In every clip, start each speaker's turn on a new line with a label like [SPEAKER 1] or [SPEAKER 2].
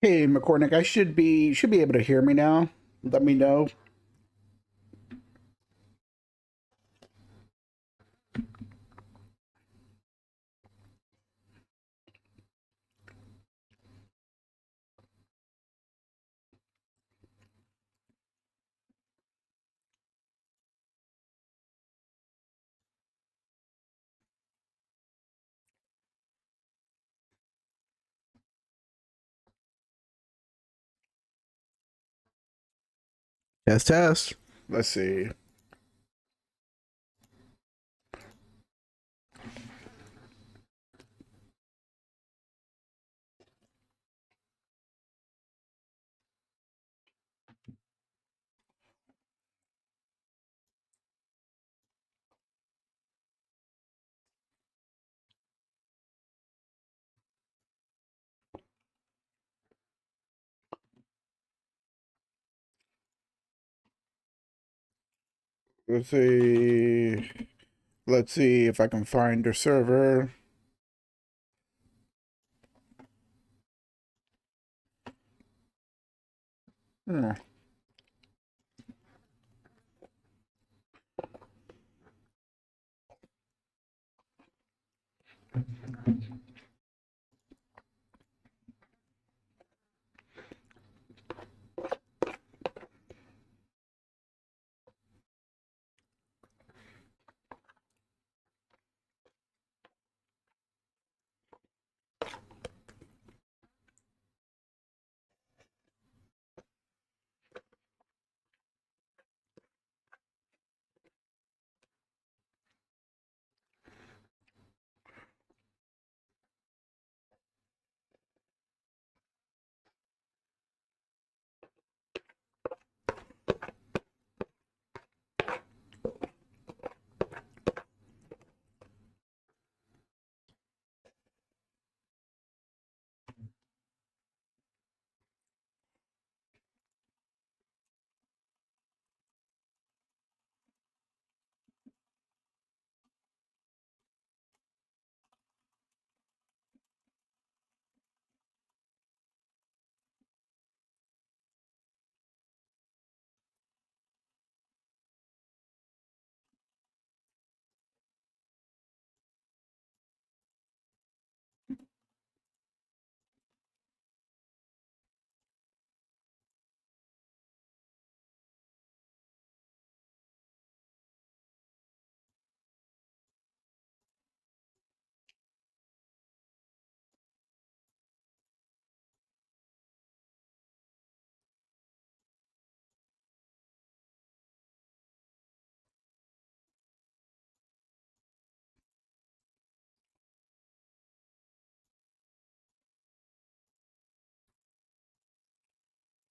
[SPEAKER 1] Hey, McCormick, I should be able to hear me now. Let me know.
[SPEAKER 2] Test, test.
[SPEAKER 1] Let's see. Let's see. Let's see if I can find their server. Hmm.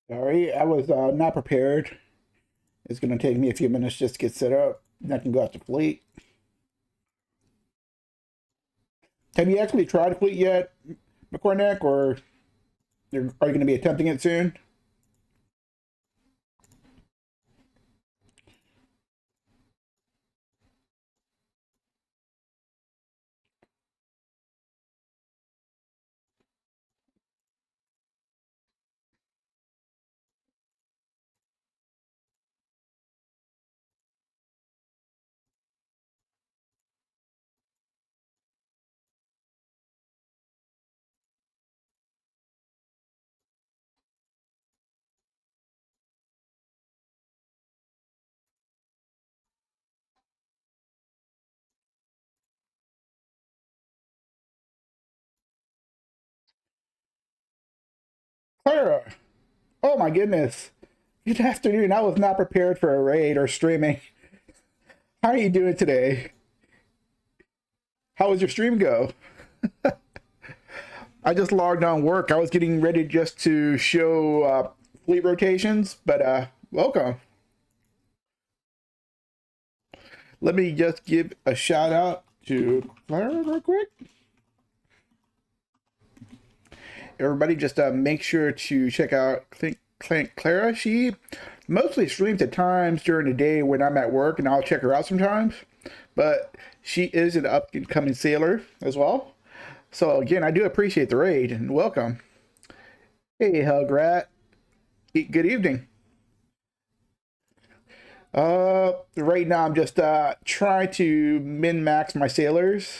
[SPEAKER 1] Sorry, I was not prepared. It's going to take me a few minutes just to get set up. Then I can go out to fleet. Have you actually tried fleet yet, McCormick, or are you going to be attempting it soon? Clara! Oh my goodness. Good afternoon. I was not prepared for a raid or streaming. How are you doing today? How was your stream go? I just logged on work. I was getting ready just to show fleet rotations, but welcome. Let me just give a shout out to Clara real quick. Everybody, just make sure to check out Clara. She mostly streams at times during the day when I'm at work, and I'll check her out sometimes. But she is an up and coming sailor as well. So again, I do appreciate the raid and welcome. Hey, Hugrat. Good evening. Right now I'm just trying to min max my sailors.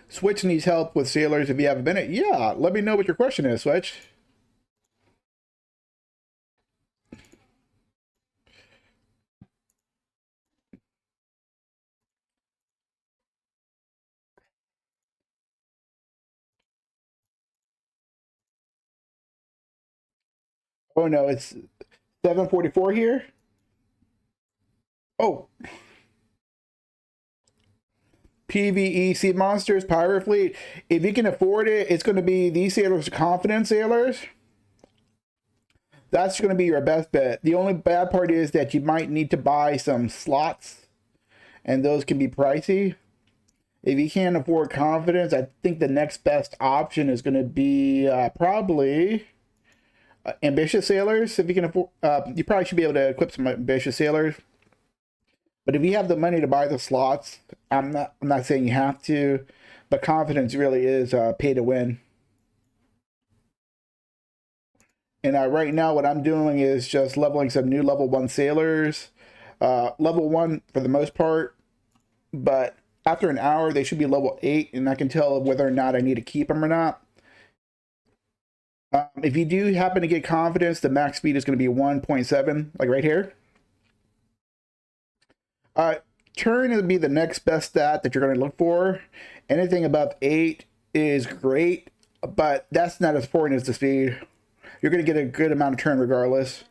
[SPEAKER 1] Switch needs help with sailors if you have a minute. Yeah, let me know what your question is, Switch. Oh no, it's 7:44 here. Oh, PVE Sea Monsters, Pirate Fleet. If you can afford it, it's going to be these sailors, confident sailors. That's going to be your best bet. The only bad part is that you might need to buy some slots, and those can be pricey. If you can't afford confidence, I think the next best option is going to be probably ambitious sailors. If you can afford, you probably should be able to equip some ambitious sailors. But if you have the money to buy the slots, I'm not saying you have to, but confidence really is pay to win. And right now, what I'm doing is just leveling some new level 1 sailors. Level 1 for the most part, but after an hour, they should be level 8, and I can tell whether or not I need to keep them or not. If you do happen to get confidence, the max speed is going to be 1.7, like right here. Uh, Turn will be the next best stat that you're going to look for. Anything above 8 is great, but that's not as important as the speed. You're going to get a good amount of turn regardless.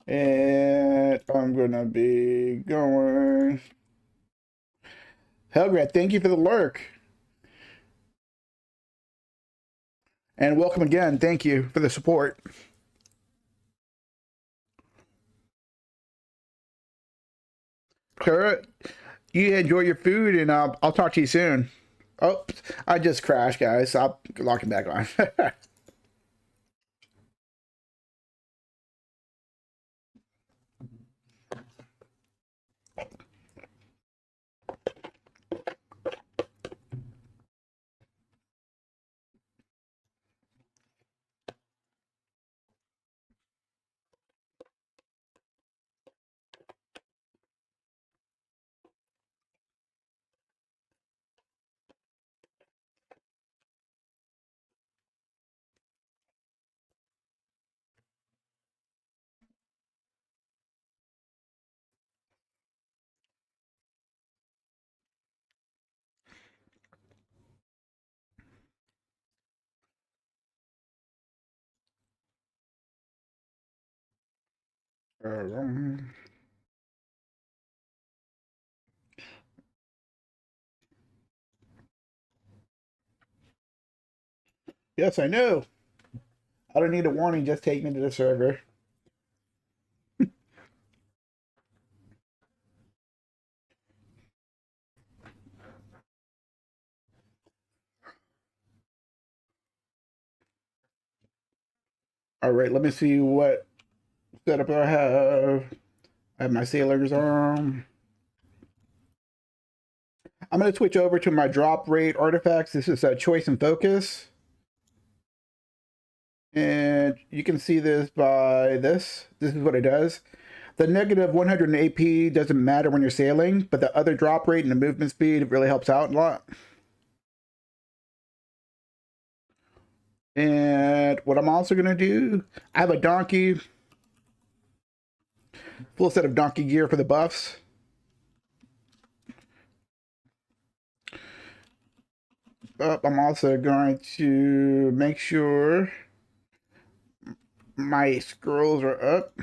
[SPEAKER 1] And I'm going to be going. Helgrat, thank you for the lurk. And welcome again. Thank you for the support. Clara, you enjoy your food, and I'll talk to you soon. Oh, I just crashed, guys. I'll lock it back on. Yes, I know. I don't need a warning. Just take me to the server. All right, let me see what setup I have. I have my sailor's arm. I'm going to switch over to my drop rate artifacts. This is a choice and focus. And you can see this by this. This is what it does. The negative 100 AP doesn't matter when you're sailing, but the other drop rate and the movement speed really helps out a lot. And what I'm also going to do, I have a donkey, full set of donkey gear for the buffs. I'm also going to make sure my scrolls are up.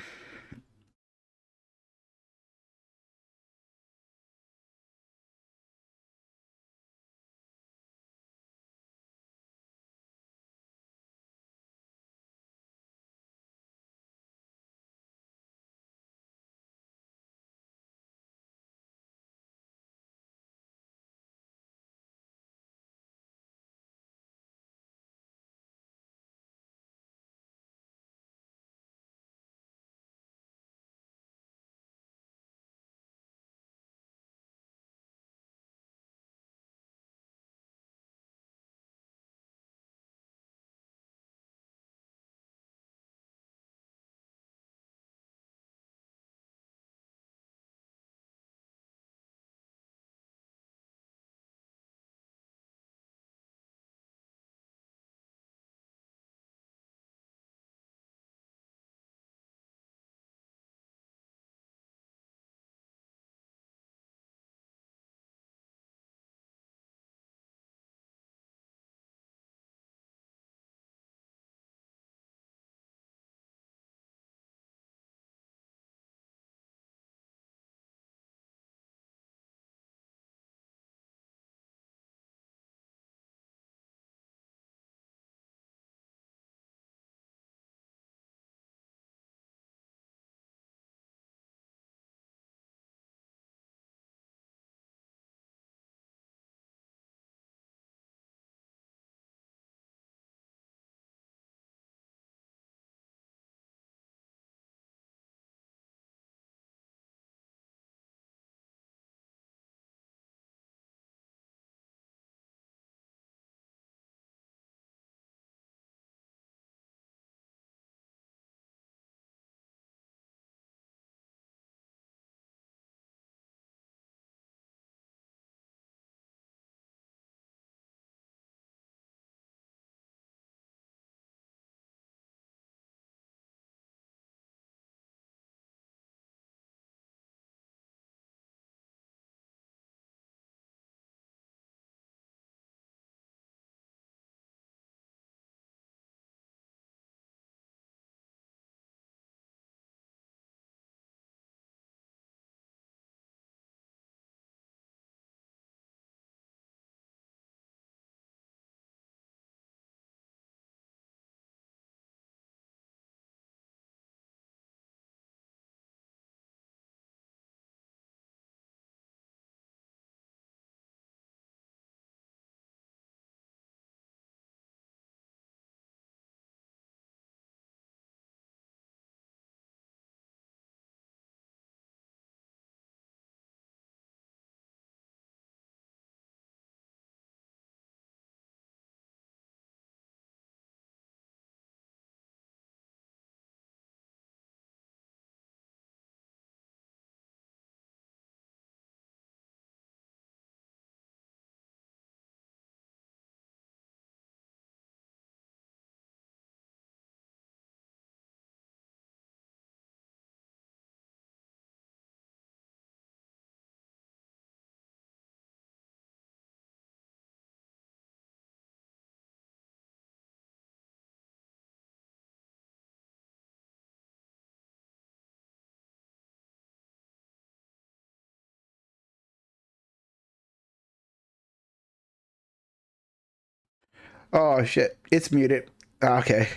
[SPEAKER 1] Oh shit, it's muted. Okay.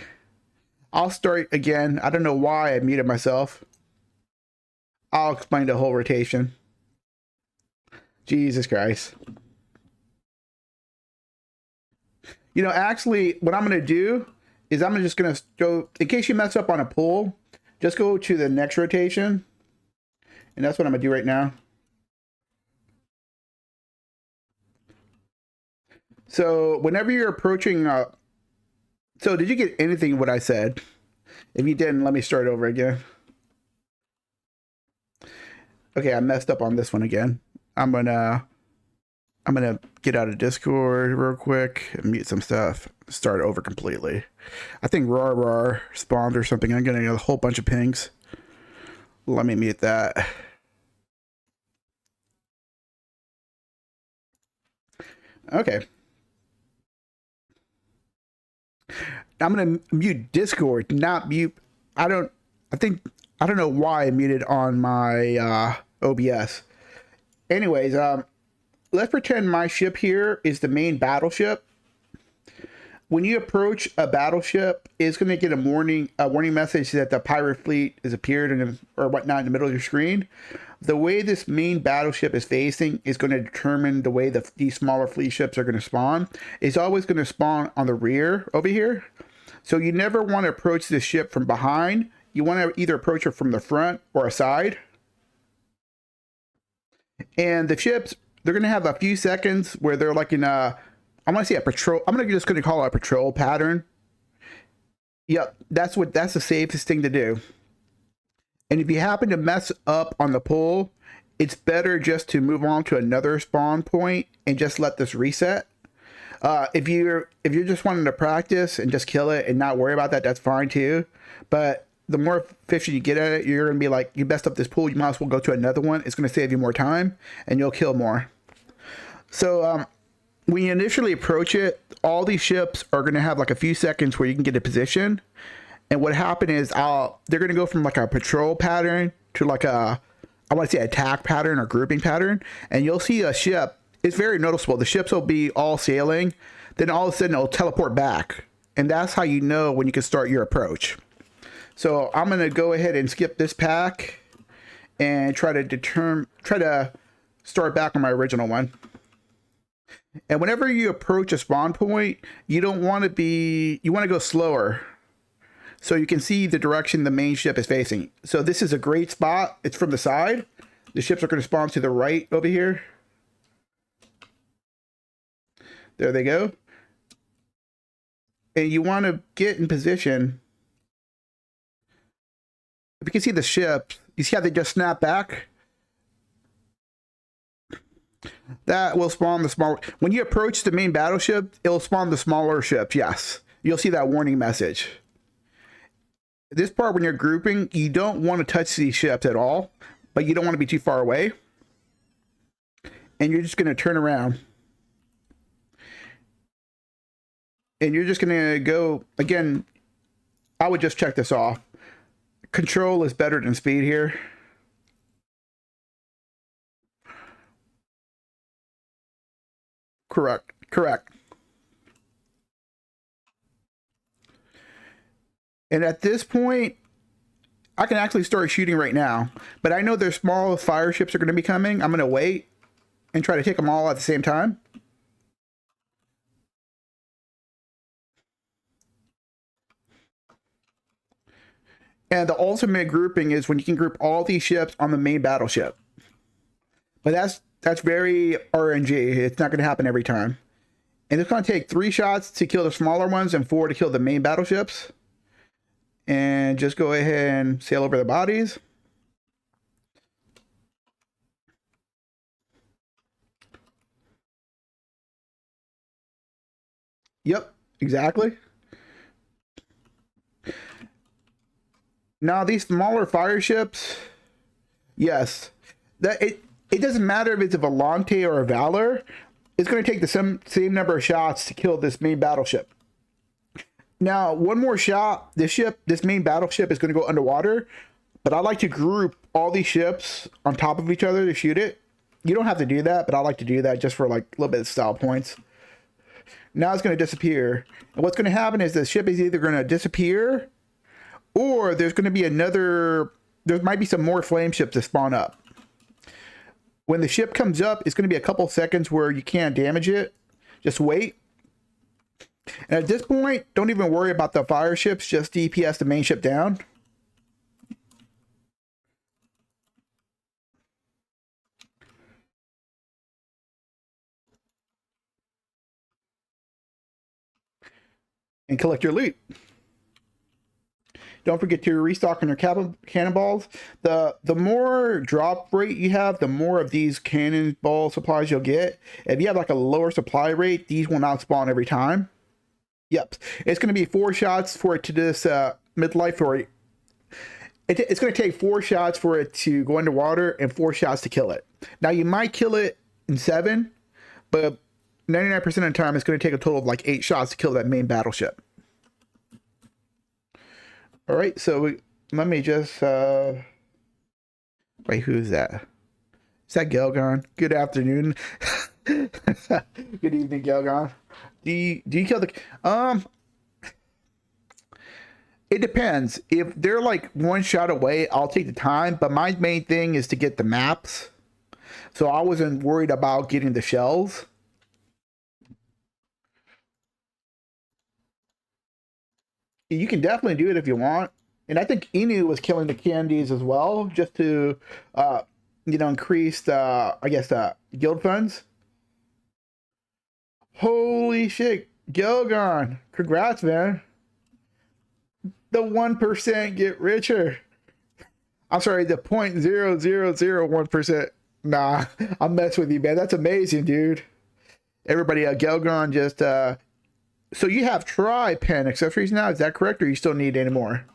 [SPEAKER 1] I'll start again. I don't know why I muted myself. I'll explain the whole rotation. Jesus Christ. You know, actually, what I'm going to do is I'm just going to go, in case you mess up on a pull, just go to the next rotation. And that's what I'm going to do right now. So whenever you're approaching, so did you get anything what I said? If you didn't, let me start over again. Okay, I messed up on this one again. I'm gonna get out of Discord real quick and mute some stuff. Start over completely. I think RAR spawned or something. I'm getting a whole bunch of pings. Let me mute that. Okay. I'm gonna mute Discord, not mute. I don't know why I muted on my OBS. Anyways, let's pretend my ship here is the main battleship. When you approach a battleship, it's going to get a warning message that the pirate fleet has appeared or whatnot in the middle of your screen. The way this main battleship is facing is going to determine the way these smaller fleet ships are going to spawn. It's always going to spawn on the rear over here. So you never want to approach this ship from behind. You want to either approach it from the front or a side. And the ships, they're going to have a few seconds where they're like in a, I'm going to say a patrol. I'm just going to call it a patrol pattern. Yep, that's the safest thing to do. And if you happen to mess up on the pull, it's better just to move on to another spawn point and just let this reset. If you're just wanting to practice and just kill it and not worry about that, that's fine too. But the more efficient you get at it, you're gonna be like, you messed up this pool, you might as well go to another one. It's gonna save you more time and you'll kill more. So when you initially approach it, all these ships are gonna have like a few seconds where you can get a position. And what happened is they're gonna go from like a patrol pattern to like I want to say attack pattern or grouping pattern. And you'll see a ship. It's very noticeable. The ships will be all sailing, then all of a sudden it'll teleport back. And that's how you know when you can start your approach. So I'm going to go ahead and skip this pack and try to start back on my original one. And whenever you approach a spawn point, you want to go slower so you can see the direction the main ship is facing. So this is a great spot. It's from the side. The ships are going to spawn to the right over here. There they go. And you want to get in position. If you can see the ship, you see how they just snap back? That will spawn the smaller. When you approach the main battleship, it'll spawn the smaller ships, yes. You'll see that warning message. This part, when you're grouping, you don't want to touch these ships at all, but you don't want to be too far away. And you're just going to turn around. And you're just going to go, again, I would just check this off. Control is better than speed here. Correct. And at this point, I can actually start shooting right now. But I know there's small fire ships are going to be coming. I'm going to wait and try to take them all at the same time. And the ultimate grouping is when you can group all these ships on the main battleship. But that's very RNG. It's not going to happen every time. And it's going to take 3 shots to kill the smaller ones and 4 to kill the main battleships. And just go ahead and sail over the bodies. Yep, exactly. Now these smaller fire ships, yes, it doesn't matter if it's a Volante or a Valor. It's going to take the same number of shots to kill this main battleship. Now, one more shot, this main battleship is going to go underwater, but I like to group all these ships on top of each other to shoot it. You don't have to do that, but I like to do that just for like a little bit of style points. Now it's going to disappear. And what's going to happen is the ship is either going to disappear or there's going to be another, there might be some more flame ships that spawn up. When the ship comes up, it's going to be a couple seconds where you can't damage it. Just wait. And at this point, don't even worry about the fire ships. Just DPS the main ship down. And collect your loot. Don't forget to restock on your cannonballs. The more drop rate you have, the more of these cannonball supplies you'll get. If you have like a lower supply rate, these will not spawn every time. Yep. It's going to be 4 shots for it to this midlife for it. It's going to take 4 shots for it to go underwater and 4 shots to kill it. Now you might kill it in 7, but 99% of the time it's going to take a total of like 8 shots to kill that main battleship. All right, so let me just wait. Who's that? Is that Gelgon? Good afternoon. Good evening, Gelgon. Do you kill the It depends. If they're like 1 shot away, I'll take the time. But my main thing is to get the maps, so I wasn't worried about getting the shells. You can definitely do it if you want. And I think Inu was killing the candies as well, just to, increase the, I guess, the guild funds. Holy shit, Gilgon! Congrats, man. The 1% get richer. I'm sorry, the 0.0001%. Nah, I'm messing with you, man. That's amazing, dude. Everybody, Gelgon just so you have tri-pen accessories now, is that correct, or you still need any more?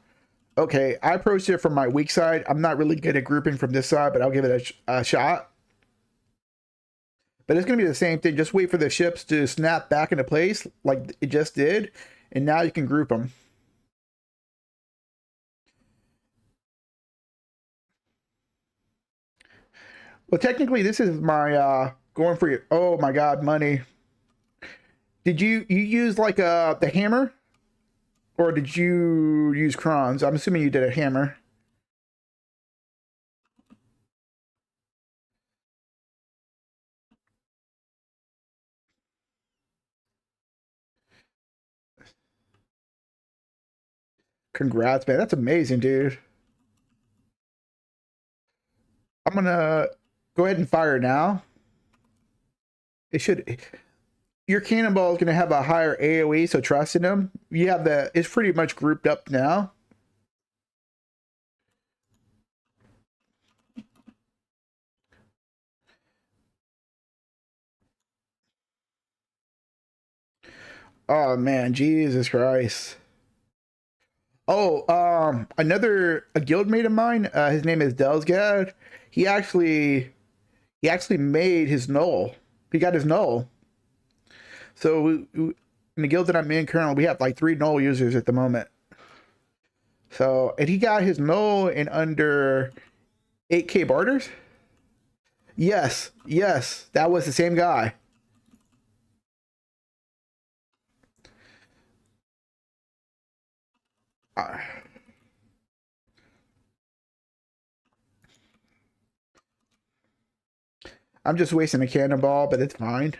[SPEAKER 1] Okay, I approached it from my weak side. I'm not really good at grouping from this side, but I'll give it a shot. But it's going to be the same thing. Just wait for the ships to snap back into place like it just did, and now you can group them. Well, technically, this is my going for your. Oh my God, money. Did you use like the hammer, or did you use crons? I'm assuming you did a hammer. Congrats, man. That's amazing, dude. I'm gonna go ahead and fire now. It should. Your cannonball is gonna have a higher AOE, so trust in them. You have the. It's pretty much grouped up now. Oh man, Jesus Christ. Oh, another a guildmate of mine. His name is Delsgad. He actually, he actually made his null. He got his null. So in the guild that I'm in currently, we have like 3 null users at the moment. So, and he got his null in under 8K barters. Yes, yes, that was the same guy. Uh, I'm just wasting a cannonball, but it's fine.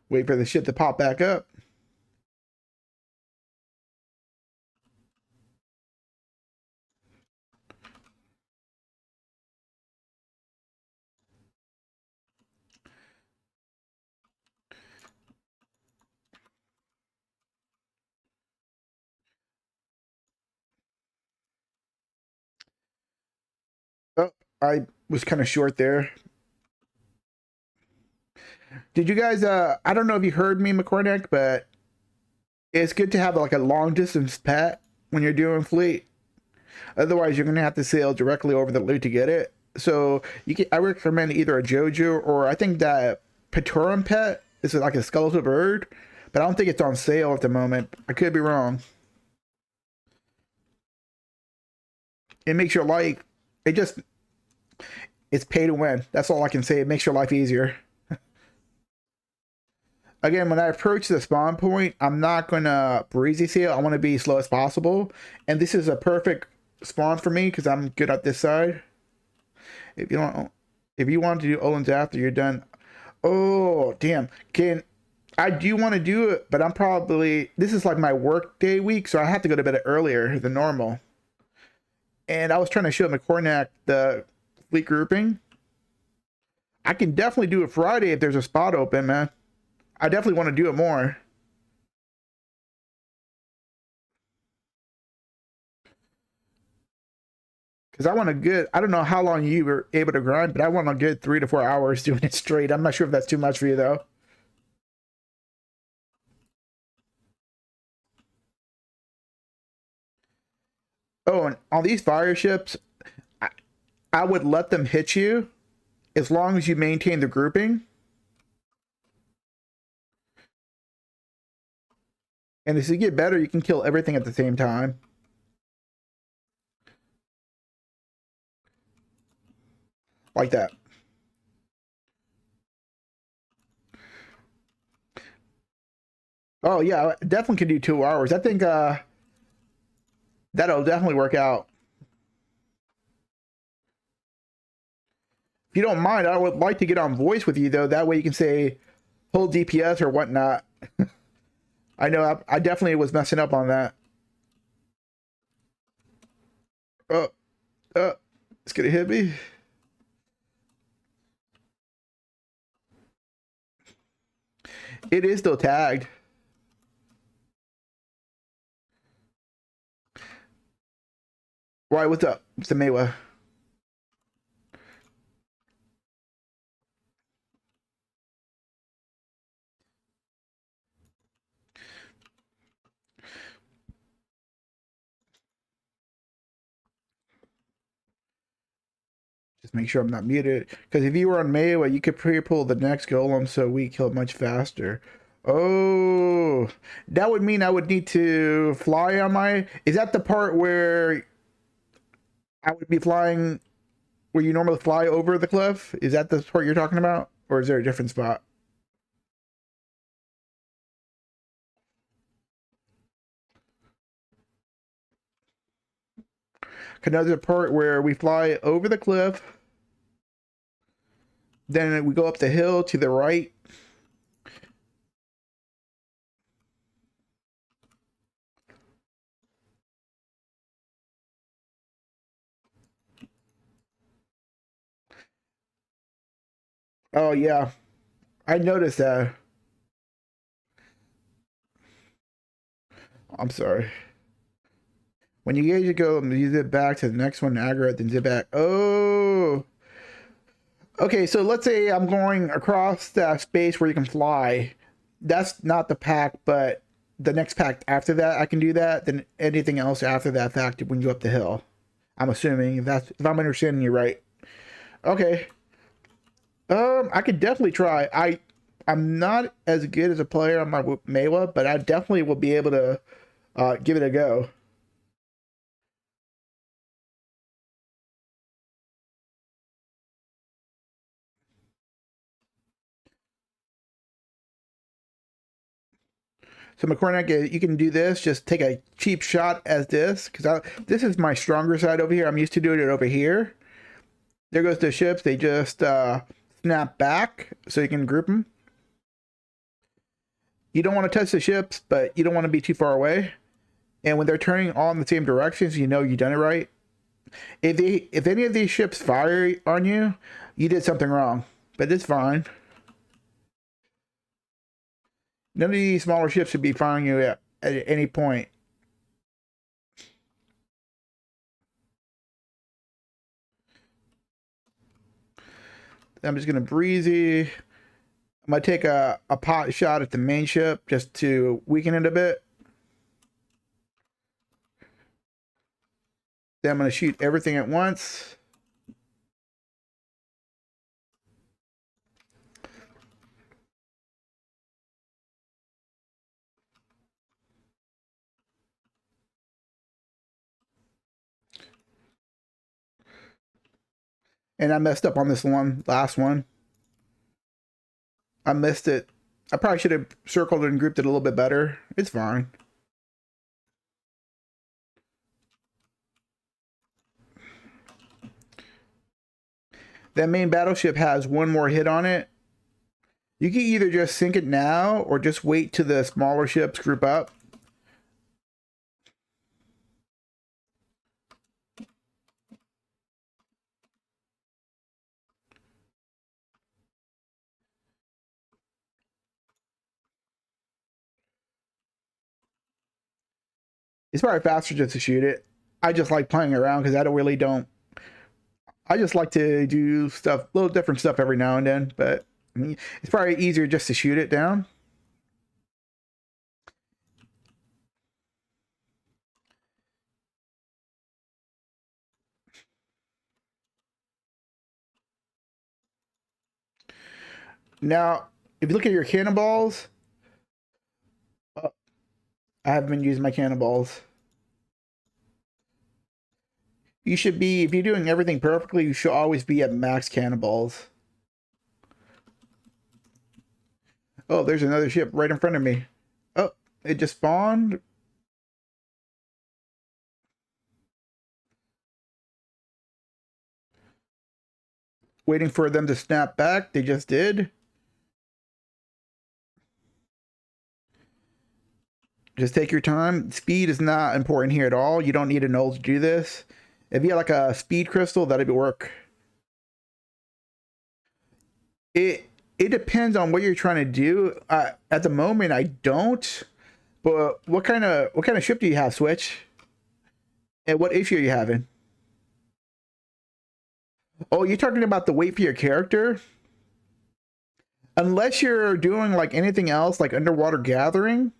[SPEAKER 1] Wait for the ship to pop back up. Oh, I was kind of short there. Did you guys? I don't know if you heard me, McCornack, but it's good to have like a long distance pet when you're doing fleet. Otherwise, you're gonna have to sail directly over the loot to get it. So you can. I recommend either a JoJo or I think that Patorum pet is like a skeletal bird, but I don't think it's on sale at the moment. I could be wrong. It makes your life. It just It's pay to win. That's all I can say. It makes your life easier. Again, when I approach the spawn point, I'm not gonna breezy seal. I want to be slow as possible, and this is a perfect spawn for me because I'm good at this side. If you don't, if you want to do Olin's after you're done, oh damn, can I do want to do it? But I'm probably this is like my work day week, so I have to go to bed earlier than normal. And I was trying to show McCornack the fleet grouping. I can definitely do it Friday if there's a spot open, man. I definitely want to do it more. Because I want a good, I don't know how long you were able to grind, but I want a good 3 to 4 hours doing it straight. I'm not sure if that's too much for you, though. Oh, and on these fire ships, I, I would let them hit you as long as you maintain the grouping. And as you get better, you can kill everything at the same time. Like that. Oh, yeah, I definitely can do 2 hours. I think that'll definitely work out. If you don't mind, I would like to get on voice with you, though. That way you can say, hold DPS or whatnot. I know I definitely was messing up on that. Oh, it's gonna hit me. It is still tagged. Why? What's up? It's the Maywa. Just make sure I'm not muted. Because if you were on Maywa, you could pre-pull the next golem so we kill much faster. Oh, that would mean I would need to fly on my. Is that the part where I would be flying? Where you normally fly over the cliff? Is that the part you're talking about, or is there a different spot? Another part where we fly over the cliff, then we go up the hill to the right. Oh yeah, I noticed that. I'm sorry. When you guys go zip back to the next one, aggro, then zip back. Oh, okay. So let's say I'm going across that space where you can fly. That's not the pack, but the next pack after that, I can do that. Then anything else after that fact when you go up the hill. I'm assuming if I'm understanding you right. Okay. I could definitely try. I'm not as good as a player on my Mewa, but I definitely will be able to give it a go. So McCornack, you can do this. Just take a cheap shot as this, because this is my stronger side over here. I'm used to doing it over here. There goes the ships. They just snap back, so you can group them. You don't want to touch the ships, but you don't want to be too far away. And when they're turning all in the same directions, you know you've done it right. If any of these ships fire on you, you did something wrong. But it's fine. None of these smaller ships should be firing you at any point. I'm just gonna breezy. I'm gonna take a pot shot at the main ship just to weaken it a bit. Then I'm gonna shoot everything at once. And I messed up on this one, last one. I missed it. I probably should have circled and grouped it a little bit better. It's fine. That main battleship has one more hit on it. You can either just sink it now or just wait till the smaller ships group up. It's probably faster just to shoot it. I just like playing around because I don't really don't. I just like to do stuff, little different stuff every now and then. But it's probably easier just to shoot it down. Now, if you look at your cannonballs, uh, I haven't been using my cannonballs. You should be, if you're doing everything perfectly, you should always be at max cannonballs. Oh, there's another ship right in front of me. Oh, it just spawned. Waiting for them to snap back. They just did. Just take your time. Speed is not important here at all. You don't need a null to do this. If you had like a speed crystal, that'd work. It depends on what you're trying to do. At the moment, I don't. But what kind of ship do you have, Switch? And what issue are you having? Oh, you're talking about the wait for your character? Unless you're doing like anything else, like underwater gathering,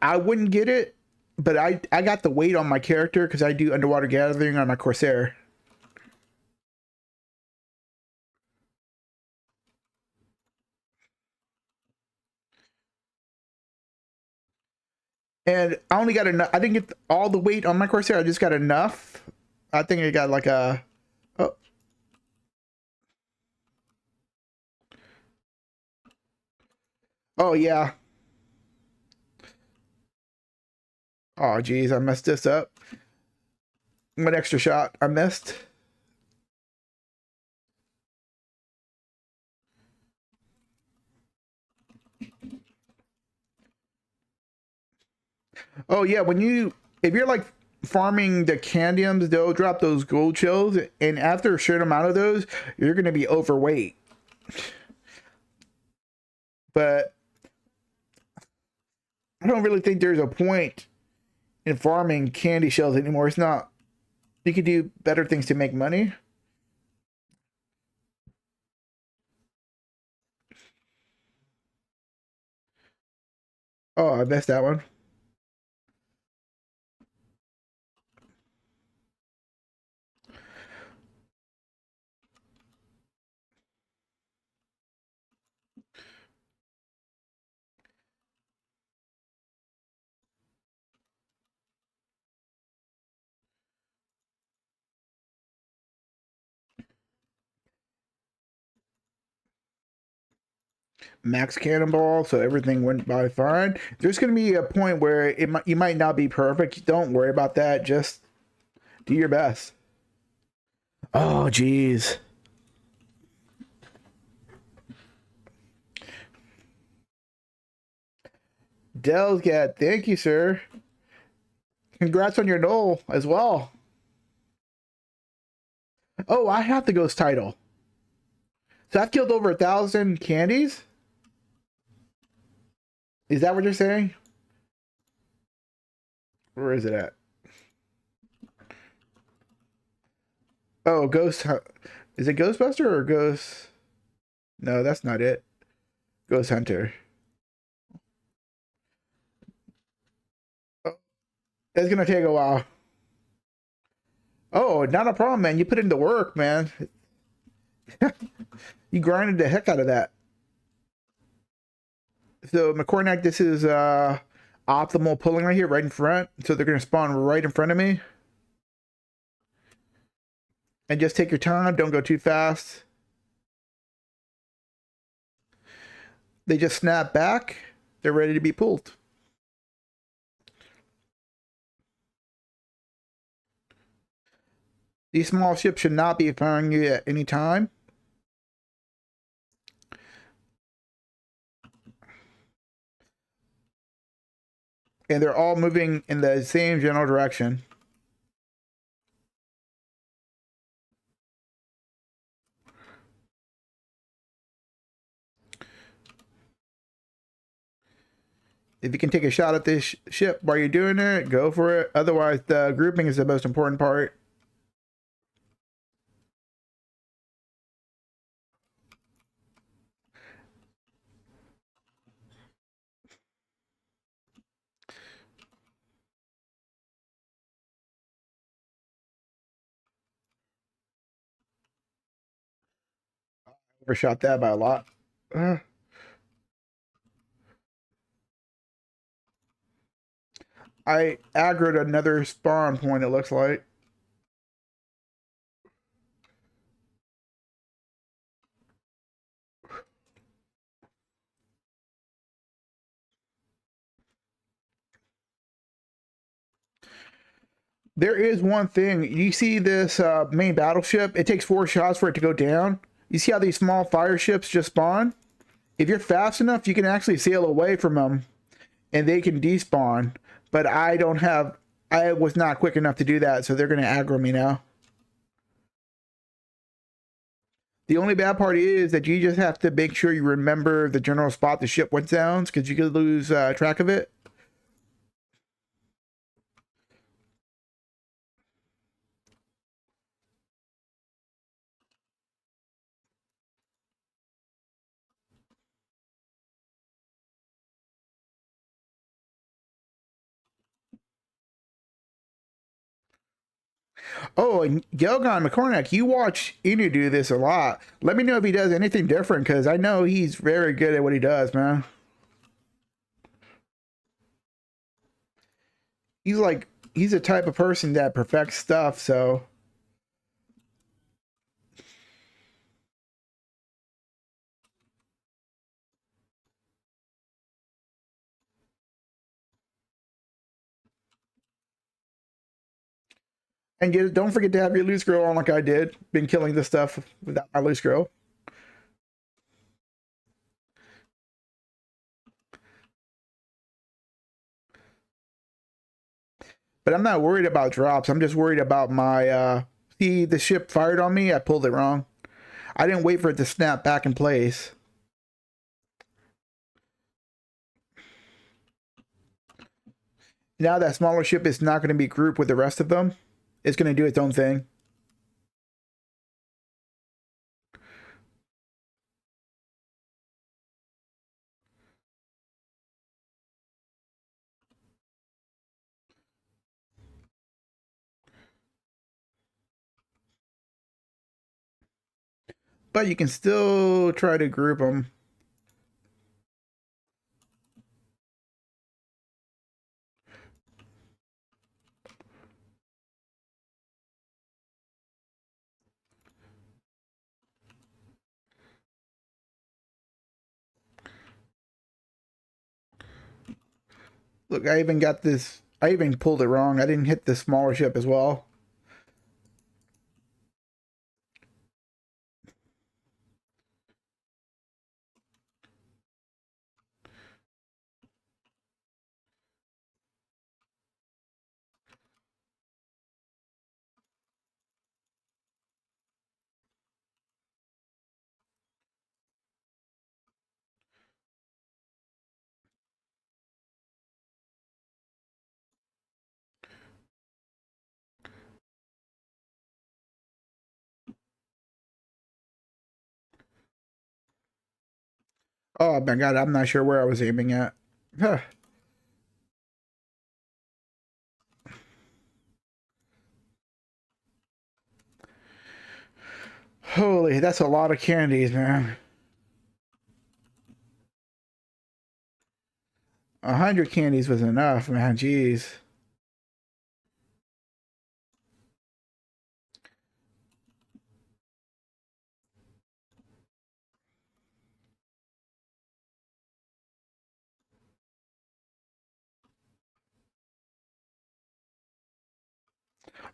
[SPEAKER 1] I wouldn't get it. But I got the weight on my character because I do underwater gathering on my Corsair. And I only got enough. I didn't get all the weight on my Corsair. I just got enough. I think I got like a. Oh, oh yeah. Oh geez, I messed this up. One extra shot I missed. Oh yeah, when you if you're like farming the candiums, they'll drop those gold shells, and after a certain amount of those, you're gonna be overweight. But I don't really think there's a point in farming candy shells anymore. It's not. You could do better things to make money. Oh, I missed that one. Max cannonball, so everything went by fine. There's going to be a point where you might not be perfect. Don't worry about that. Just do your best. Oh, geez. Delscat, thank you, sir. Congrats on your knoll as well. Oh, I have the ghost title. So I've killed over 1,000 candies. Is that what you're saying? Where is it at? Oh, ghost. Is it Ghostbuster or Ghost? No, that's not it. Ghost Hunter. Oh, it's gonna take a while. Oh, not a problem, man. You put in the work, man. You grinded the heck out of that. So McCornack, this is optimal pulling right here, right in front. So they're gonna spawn right in front of me. And just take your time. Don't go too fast. They just snap back. They're ready to be pulled. These small ships should not be firing you at any time. And they're all moving in the same general direction. If you can take a shot at this ship while you're doing it, go for it. Otherwise, the grouping is the most important part. Overshot that by a lot. I aggroed another spawn point, it looks like. There is one thing. You see this main battleship? It takes 4 shots for it to go down. You see how these small fire ships just spawn? If you're fast enough, you can actually sail away from them and they can despawn. But I was not quick enough to do that, so they're going to aggro me now. The only bad part is that you just have to make sure you remember the general spot the ship went down, because you could lose track of it. Oh, and Gelgon McCornack, you watch Inu do this a lot. Let me know if he does anything different, because I know he's very good at what he does, man. He's the type of person that perfects stuff, so. And don't forget to have your loose girl on like I did. Been killing this stuff without my loose girl. But I'm not worried about drops. I'm just worried about my see the ship fired on me. I pulled it wrong. I didn't wait for it to snap back in place. Now that smaller ship is not going to be grouped with the rest of them. It's going to do its own thing. But you can still try to group them. Look, I even got this. I even pulled it wrong. I didn't hit the smaller ship as well. Oh my god, I'm not sure where I was aiming at. Huh. Holy, that's a lot of candies, man. 100 candies was enough, man. Jeez.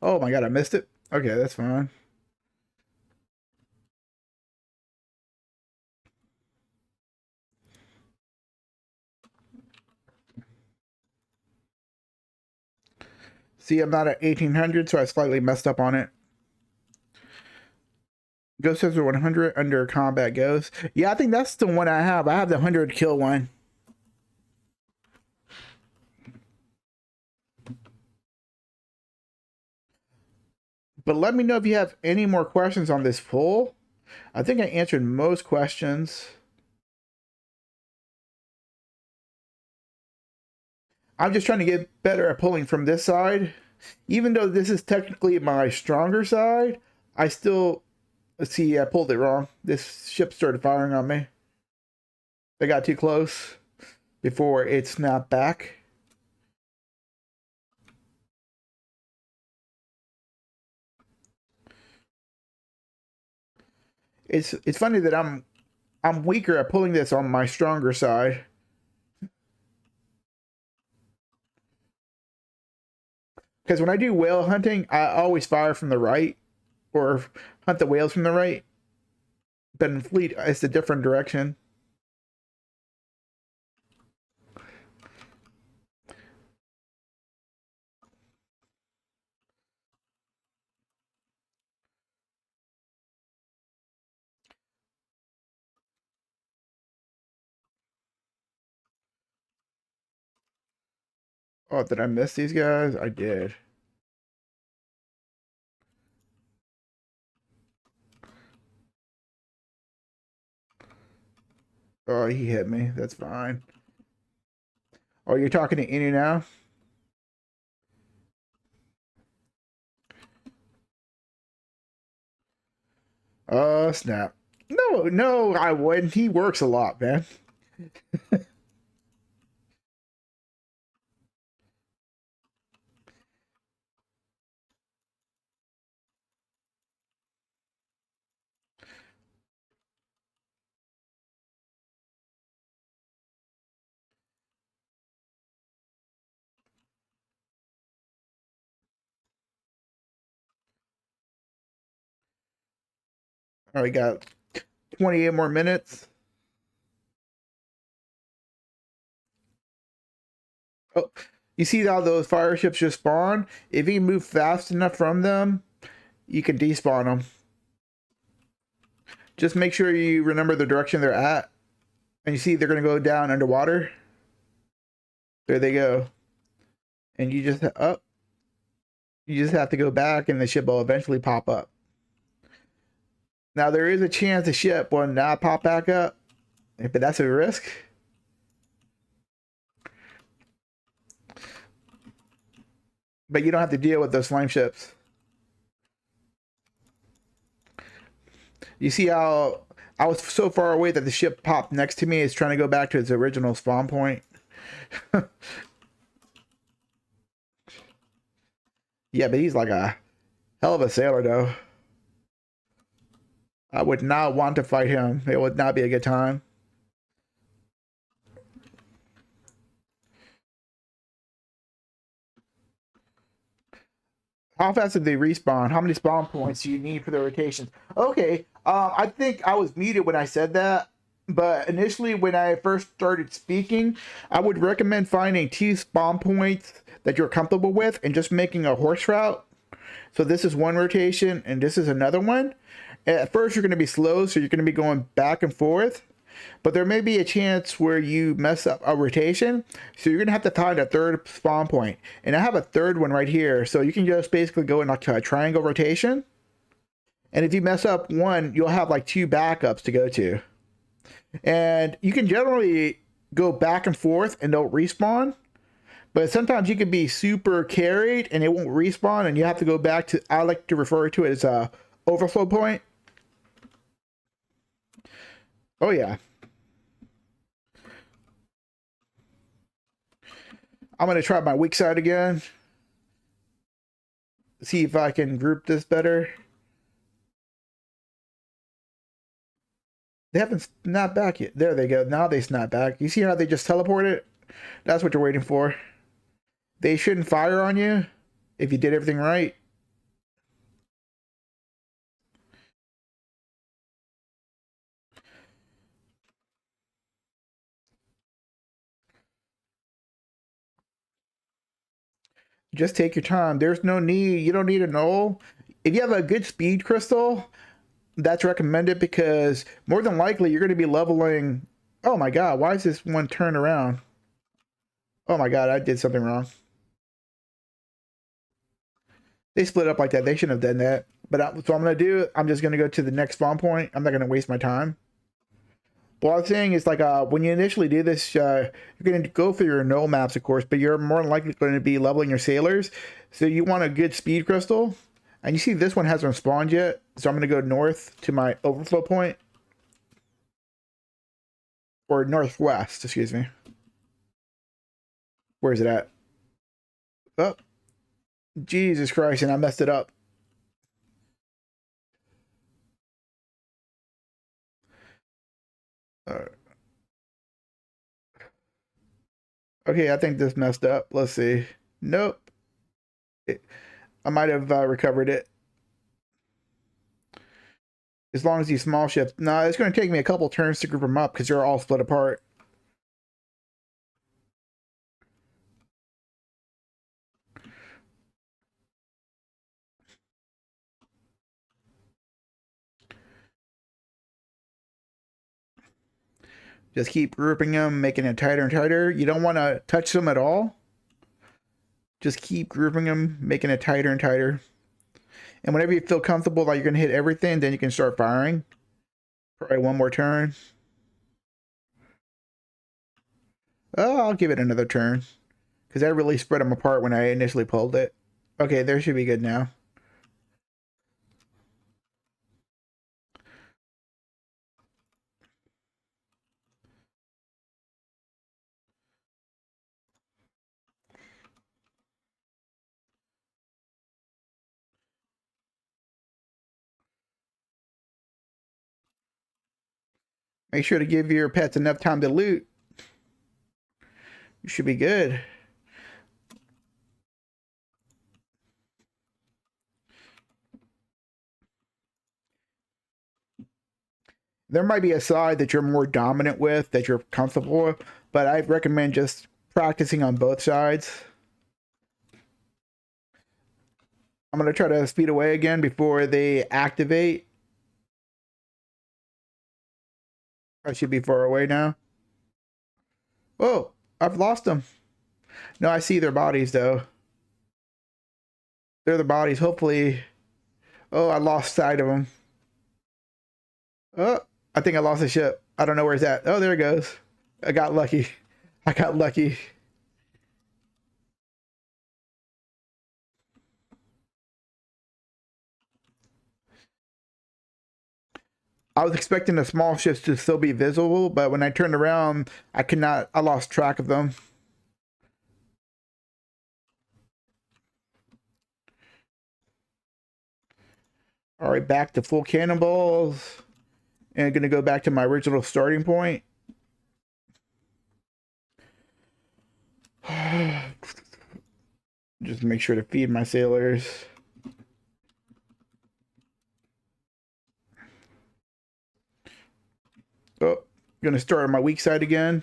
[SPEAKER 1] Oh my god, I missed it. Okay, that's fine. See, I'm not at 1800, so I slightly messed up on it. Ghost Hunter 100 under combat ghost. Yeah, I think that's the one I have. I have the 100 kill one. But let me know if you have any more questions on this poll. I think I answered most questions. I'm just trying to get better at pulling from this side. Even though this is technically my stronger side, I still see I pulled it wrong. This ship started firing on me. They got too close before it snapped back. It's funny that I'm weaker at pulling this on my stronger side. Because when I do whale hunting, I always fire from the right or hunt the whales from the right. But in fleet, it's a different direction. Oh, did I miss these guys? I did. Oh, he hit me. That's fine. Oh, you're talking to Innie now? Snap. No, no, I wouldn't. He works a lot, man. All right, got 28 more minutes. Oh, you see how those fire ships just spawn? If you move fast enough from them, you can despawn them. Just make sure you remember the direction they're at. And you see they're going to go down underwater. There they go. And you just up. You just have to go back and the ship will eventually pop up. Now there is a chance the ship will not pop back up, but that's a risk. But you don't have to deal with those slime ships. You see how I was so far away that the ship popped next to me. It's trying to go back to its original spawn point. Yeah, but he's like a hell of a sailor, though. I would not want to fight him. It would not be a good time. How fast did they respawn? How many spawn points do you need for the rotations? Okay, I think I was muted when I said that, but initially when I first started speaking, I would recommend finding 2 spawn points that you're comfortable with and just making a horse route. So this is one rotation and this is another one. At first you're going to be slow, so you're going to be going back and forth. But there may be a chance where you mess up a rotation, so you're gonna have to find a third spawn point. And I have a third one right here, so you can just basically go in like a triangle rotation. And if you mess up one, you'll have like 2 backups to go to. And you can generally go back and forth and don't respawn. But sometimes you can be super carried and it won't respawn, and you have to go back to, I like to refer to it as a overflow point. Oh yeah. I'm going to try my weak side again. See if I can group this better. They haven't snapped back yet. There they go. Now they snap back. You see how they just teleported? That's what you're waiting for. They shouldn't fire on you if you did everything right. Just take your time. There's no need. You don't need a null. If you have a good speed crystal, that's recommended because more than likely you're going to be leveling. Oh my god, why is this one turned around? Oh my god, I did something wrong. They split up like that. They shouldn't have done that. But so I'm going to do, I'm just going to go to the next spawn point. I'm not going to waste my time. What I was saying is like when you initially do this, you're going to go through your null maps, of course, but you're more than likely going to be leveling your sailors. So you want a good speed crystal. And you see this one hasn't spawned yet. So I'm going to go north to my overflow point. Or northwest, excuse me. Where is it at? Oh, Jesus Christ, and I messed it up. Uh, okay, I think this messed up. Let's see. Nope. It, I might have recovered it. As long as these small ships. No, it's going to take me a couple turns to group them up because they're all split apart. Just keep grouping them, making it tighter and tighter. You don't want to touch them at all. Just keep grouping them, making it tighter and tighter. And whenever you feel comfortable that you're going to hit everything, then you can start firing. Probably one more turn. Oh, I'll give it another turn. Because I really spread them apart when I initially pulled it. Okay, there should be good now. Make sure to give your pets enough time to loot. You should be good. There might be a side that you're more dominant with, that you're comfortable with, but I recommend just practicing on both sides. I'm going to try to speed away again before they activate. I should be far away now. Oh, I've lost them. No, I see their bodies though. They're the bodies. Hopefully. Oh, I lost sight of them. Oh, I think I lost the ship. I don't know where it's at. Oh, there it goes. I got lucky. I got lucky. I was expecting the small ships to still be visible, but when I turned around, I could not. I lost track of them. All right, back to full cannonballs, and I'm gonna go back to my original starting point. Just make sure to feed my sailors. Oh, gonna start on my weak side again.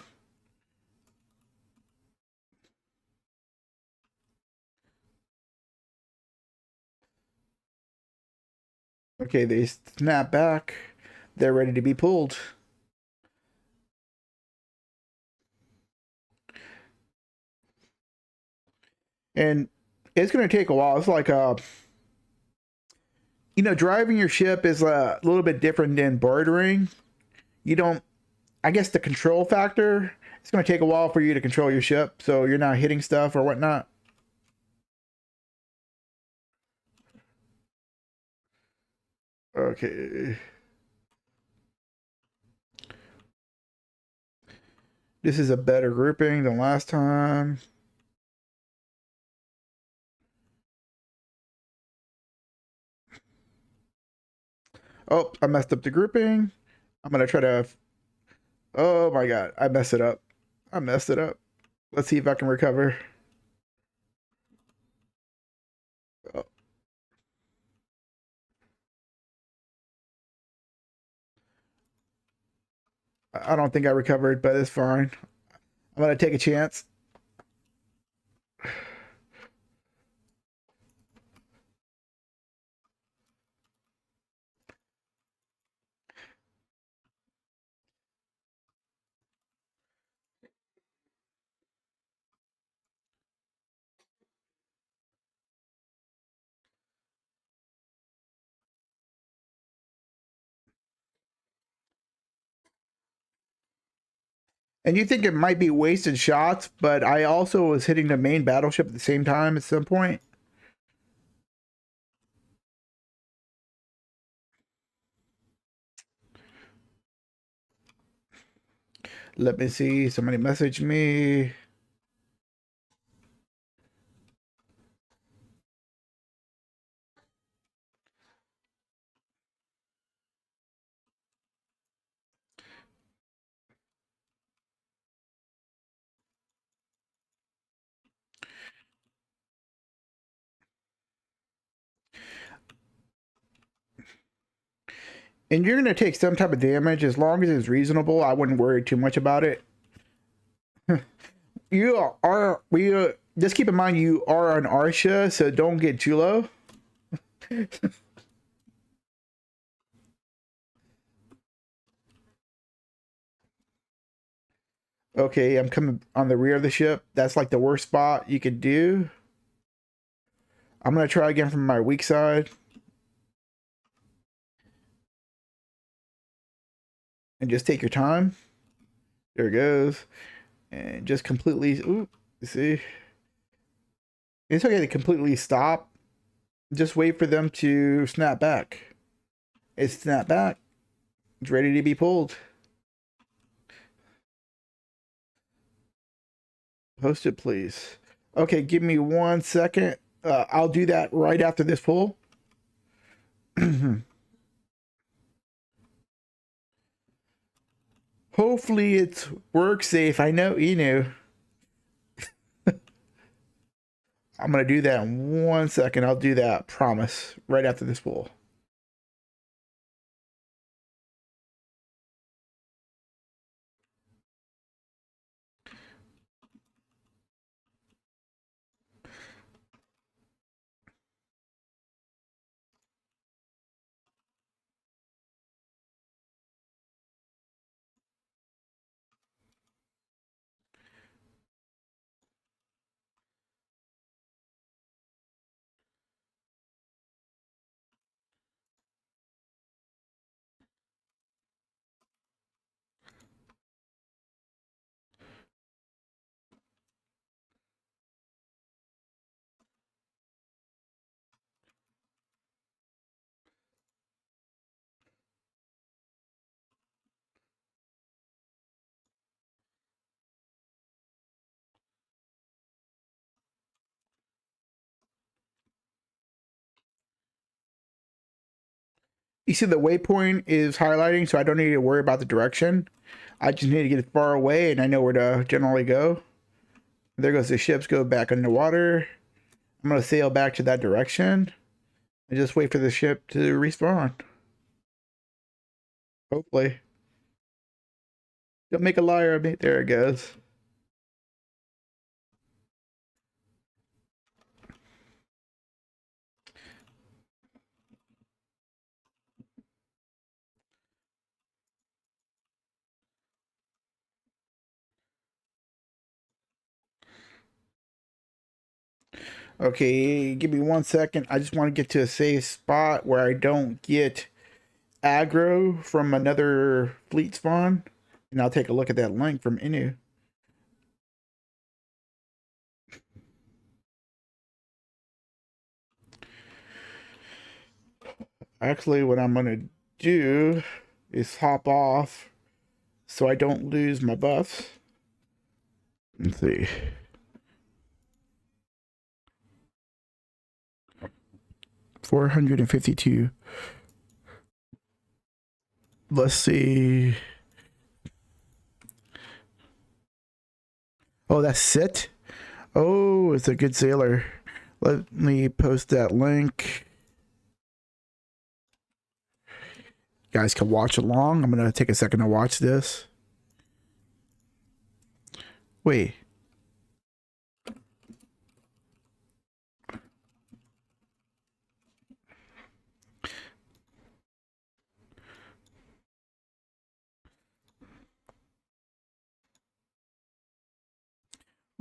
[SPEAKER 1] Okay, they snap back. They're ready to be pulled. And it's gonna take a while. It's like driving your ship is a little bit different than bartering. You don't. I guess the control factor. It's gonna take a while for you to control your ship, so you're not hitting stuff or whatnot. Okay. This is a better grouping than last time. Oh, I messed up the grouping. I'm gonna try to. Oh my god, I messed it up. I messed it up. Let's see if I can recover. Oh, I don't think I recovered, but it's fine. I'm gonna take a chance. And you think it might be wasted shots, but I also was hitting the main battleship at the same time at some point. Let me see. Somebody messaged me. And you're going to take some type of damage as long as it's reasonable. I wouldn't worry too much about it. You are we just keep in mind you are on Arsha, so don't get too low. Okay, I'm coming on the rear of the ship. That's like the worst spot you could do. I'm gonna try again from my weak side. And just take your time. There it goes. And just completely ooh, you see. It's okay to completely stop. Just wait for them to snap back. It's snapped back. It's ready to be pulled. Post it, please. Okay, give me 1 second. I'll do that right after this pull. Hopefully it's work safe. I know, I'm gonna do that in 1 second. I'll do that, promise, right after this pull. You see the waypoint is highlighting, so I don't need to worry about the direction. I just need to get far away, and I know where to generally go. There goes the ships, go back underwater. I'm gonna sail back to that direction and just wait for the ship to respawn. Hopefully. Don't make a liar of me. There it goes. Okay, give me 1 second. I just want to get to a safe spot where I don't get aggro from another fleet spawn. And I'll take a look at that link from Inu. Actually, what I'm gonna do is hop off so I don't lose my buffs. Let's see. $452. Let's see. Oh, that's Sit. Oh, it's a good sailor. Let me post that link. You guys can watch along. I'm gonna take a second to watch this. Wait.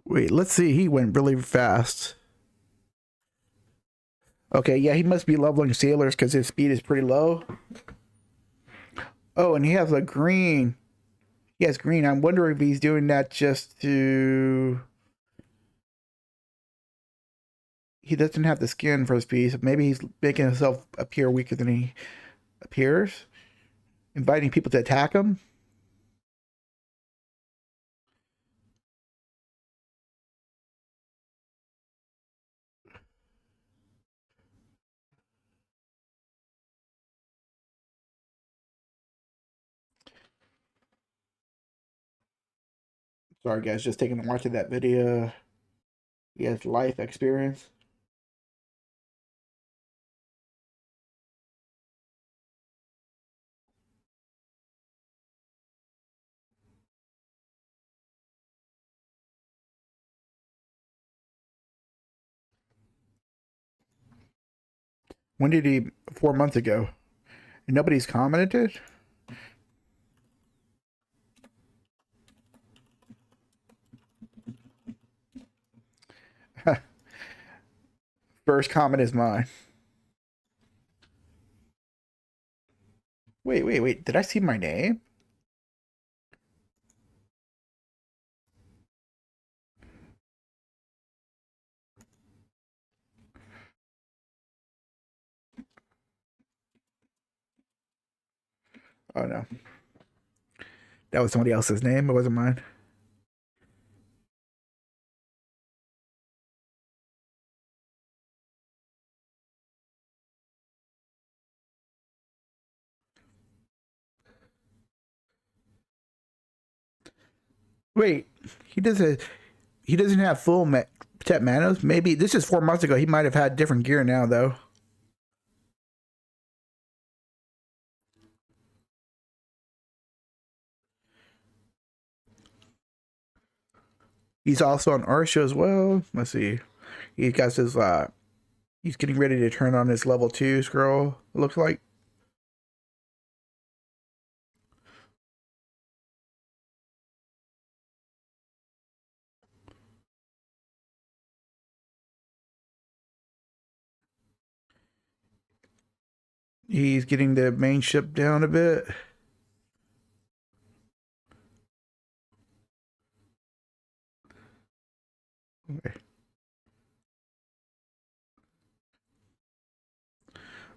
[SPEAKER 1] Wait, let's see. He went really fast. Okay, yeah, he must be leveling sailors because his speed is pretty low. Oh, and he has a green. He has green. I'm wondering if he's doing that just to. He doesn't have the skin for his piece. Maybe he's making himself appear weaker than he appears, inviting people to attack him. Sorry, guys, just taking a watch of that video. He has life experience. When did he? 4 months ago. And nobody's commented? First comment is mine. Wait. Did I see my name? Oh no. That was somebody else's name. It wasn't mine. Wait, he doesn't. He doesn't have full Pet Manos. Maybe this is 4 months ago. He might have had different gear now, though. He's also on Arsha as well. Let's see. He got his. He's getting ready to turn on his level 2 scroll. It looks like. He's getting the main ship down a bit.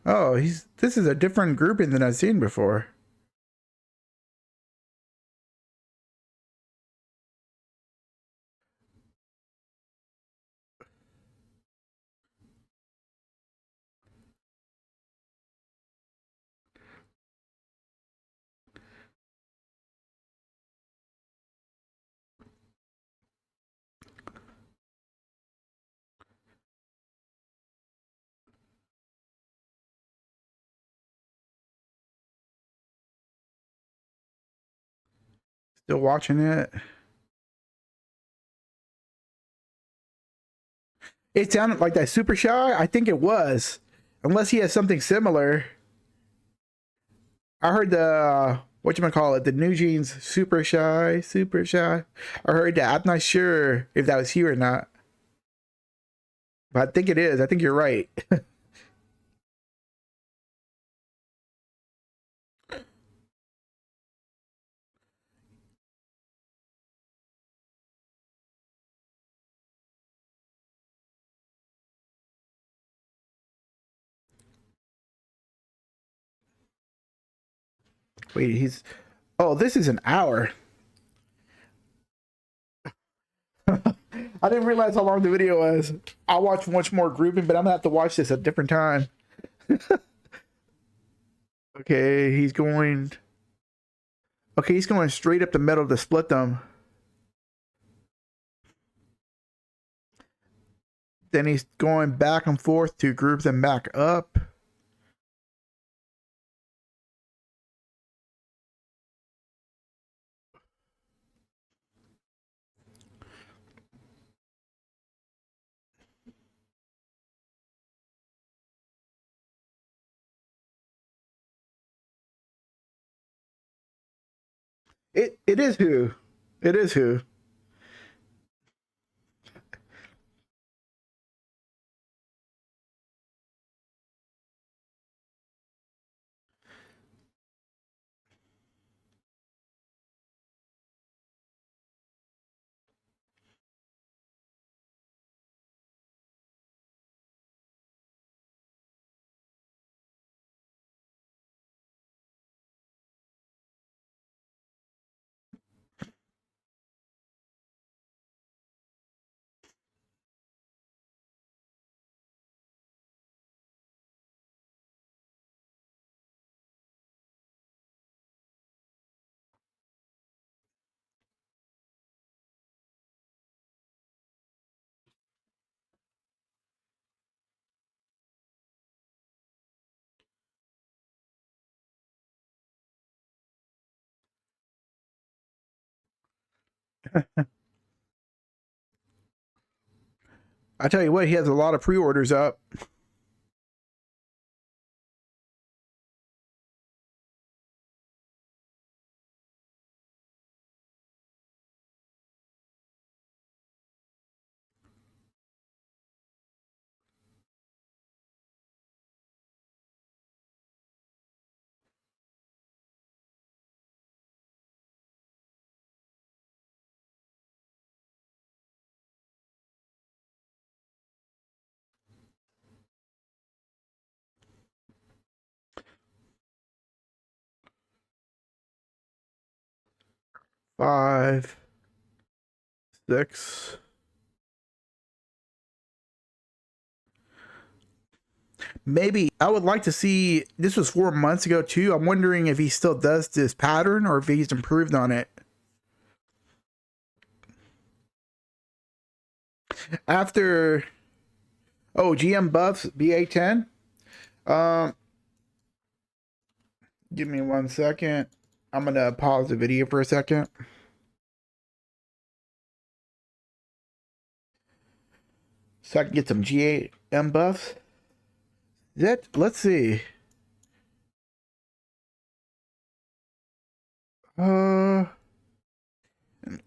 [SPEAKER 1] Oh, he's. This is a different grouping than I've seen before. Still watching it. It sounded like that Super Shy. I think it was, unless he has something similar. I heard the what you call it, the New Jeans Super Shy, Super Shy. I heard that. I'm not sure if that was he or not, but I think it is. I think you're right. Wait, he's. Oh, this is an hour. I didn't realize how long the video was. I'll watch much more grouping, but I'm gonna have to watch this at a different time. Okay, he's going. Okay, he's going straight up the middle to split them. Then he's going back and forth to group them back up. It is who. It is who. I tell you what, he has a lot of pre-orders up. Five, six. Maybe I would like to see. This was 4 months ago too. I'm wondering if he still does this pattern or if he's improved on it. After GM buffs BA10. Um, Give me 1 second. I'm gonna pause the video for a second. So I can get some GM buffs. Let's see. Uh,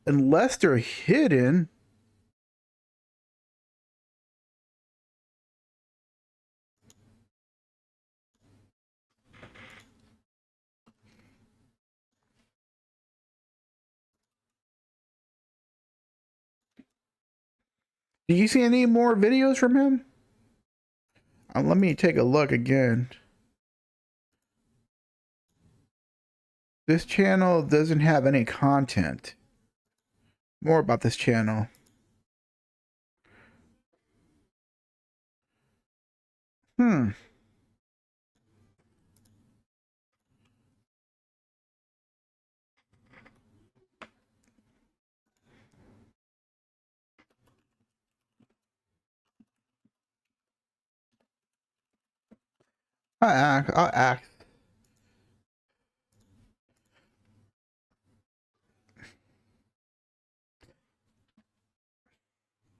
[SPEAKER 1] Unless they're hidden. Do you see any more videos from him? Let me take a look again. This channel doesn't have any content. More about this channel. Hmm. I'll ask.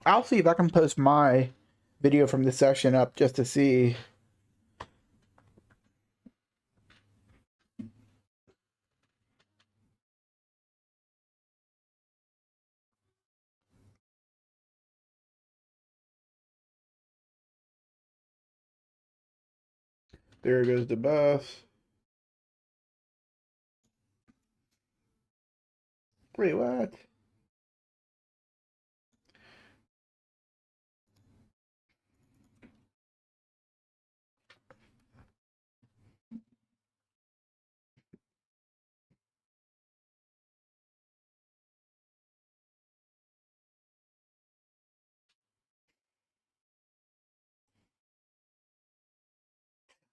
[SPEAKER 1] I'll see if I can post my video from this session up just to see. There goes the bus. Wait, what?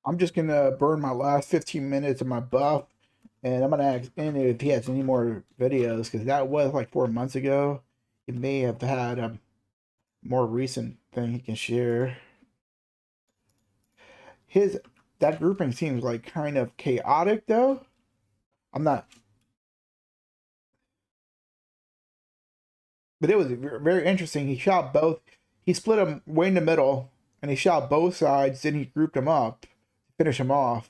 [SPEAKER 1] I'm just gonna burn my last 15 minutes of my buff, and I'm gonna ask Andy if he has any more videos because that was like 4 months ago. He may have had a more recent thing he can share. His That grouping seems like kind of chaotic though. I'm not, but it was very interesting. He shot both. He split them way in the middle, and he shot both sides. Then he grouped them up, to finish them off.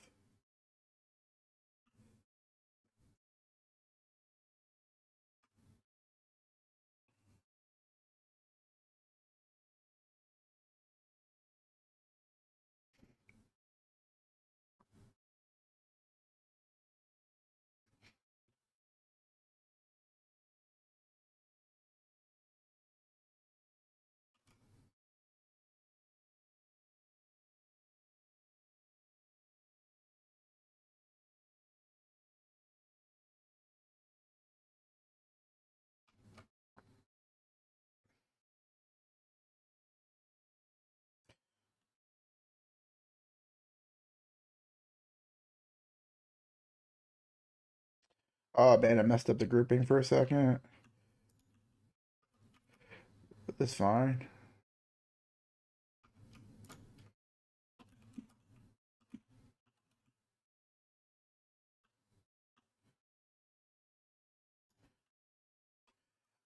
[SPEAKER 1] Oh man, I messed up the grouping for a second. But that's fine.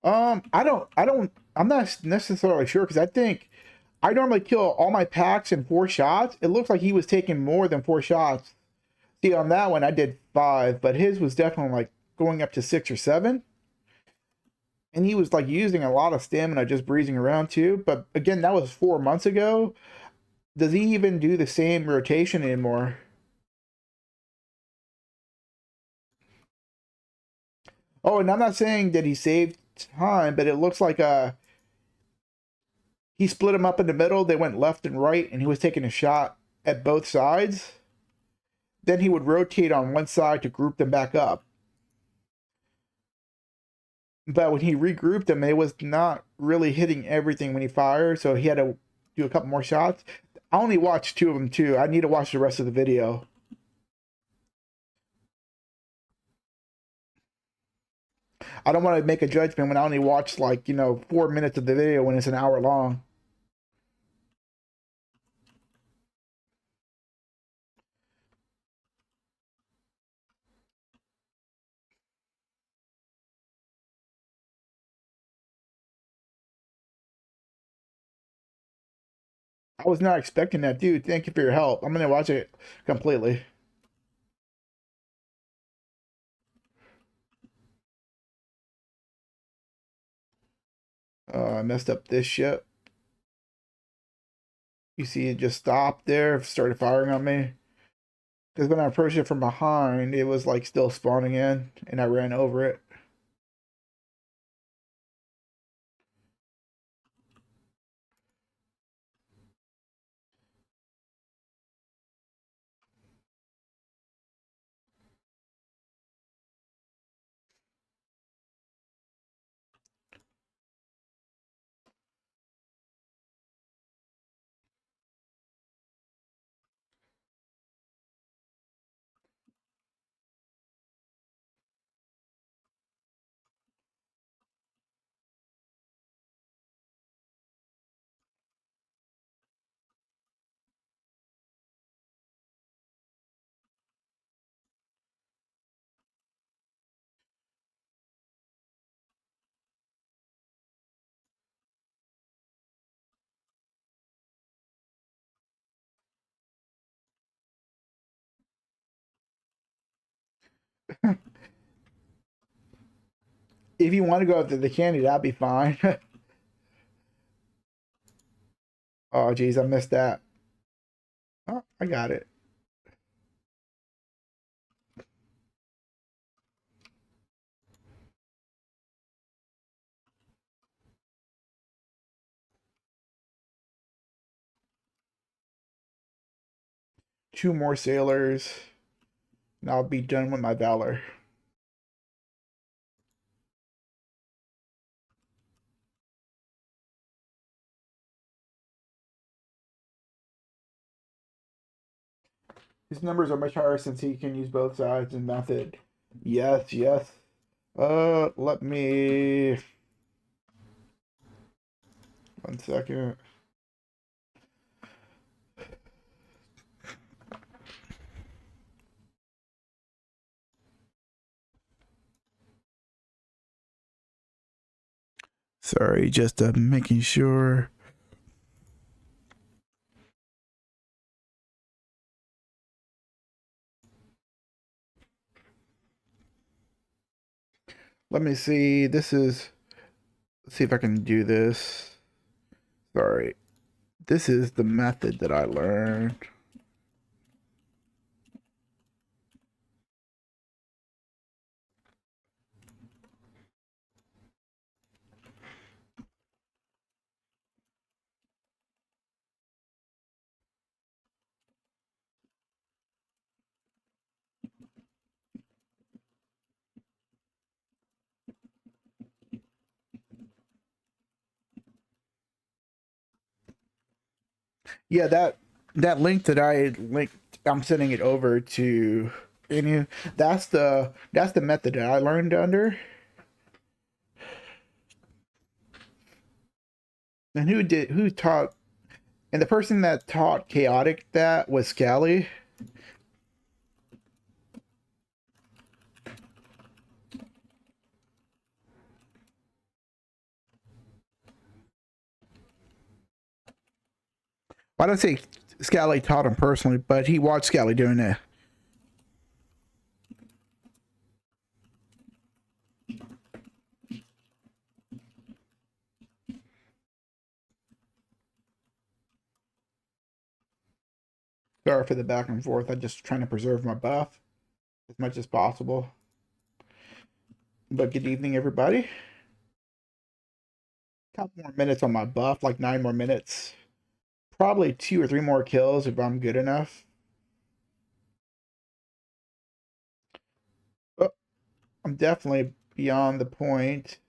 [SPEAKER 1] I'm not necessarily sure because I think I normally kill all my packs in 4 shots. It looks like he was taking more than 4 shots. See, on that one, I did 5, but his was definitely like going up to 6 or 7. And he was like using a lot of stamina just breezing around too. But again, that was 4 months ago. Does he even do the same rotation anymore? Oh, and I'm not saying that he saved time, but it looks like he split them up in the middle. They went left and right, and he was taking a shot at both sides. Then he would rotate on one side to group them back up. But when he regrouped them, it was not really hitting everything when he fired, so he had to do a couple more shots. I only watched 2 of them too. I need to watch the rest of the video. I don't want to make a judgment when I only watched like 4 minutes of the video when it's an hour long. I was not expecting that, dude. Thank you for your help. I'm gonna watch it completely. I messed up this ship. You see, it just stopped there, started firing on me. Because when I approached it from behind, it was like still spawning in, and I ran over it. If you want to go after the candy, that'd be fine. Oh, geez, I missed that. Oh, I got it. 2 more sailors, and I'll be done with my valor. His numbers are much higher since he can use both sides in method. Yes, yes. Let me 1 second. Sorry, just making sure. Let me see. Let's see if I can do this. Sorry. This is the method that I learned. Yeah, that link that I linked, I'm sending it over to any. That's the method that I learned under. And who taught? And the person that taught chaotic that was Scally. I don't say Scally taught him personally, but he watched Scally doing it. Sorry for the back and forth. I'm just trying to preserve my buff as much as possible. But good evening, everybody. Couple more minutes on my buff, like 9 more minutes. Probably 2 or 3 more kills if I'm good enough. But I'm definitely beyond the point.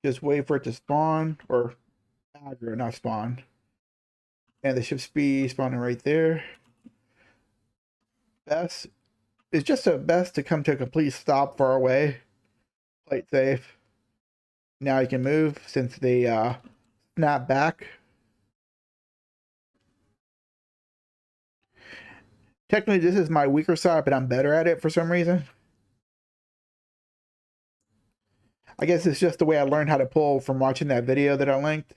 [SPEAKER 1] Just wait for it to spawn, or aggro, not spawn. And the ship's be spawning right there. Best it's just a best to come to a complete stop far away. Play it safe. Now you can move since they snap back. Technically, this is my weaker side, but I'm better at it for some reason. I guess it's just the way I learned how to pull from watching that video that I linked.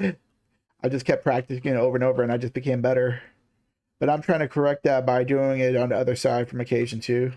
[SPEAKER 1] I just kept practicing it over and over, and I just became better. But I'm trying to correct that by doing it on the other side from occasion too.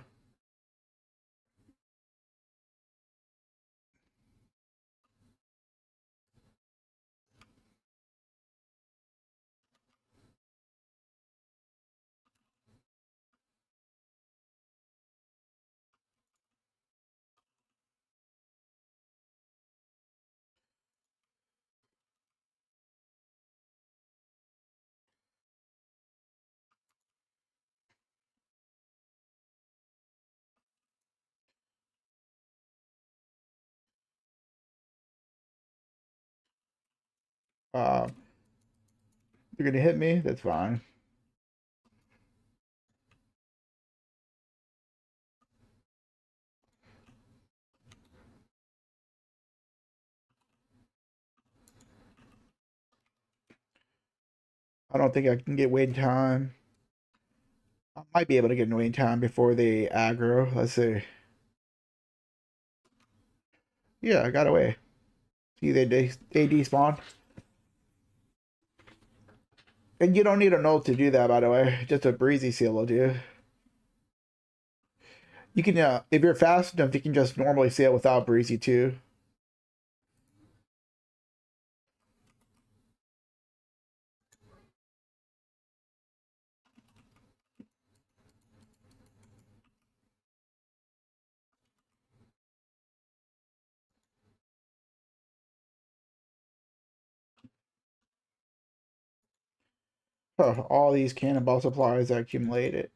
[SPEAKER 1] Uh, you're gonna hit me? That's fine. I don't think I can get waiting time. I might be able to get waiting time before they aggro. Let's see. Yeah, I got away. See, they despawn. And you don't need a null to do that, by the way. Just a breezy seal will do. You can, if you're fast enough, you can just normally sail without breezy too. Oh, all these cannonball supplies are accumulated.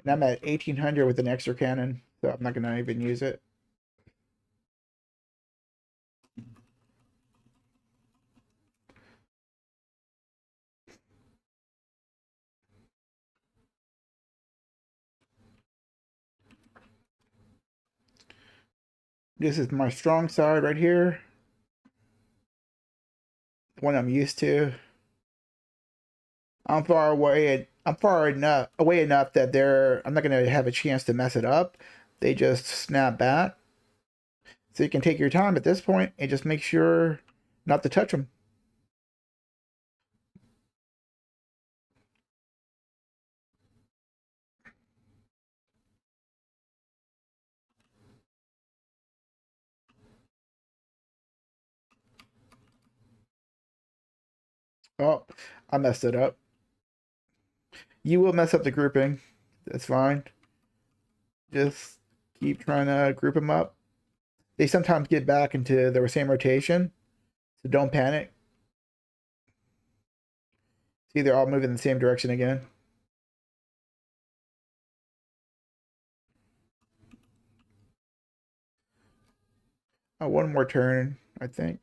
[SPEAKER 1] And I'm at 1800 with an extra cannon, so I'm not gonna even use it. This is my strong side right here. The one I'm used to. I'm far away. I'm far enough away enough that I'm not gonna have a chance to mess it up. They just snap back. So you can take your time at this point and just make sure not to touch them. Oh, I messed it up. You will mess up the grouping. That's fine. Just keep trying to group them up. They sometimes get back into the same rotation, so don't panic. See, they're all moving in the same direction again. Oh, one more turn, I think.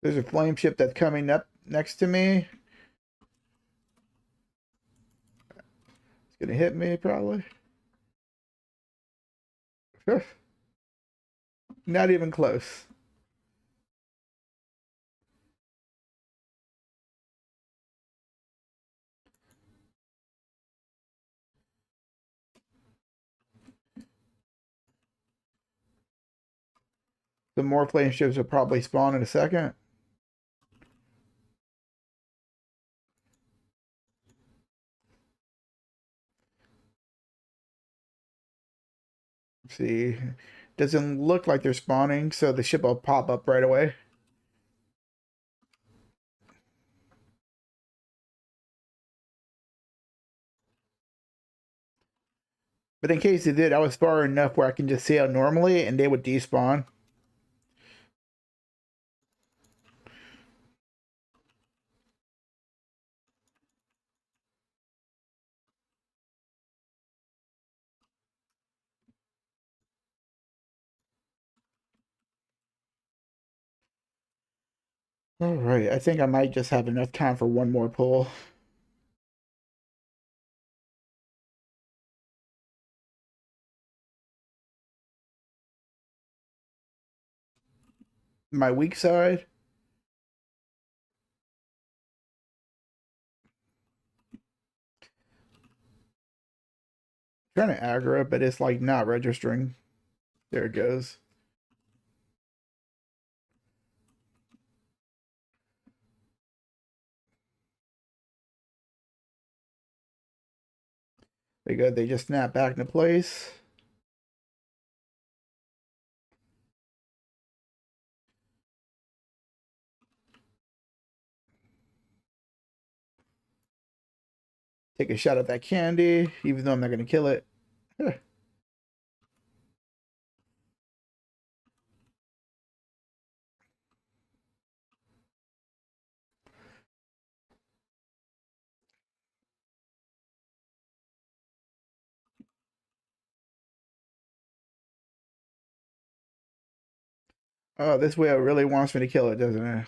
[SPEAKER 1] There's a flame ship that's coming up next to me. It's gonna hit me probably. Not even close. The more flame ships will probably spawn in a second. Let's see, doesn't look like they're spawning, so the ship will pop up right away. But in case they did, I was far enough where I can just sail normally and they would despawn. All right, I think I might just have enough time for one more pull. My weak side. Trying to aggro, but it's like not registering. There it goes. There you go. They just snap back into place. Take a shot at that candy, even though I'm not going to kill it. Oh, this whale really wants me to kill it, doesn't it?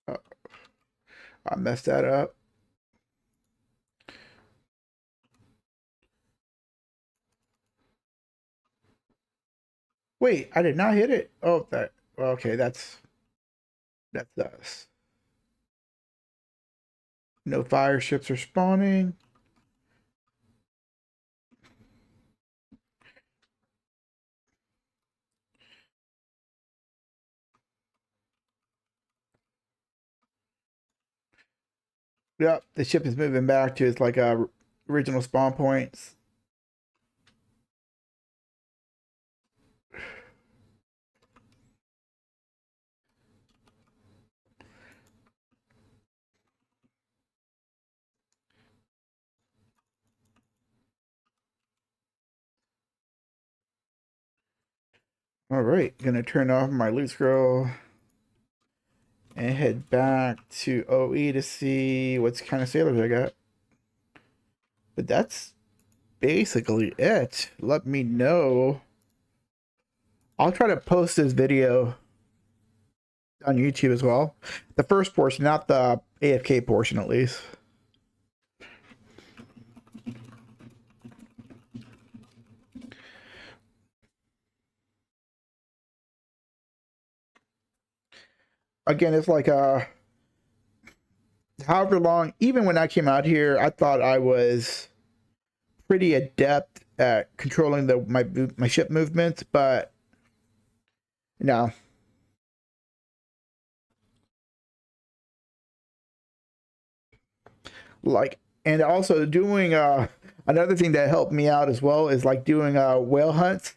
[SPEAKER 1] Oh, I messed that up. Wait, I did not hit it. Oh, that. Okay, that's us. No fire ships are spawning. Yep, the ship is moving back to its like original spawn points. All right, gonna turn off my loot scroll and head back to OE to see what kind of sailors I got. But that's basically it. Let me know. I'll try to post this video on YouTube as well. The first portion, not the AFK portion, at least. Again, it's like however long. Even when I came out here, I thought I was pretty adept at controlling my ship movements, but no. Like, and also doing another thing that helped me out as well is like doing whale hunts.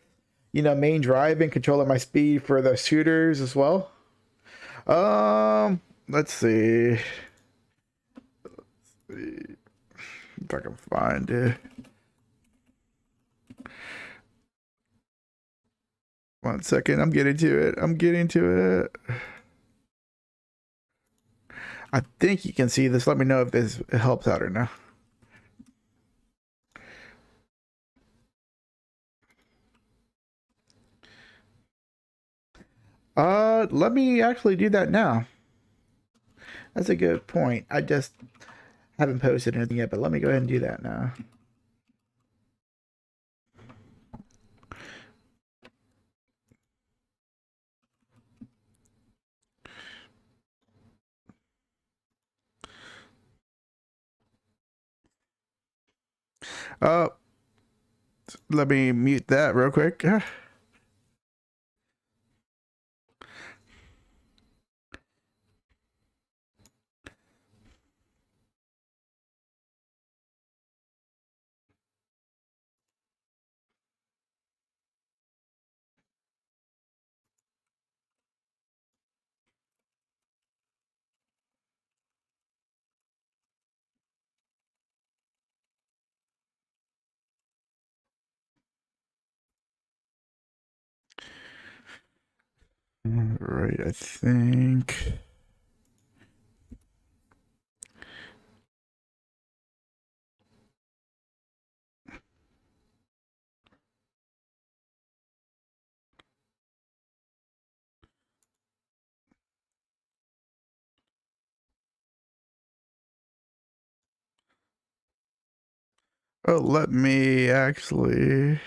[SPEAKER 1] Main drive and controlling my speed for the shooters as well. Let's see if I can find it. One second, I'm getting to it. I'm getting to it. I think you can see this. Let me know if this helps out or not. Let me actually do that now. That's a good point. I just haven't posted anything yet, but let me go ahead and do that now. Uh, Let me mute that real quick. All right, I think. Oh, let me actually.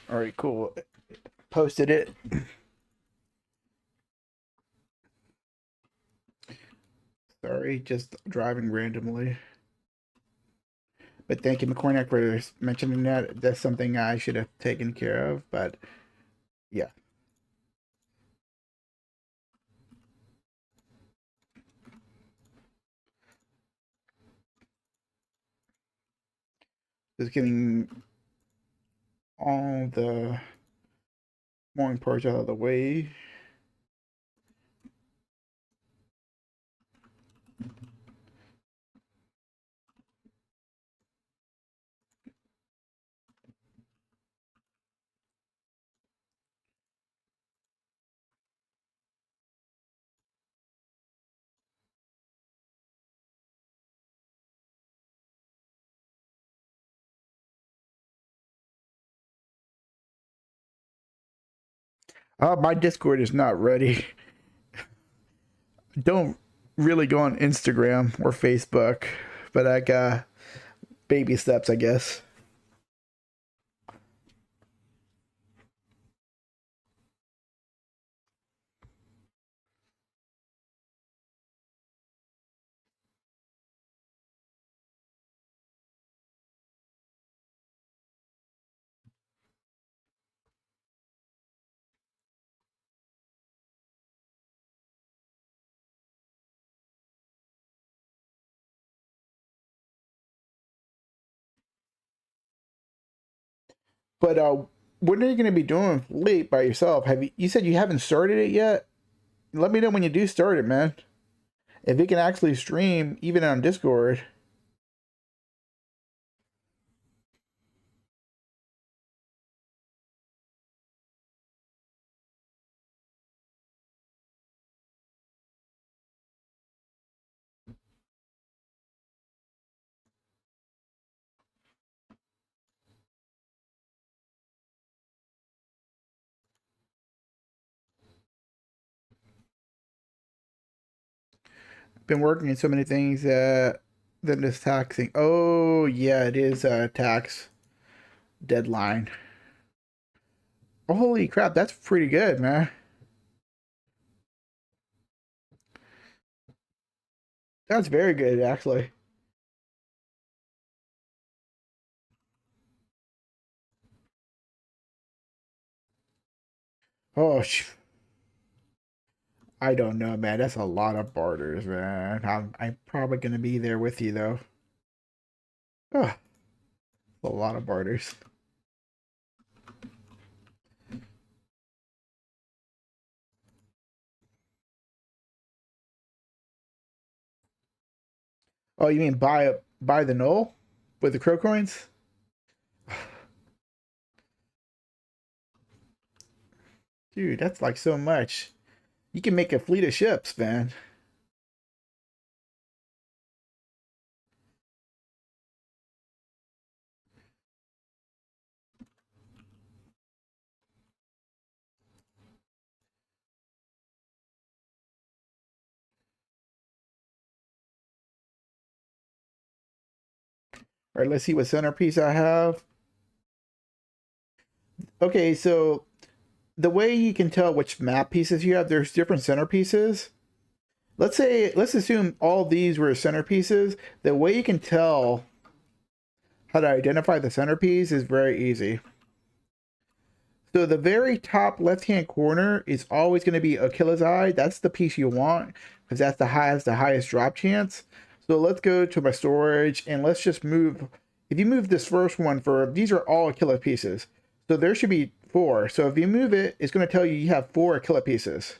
[SPEAKER 1] All right, cool. Posted it. Sorry, just driving randomly. But thank you, McCornack, for mentioning that. That's something I should have taken care of. But yeah, just getting all the morning parts out of the way. My Discord is not ready. Don't really go on Instagram or Facebook, but I got baby steps, I guess. But when are you going to be doing late by yourself? Have you? You said you haven't started it yet. Let me know when you do start it, man. If you can actually stream even on Discord. been working in so many things that than this taxing. Oh yeah, it is a tax deadline. Oh, holy crap, that's pretty good, man. That's very good, actually. Oh, I don't know, man. That's a lot of barters, man. I'm probably gonna be there with you though. Oh, a lot of barters. Oh, you mean buy the null with the crow coins? Dude, that's like so much. You can make a fleet of ships, man. All right, let's see what centerpiece I have. Okay, so the way you can tell which map pieces you have, there's different centerpieces. Let's assume all these were centerpieces. The way you can tell how to identify the centerpiece is very easy. So the very top left-hand corner is always going to be Achilles eye. That's the piece you want because that's the highest drop chance. So let's go to my storage and let's just move. If you move this first one these are all Achilles pieces. So there should be 4. So if you move it, it's going to tell you have 4 Achilles pieces.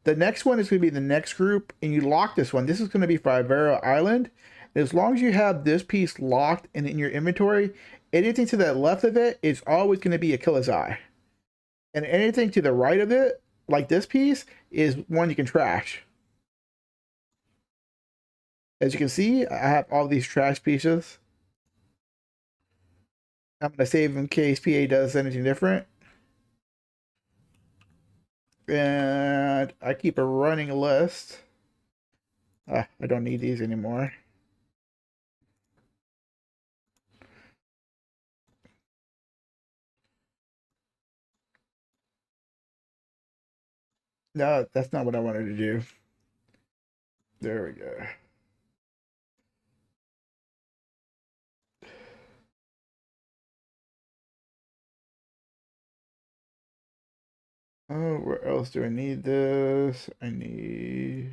[SPEAKER 1] The next one is going to be the next group, and you lock this one. This is going to be for Ivero Island. As long as you have this piece locked and in your inventory, anything to the left of it is always going to be Achilles eye. And anything to the right of it, like this piece, is one you can trash. As you can see, I have all these trash pieces. I'm going to save in case PA does anything different. And I keep a running list. I don't need these anymore. No, that's not what I wanted to do. There we go. Oh, where else do I need this? I need...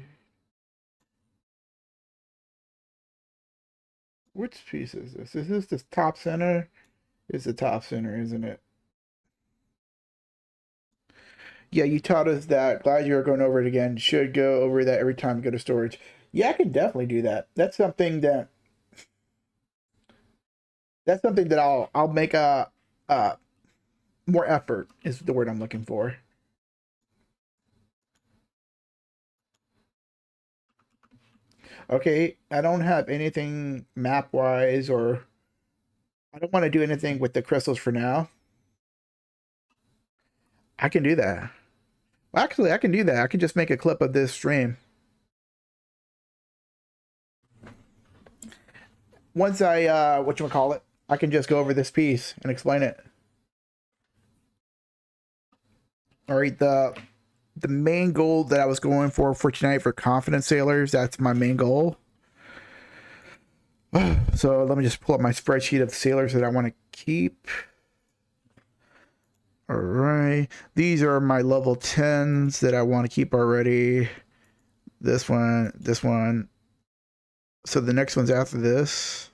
[SPEAKER 1] Which piece is this? Is this the top center? It's the top center, isn't it? Yeah, you taught us that. Glad you're going over it again. Should go over that every time you go to storage. Yeah, I can definitely do that. That's something that I'll make a more effort is the word I'm looking for. Okay, I don't have anything map wise or I don't want to do anything with the crystals for now. I can do that. Actually, I can do that. I can just make a clip of this stream. Once I what you call it, I can just go over this piece and explain it. All right, the main goal that I was going for tonight for confident sailors, that's my main goal. So let me just pull up my spreadsheet of sailors that I want to keep. All right, these are my level 10s that I want to keep already. This one, this one. So the next one's after this.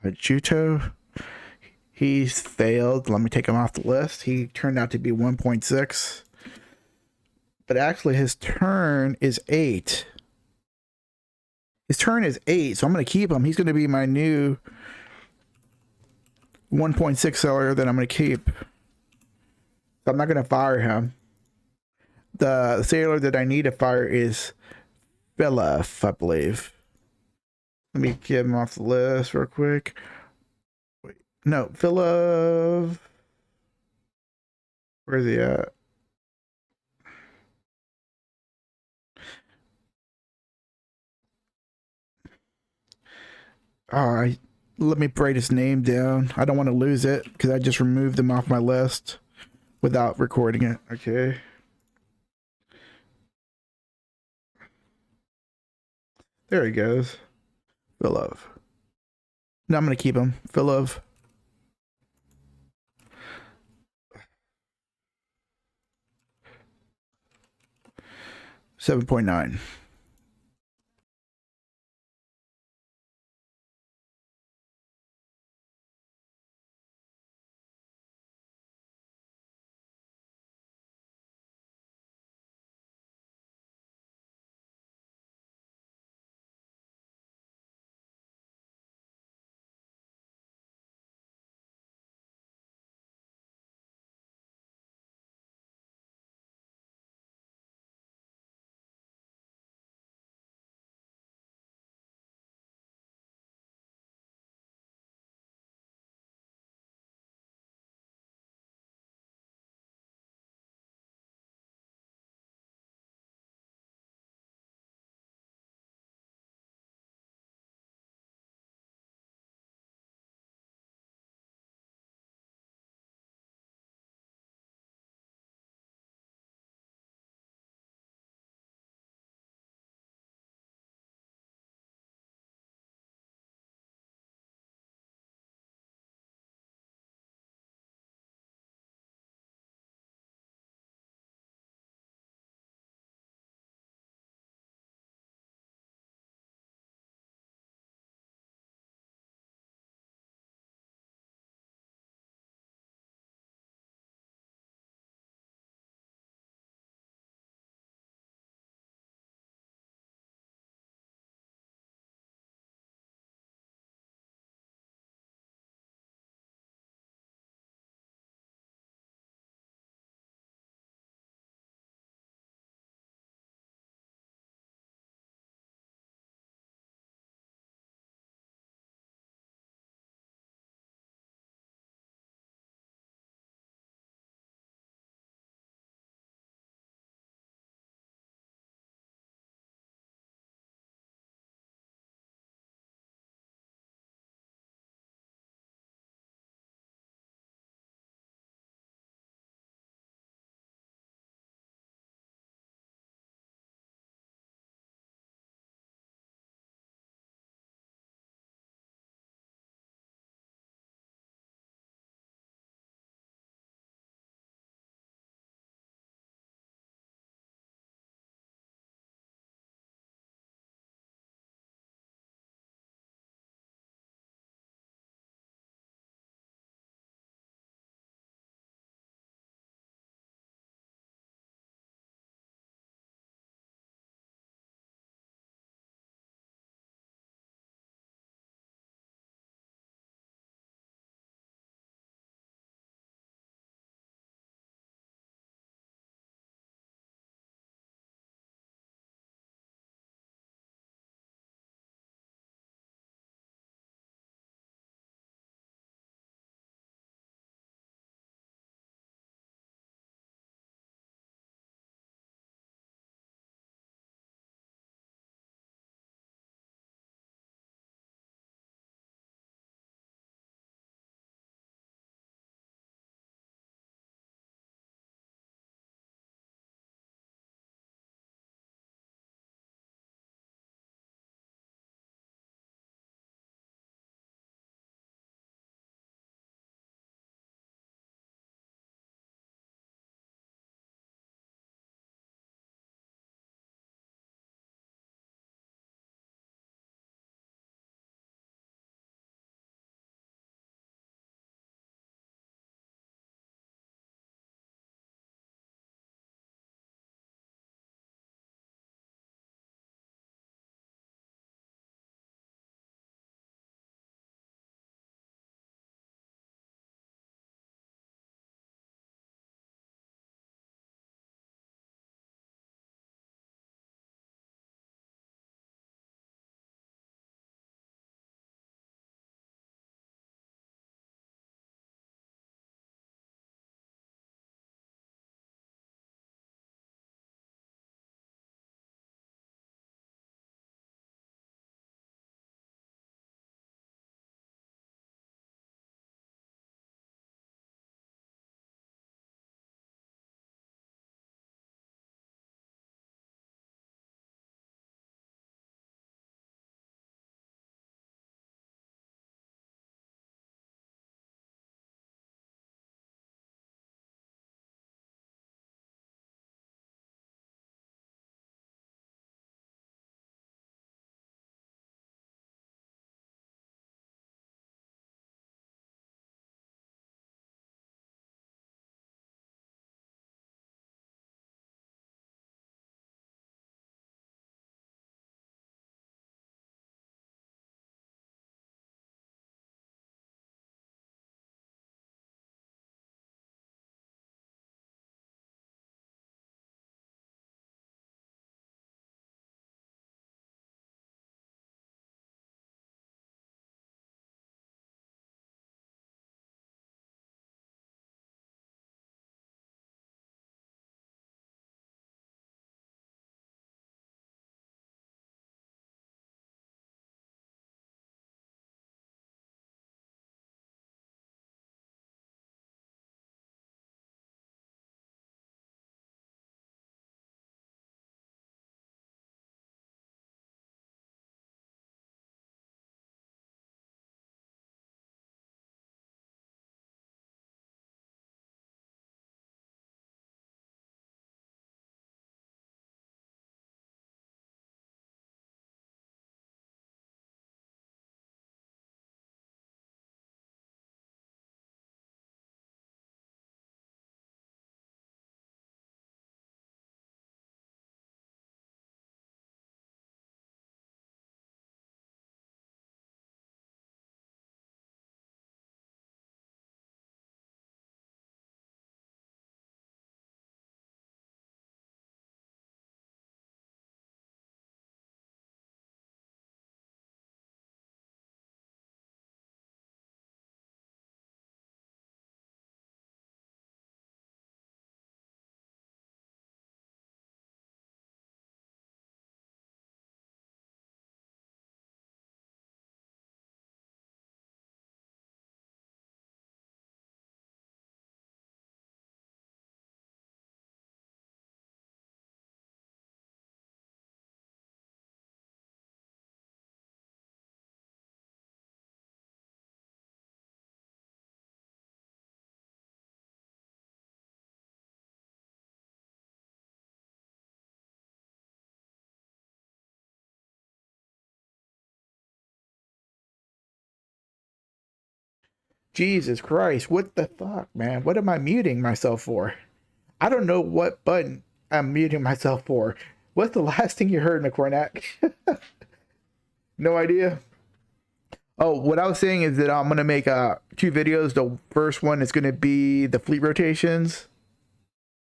[SPEAKER 1] Juto. He's failed. Let me take him off the list. He turned out to be 1.6. But actually, his turn is 8. His turn is 8, so I'm going to keep him. He's going to be my new 1.6 seller that I'm going to keep. So I'm not going to fire him. The sailor that I need to fire is Philip, I believe. Let me get him off the list real quick. Wait, no, Philip. Where is he at? I let me write his name down. I don't want to lose it because I just removed him off my list without recording it. Okay. There he goes. Philov. No, I'm gonna keep him. Philov. 7.9. Jesus Christ, what the fuck, man? What am I muting myself for? I don't know what button I'm muting myself for. What's the last thing you heard, McCornack? No idea. Oh, what I was saying is that I'm gonna make two videos. The first one is gonna be the fleet rotations.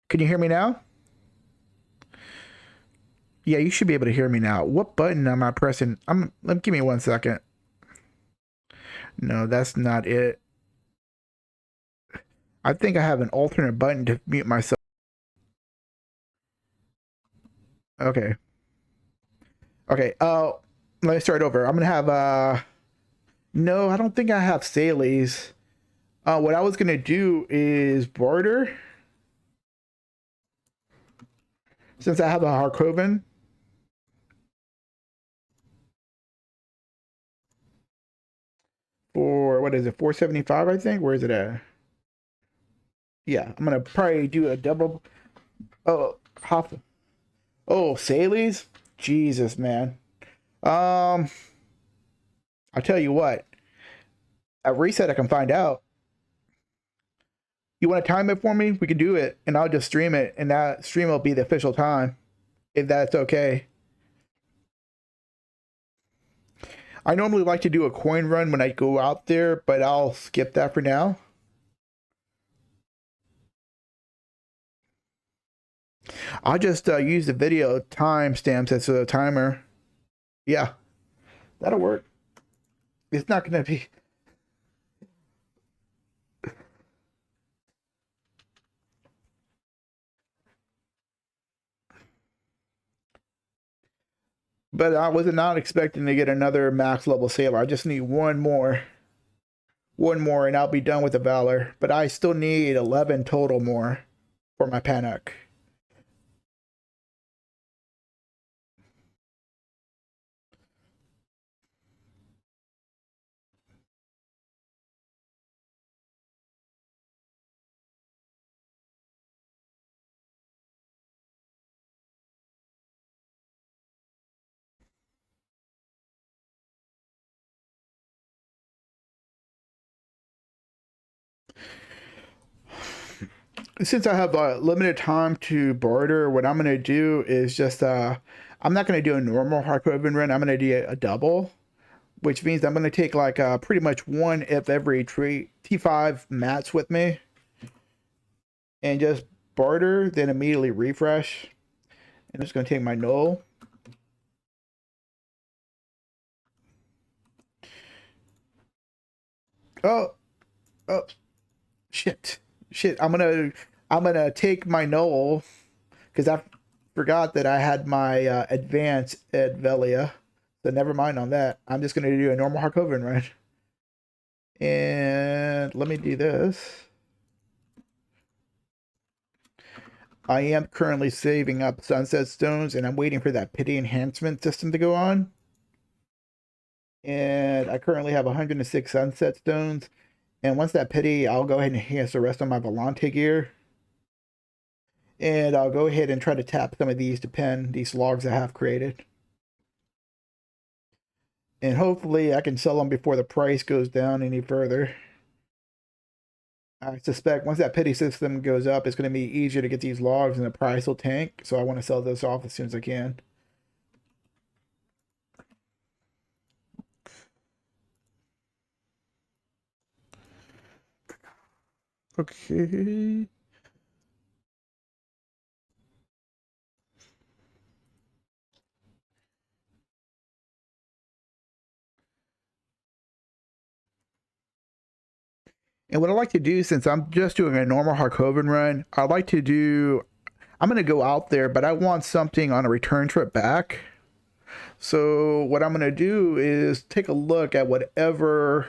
[SPEAKER 1] Can you hear me now? Yeah, you should be able to hear me now. What button am I pressing? Give me 1 second. No, that's not it. I think I have an alternate button to mute myself. Okay. Okay. Let me start over. I'm gonna have no, I don't think I have Sailies. What I was gonna do is barter since I have a Harkoven. For what is it, 475, I think? Where is it at? Yeah, I'm gonna probably do a double. Oh, hop. Oh, Sailies? Jesus, man. Um, I'll tell you what. At reset, I can find out. You want to time it for me? We can do it, and I'll just stream it, and that stream will be the official time, if that's okay. I normally like to do a coin run when I go out there, but I'll skip that for now. I'll just use the video timestamps as a timer. Yeah, that'll work. It's not going to be. But I was not expecting to get another max level sailor. I just need one more. One more, and I'll be done with the Valor. But I still need 11 total more for my Panic. Since I have limited time to barter, what I'm gonna do is just I'm not gonna do a normal Harkoven run. I'm gonna do a double, which means I'm gonna take like pretty much one of every T5 mats with me, and just barter, then immediately refresh. And I'm just gonna take my null. Oh, oh, shit, shit. I'm gonna take my null because I forgot that I had my advance at Velia. So never mind on that. I'm just gonna do a normal Harkoven run. And let me do this. I am currently saving up sunset stones, and I'm waiting for that pity enhancement system to go on. And I currently have 106 sunset stones. And once that pity, I'll go ahead and enhance the rest of my Volante gear. And I'll go ahead and try to tap some of these to pen these logs I have created. And hopefully I can sell them before the price goes down any further. I suspect once that pity system goes up, it's going to be easier to get these logs and the price will tank. So I want to sell this off as soon as I can. Okay. And what I like to do, since I'm just doing a normal Harkoven run, I like to do, I'm going to go out there, but I want something on a return trip back. So what I'm going to do is take a look at whatever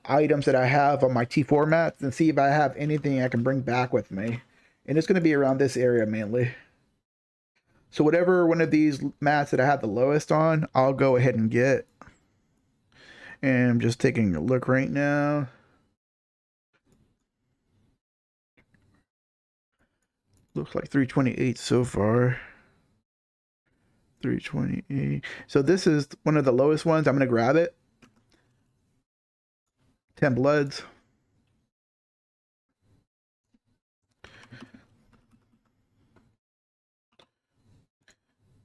[SPEAKER 1] items that I have on my T4 mats and see if I have anything I can bring back with me. And it's going to be around this area mainly. So whatever one of these mats that I have the lowest on, I'll go ahead and get. And I'm just taking a look right now. Looks like 328 so far. 328. So this is one of the lowest ones. I'm going to grab it. 10 bloods.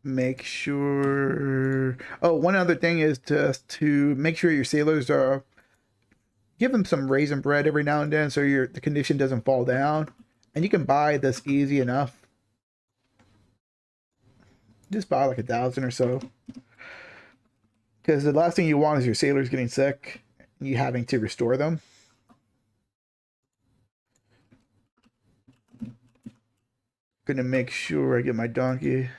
[SPEAKER 1] make sure. Oh, one other thing is to make sure your sailors are give them some raisin bread every now and then so the condition doesn't fall down. And you can buy this easy enough. Just buy like 1,000 or so. Because the last thing you want is your sailors getting sick and you having to restore them. Gonna make sure I get my donkey.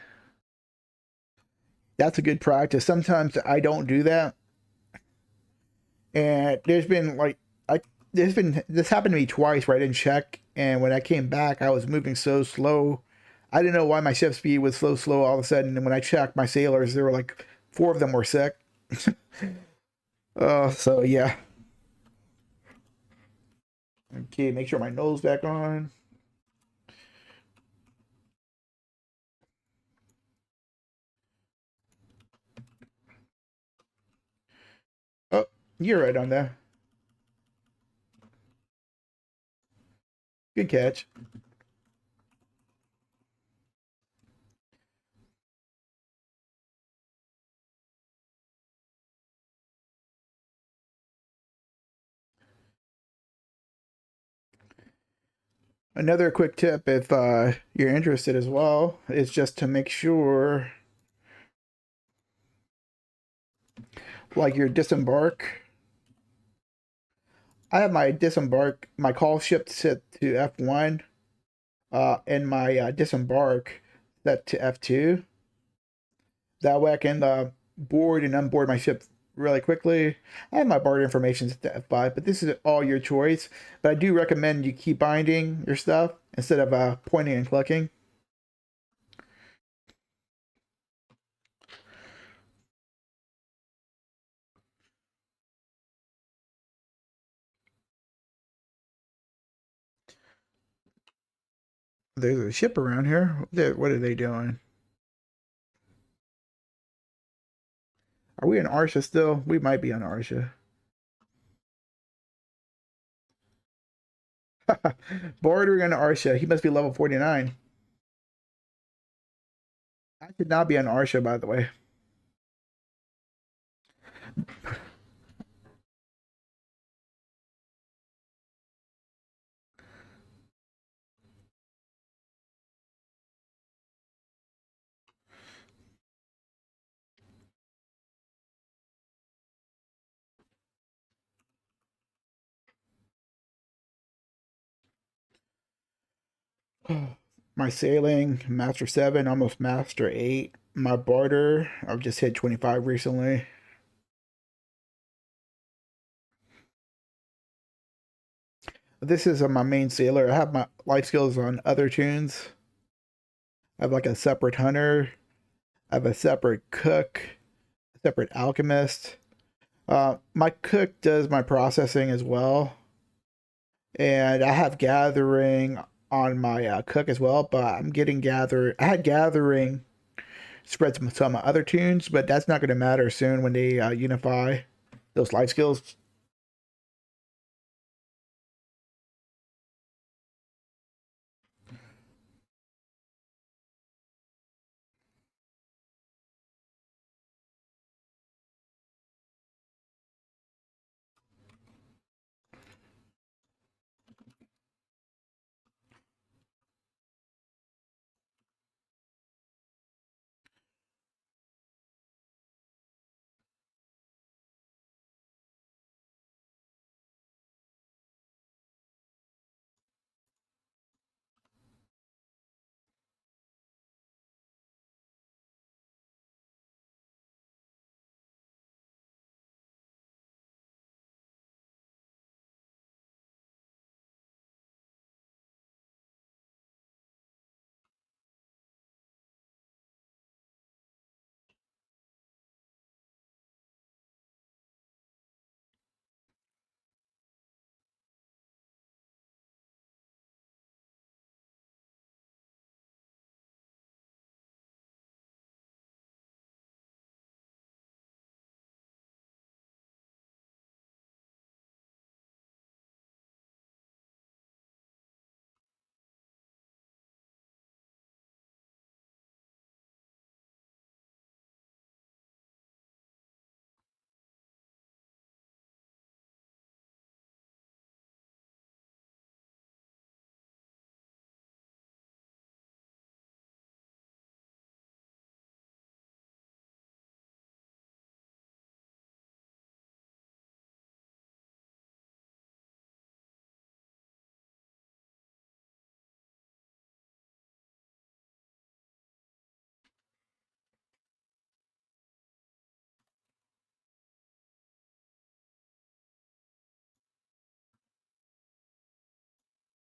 [SPEAKER 1] That's a good practice. Sometimes I don't do that. And there's been like I there's been this happened to me twice where I didn't check, and when I came back I was moving so slow. I didn't know why my ship speed was so slow all of a sudden, and when I checked my sailors, there were like four of them were sick. So yeah. Okay, make sure my nose back on. Oh, you're right on there. Good catch. Another quick tip, if you're interested as well, is just to make sure, like your disembark. I have my disembark, my call ship set to F1, and my disembark set to F2. That way I can board and unboard my ship really quickly. I have my barter information set to F5, but this is all your choice. But I do recommend you keep binding your stuff instead of pointing and clicking. There's a ship around here. What are they doing? Are we in Arsha still? We might be on Arsha. Bordering on Arsha. He must be level 49. I should not be on Arsha, by the way. My sailing, Master 7, almost Master 8. My barter, I've just hit 25 recently. This is my main sailor. I have my life skills on other tunes. I have like a separate hunter. I have a separate cook, a separate alchemist. My cook does my processing as well. And I have gathering on my cook as well, but I'm getting gather. I had gathering spread some other tunes, but that's not going to matter soon when they unify those life skills.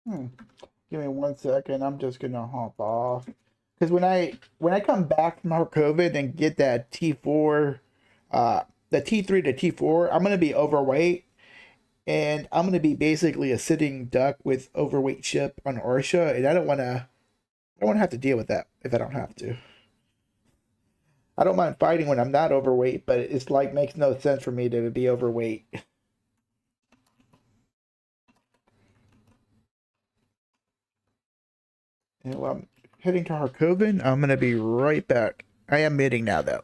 [SPEAKER 1] Hmm. Give me 1 second. I'm just gonna hop off. Because when I come back from our COVID and get that T4, uh, the T3 to T4, I'm gonna be overweight, and I'm gonna be basically a sitting duck with overweight ship on Orsha, and I don't wanna have to deal with that if I don't have to. I don't mind fighting when I'm not overweight, but it's like makes no sense for me to be overweight. And while I'm heading to Harkoven, I'm gonna be right back. I am meeting now though.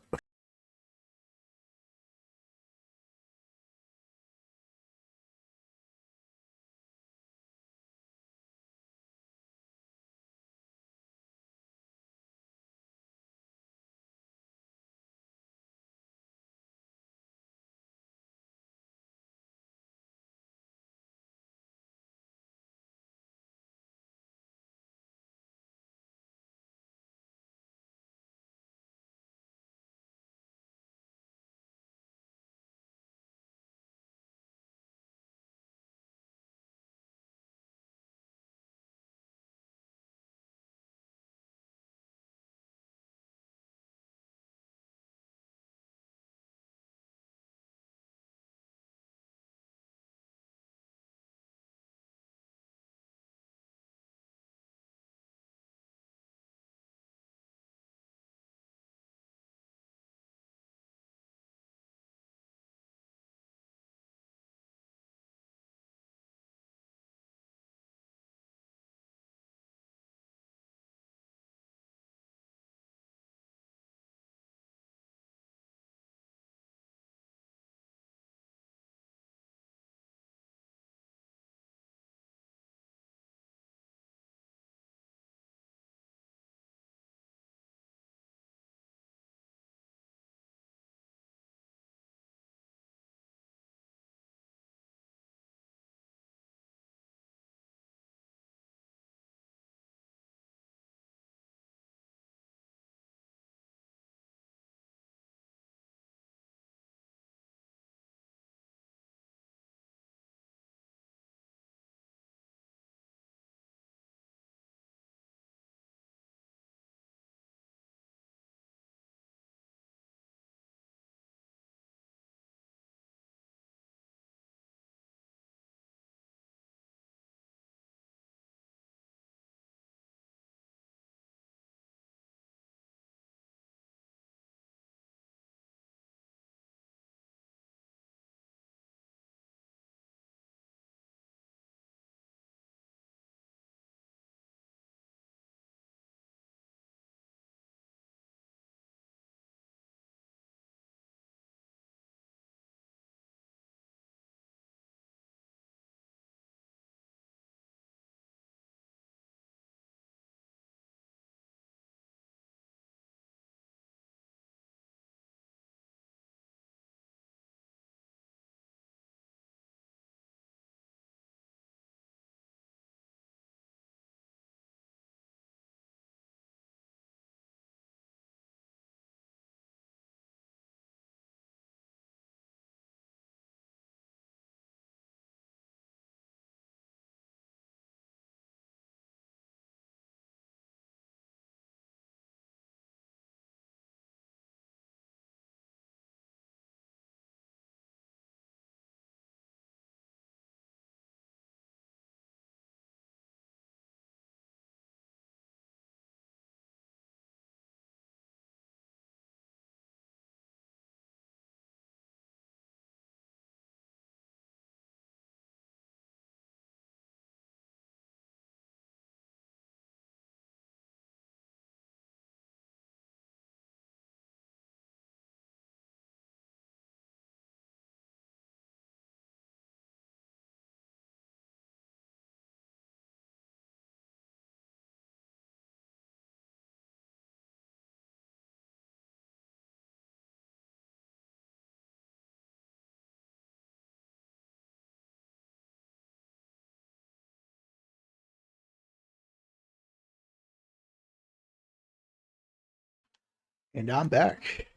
[SPEAKER 1] And I'm back.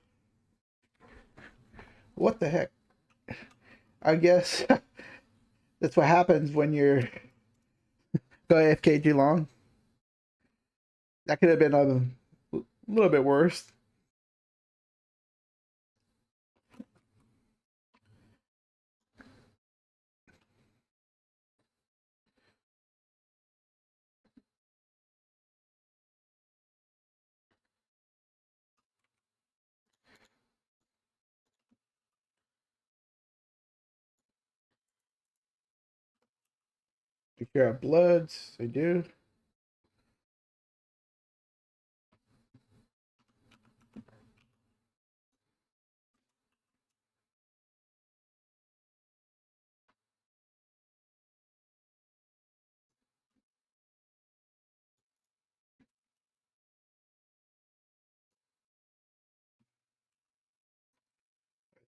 [SPEAKER 1] What the heck? I guess that's what happens when you're Go AFK too long. That could have been a little bit worse. Take care of bloods. I do.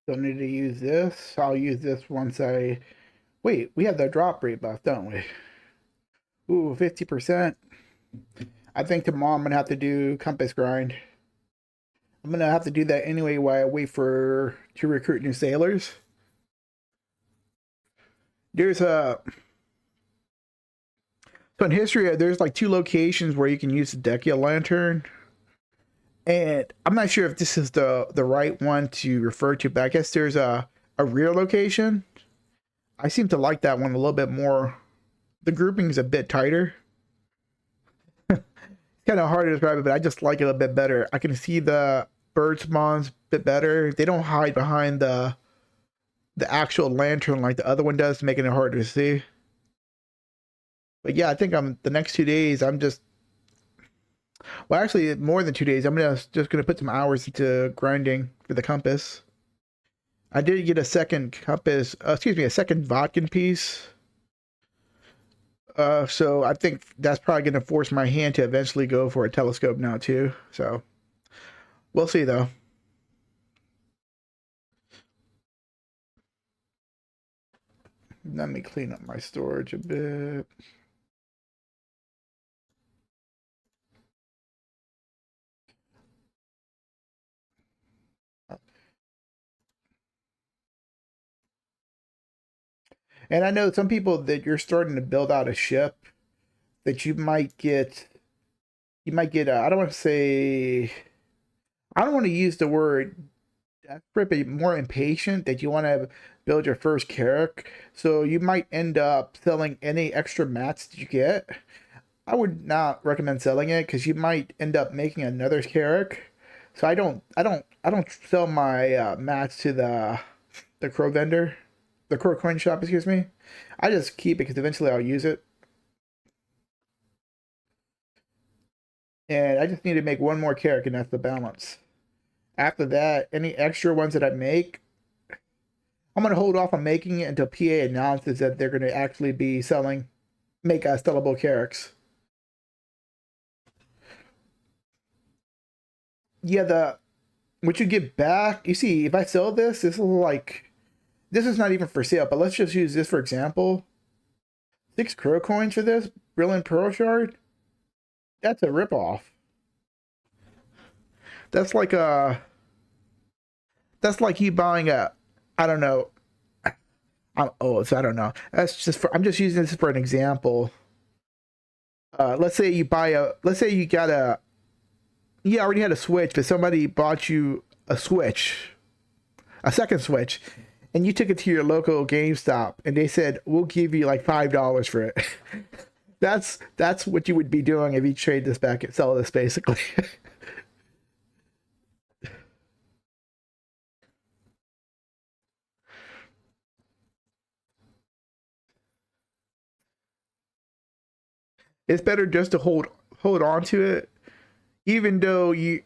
[SPEAKER 1] Don't need to use this. I'll use this once I. Wait, we have the drop rate buff, don't we? Ooh, 50%. I think tomorrow I'm gonna have to do compass grind. I'm gonna have to do that anyway while I wait for to recruit new sailors. There's a So in history, there's like two locations where you can use the Decia lantern, and I'm not sure if this is the right one to refer to, but I guess there's a rear location. I seem to like that one a little bit more. The grouping is a bit tighter. It's kind of hard to describe it, but I just like it a bit better. I can see the bird spawns a bit better. They don't hide behind the actual lantern like the other one does, making it harder to see. But yeah, I think I'm the next 2 days. I'm just Well, actually, more than 2 days. I'm just gonna put some hours into grinding for the compass. I did get a second compass. Excuse me, a second vodkin piece. So I think that's probably gonna force my hand to eventually go for a telescope now too. So we'll see though. Let me clean up my storage a bit. And I know some people that you're starting to build out a ship that you might get. I don't want to say. I don't want to use the word desperate, but more impatient that you want to build your first carrick. So you might end up selling any extra mats that you get. I would not recommend selling it because you might end up making another carrick. So I don't sell my mats to the crow vendor, the crow coin shop. Excuse me. I just keep it because eventually I'll use it, and I just need to make one more carrick, and that's the balance. After that, any extra ones that I make, I'm gonna hold off on making it until PA announces that they're gonna actually be make sellable carrocks. Yeah, the what you get back. You see, if I sell this, this is not even for sale. But let's just use this for example. 6 crow coins for this brilliant pearl shard. That's a ripoff. That's like a that's like you buying a I don't know. So I don't know. I'm just using this for an example. Let's say you got a you already had a Switch, but somebody bought you a Switch, a second Switch, and you took it to your local GameStop, and they said we'll give you like $5 for it. That's what you would be doing if you trade this back and sell this basically. It's better just to hold on to it, even though you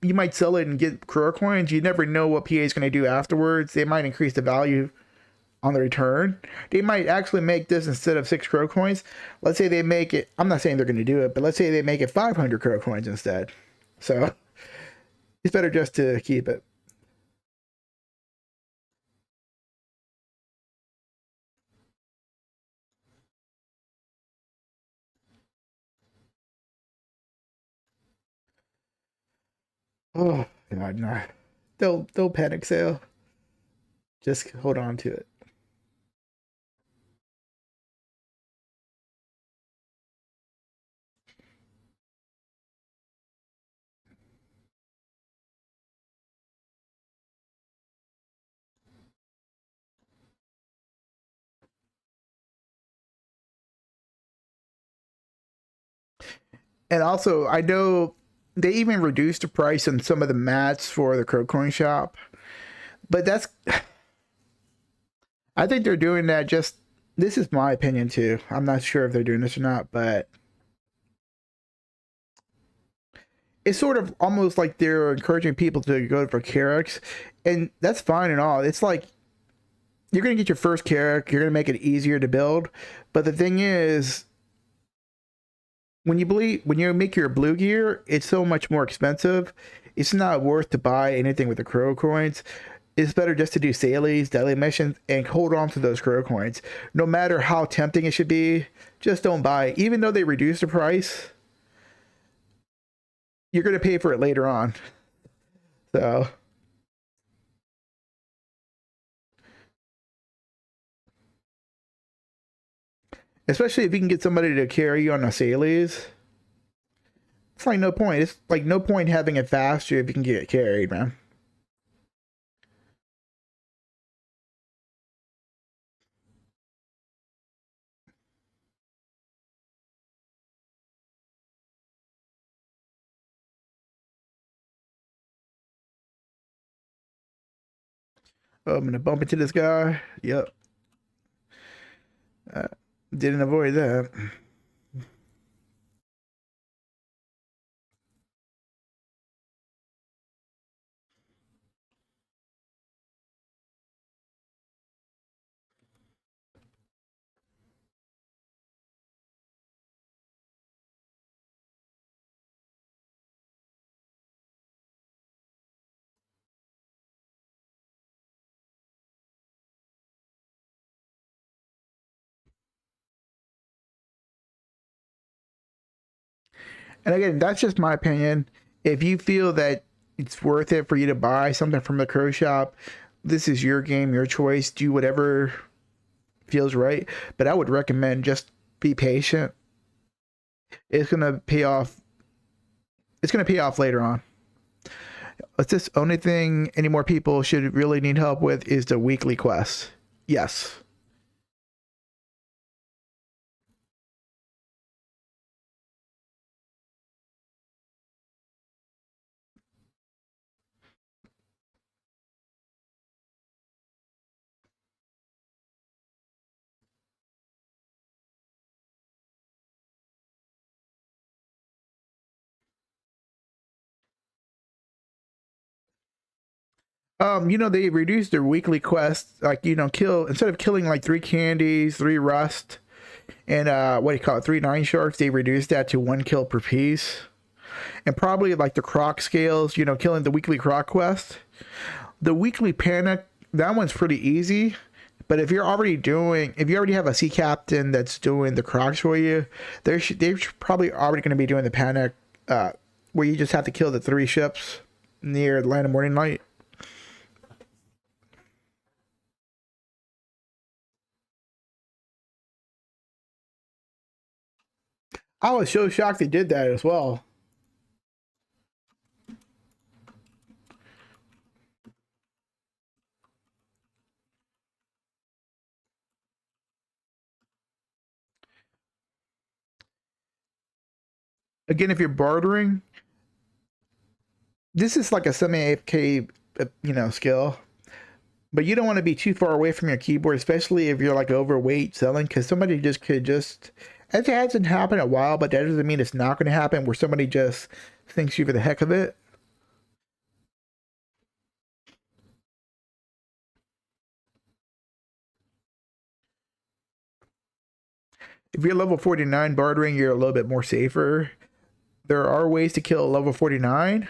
[SPEAKER 1] might sell it and get Crow coins. You never know what PA is going to do afterwards. They might increase the value on the return. They might actually make this instead of 6 crow coins. Let's say they make it. I'm not saying they're going to do it, but let's say they make it 500 crow coins instead. So it's better just to keep it. Oh God, no! They'll panic sale. Just hold on to it. And also, I know they even reduced the price on some of the mats for the Crow Coin Shop. But that's, I think they're doing that just, this is my opinion too. I'm not sure if they're doing this or not, but it's sort of almost like they're encouraging people to go for Carracks. And that's fine and all. It's like, you're going to get your first Carrack, you're going to make it easier to build. But the thing is, when you make your blue gear, it's so much more expensive. It's not worth to buy anything with the Crow coins. It's better just to do Sailies, daily missions, and hold on to those Crow coins. No matter how tempting it should be, just don't buy it. Even though they reduce the price, you're going to pay for it later on. So, especially if you can get somebody to carry you on a Sailies, it's like no point. It's like no point having it faster if you can get it carried, man. Oh, I'm gonna bump into this guy. Yep. Uh, didn't avoid that. And again, that's just my opinion. If you feel that it's worth it for you to buy something from the Crow Shop, this is your game, your choice. Do whatever feels right. But I would recommend just be patient. It's gonna pay off. It's gonna pay off later on. It's this only thing any more people should really need help with is the weekly quest. Yes. They reduced their weekly quest. Like, kill instead of killing like three candies, three rust, and what do you call it, three nine sharks. They reduced that to one kill per piece. And probably like the croc scales, killing the weekly croc quest. The weekly panic, that one's pretty easy. But if you already have a sea captain that's doing the crocs for you, they're probably already going to be doing the panic, where you just have to kill the three ships near the land of morning light. I was so shocked they did that as well. Again, if you're bartering, this is like a semi AFK, skill. But you don't want to be too far away from your keyboard, especially if you're like overweight selling, because somebody just could just. It hasn't happened in a while, but that doesn't mean it's not going to happen. Where somebody just thinks you for the heck of it. If you're level 49 bartering, you're a little bit more safer. There are ways to kill a level 49,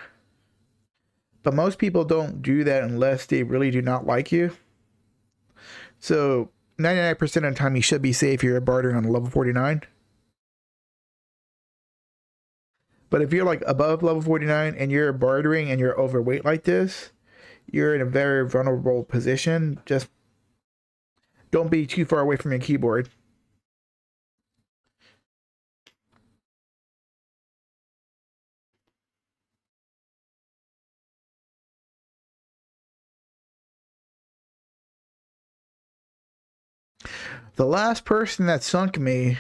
[SPEAKER 1] but most people don't do that unless they really do not like you. So 99% of the time, you should be safe. You're bartering on level 49. But if you're like above level 49 and you're bartering and you're overweight like this, you're in a very vulnerable position. Just don't be too far away from your keyboard. The last person that sunk me,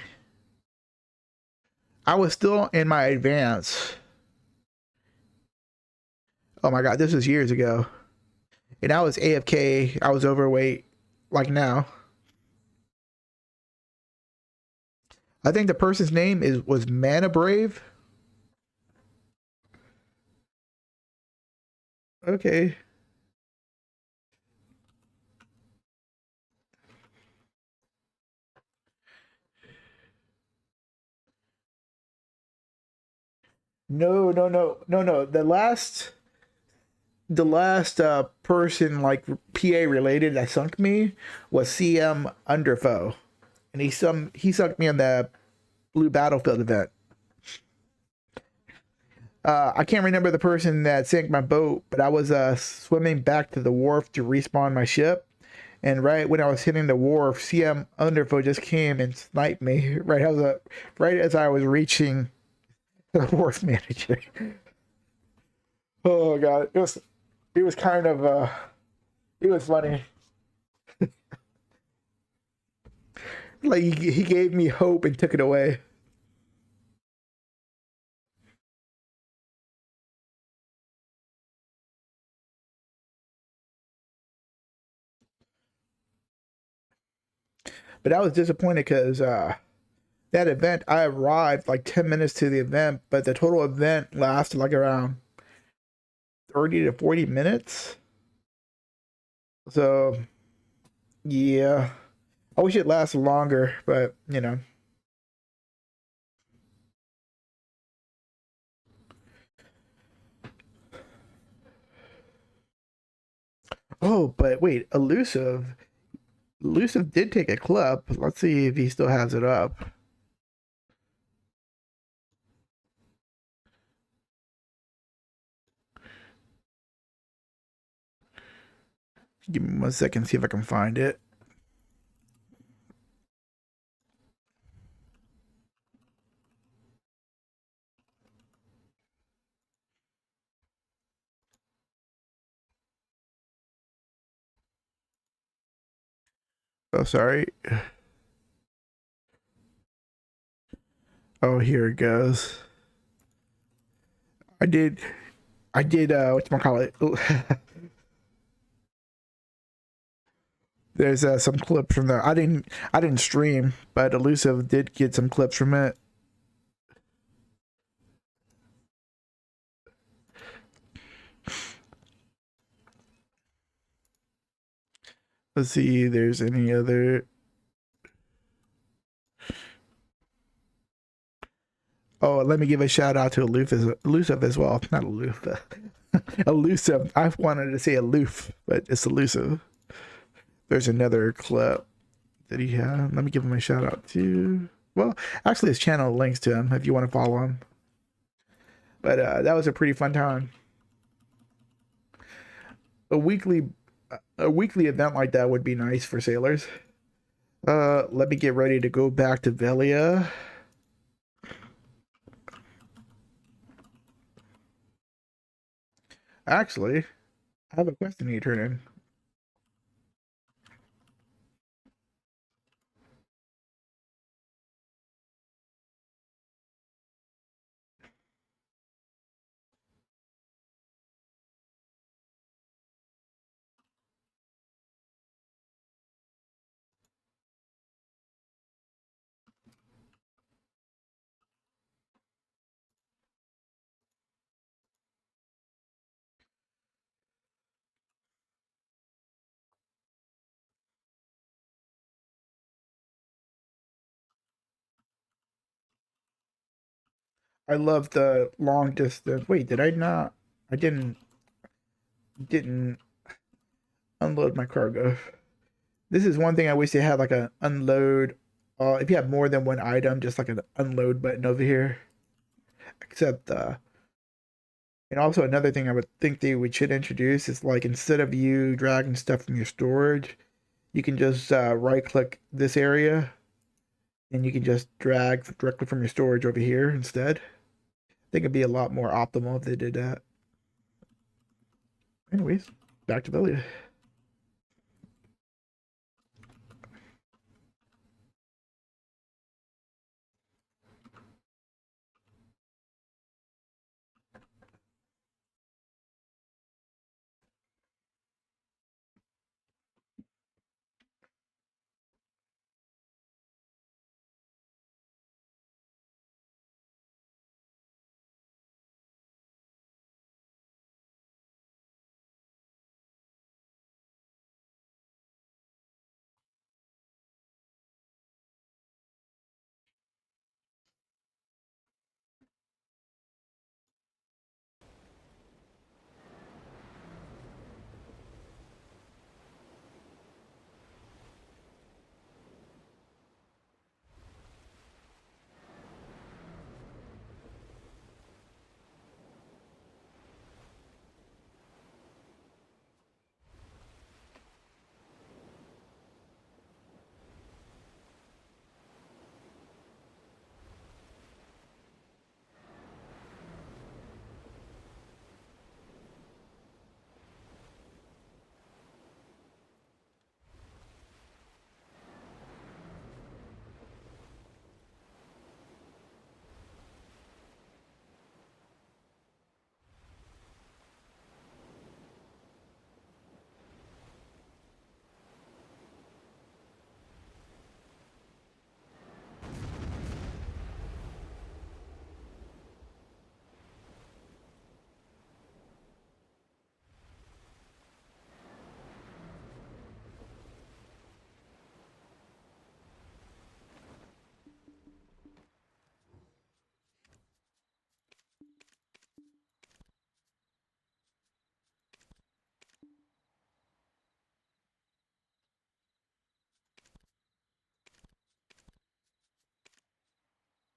[SPEAKER 1] I was still in my advance. Oh my god, this was years ago. And I was AFK. I was overweight, like now. I think the person's name was Mana Brave. Okay. No, no, no, no, no. The last person like PA related that sunk me was CM Underfoe, and he sunk me on the Blue Battlefield event. I can't remember the person that sank my boat, but I was swimming back to the wharf to respawn my ship, and right when I was hitting the wharf, CM Underfoot just came and sniped me right as I was reaching the wharf manager. Oh god, it was kind of it was funny. Like he gave me hope and took it away. But I was disappointed because that event, I arrived like 10 minutes to the event, but the total event lasted like around 30 to 40 minutes. So, yeah. I wish it lasted longer, but you know. Oh, but wait, Elusive. Elusive did take a clip. Let's see if he still has it up. Give me 1 second, see if I can find it. Oh, sorry. Oh, here it goes. I did. I did. What's my call it? There's some clips from there. I didn't stream, but Elusive did get some clips from it. Let's see. There's any other. Oh, let me give a shout out to Elusive as well. Not Aloof. Elusive. I wanted to say aloof, but it's elusive. There's another clip that he had. Let me give him a shout out too. Well, actually, his channel links to him if you want to follow him. But that was a pretty fun time. A weekly, a weekly event like that would be nice for sailors. Let me get ready to go back to Velia. Actually, I have a question to turn in. I love the long distance. Wait, did I not? I didn't unload my cargo. This is one thing I wish they had like an unload. If you have more than one item, just like an unload button over here. Except, and also another thing I would think they would should introduce is like instead of you dragging stuff from your storage, you can just right click this area and you can just drag directly from your storage over here instead. I think it'd be a lot more optimal if they did that. Anyways, back to Velia.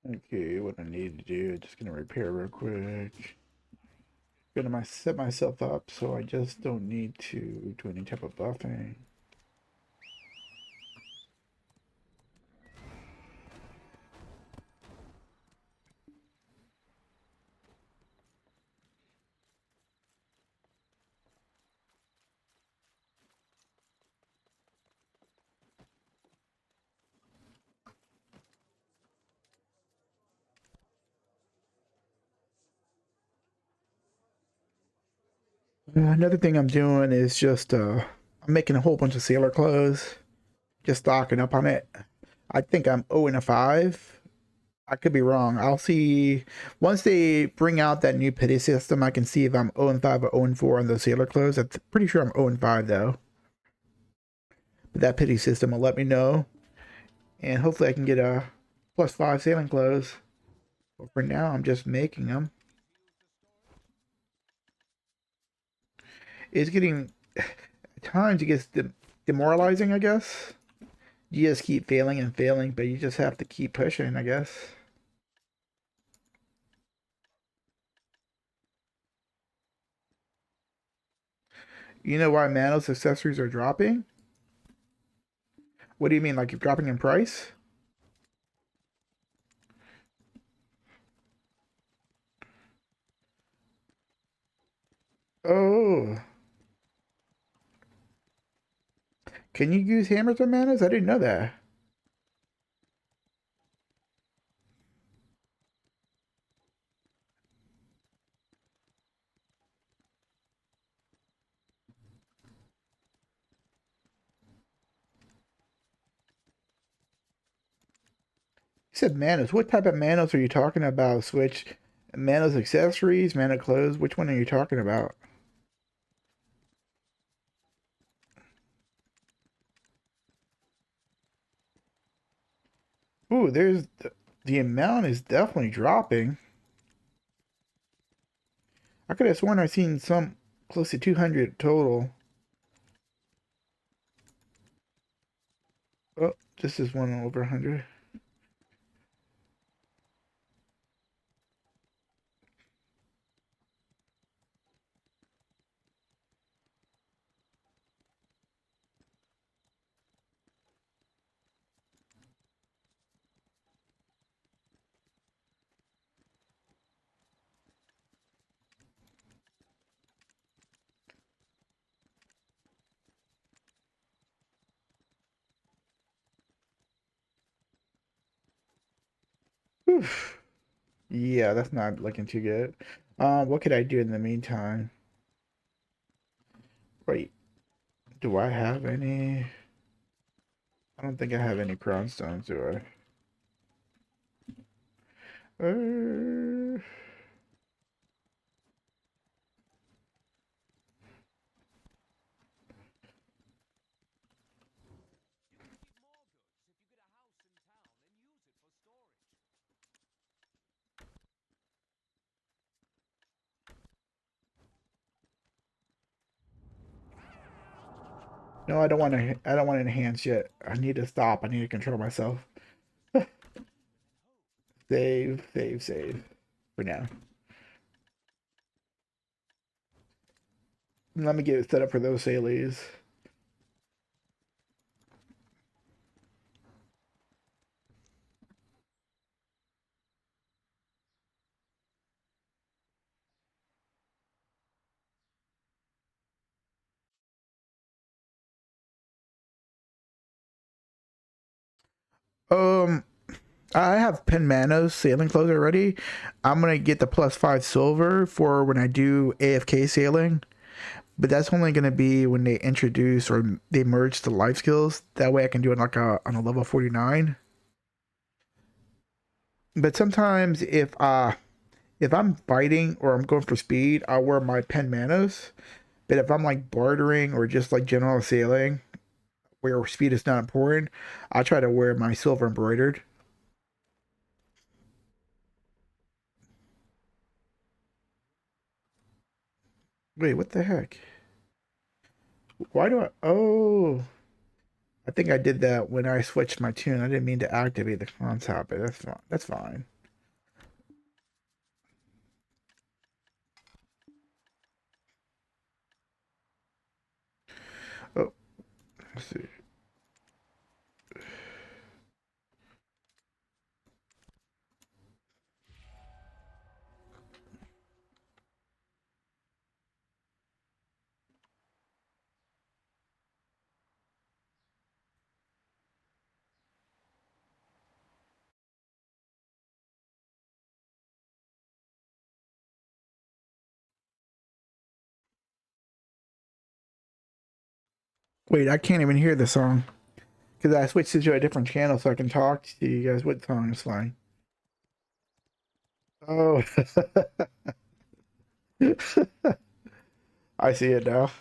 [SPEAKER 1] Okay, what I need to do, just gonna repair real quick. Gonna set myself up so I just don't need to do any type of buffing. Another thing I'm doing is just I'm making a whole bunch of sailor clothes, just stocking up on it. I think I'm 0 and a 5. I could be wrong. I'll see once they bring out that new pity system. I can see if I'm 0 and 5 or 0 and 4 on those sailor clothes. I'm pretty sure I'm 0 and 5 though. But that pity system will let me know, and hopefully I can get a +5 sailing clothes. But for now, I'm just making them. It's getting at times it gets demoralizing, I guess. You just keep failing and failing, but you just have to keep pushing, I guess. You know why Manos accessories are dropping? What do you mean, like you're dropping in price? Oh, can you use hammers on Manos? I didn't know that. You said Manos. What type of Manos are you talking about? Switch Manos accessories, Mana clothes. Which one are you talking about? Ooh, the amount is definitely dropping. I could have sworn I've seen some close to 200 total. Oh, this is one over 100. Oof. Yeah, that's not looking too good. What could I do in the meantime? Wait, do I have any? I don't think I have any crown stones, do I? No, I don't want to. I don't want to enhance yet. I need to stop. I need to control myself. Save, save, save. For now, let me get it set up for those Sailies. Um, I have Pen Manos sailing clothes already. I'm gonna get the +5 silver for when I do AFK sailing, but that's only gonna be when they introduce or they merge the life skills. That way, I can do it like on a level 49. But sometimes if I'm fighting or I'm going for speed, I'll wear my Pen Manos. But if I'm like bartering or just like general sailing, where speed is not important, I try to wear my silver embroidered. Wait, what the heck? Why do I? Oh, I think I did that when I switched my tune. I didn't mean to activate the cons habit. That's fine. That's fine. Oh, let's see. Wait, I can't even hear the song because I switched to a different channel so I can talk to you guys. What song is fine? Oh, I see it now.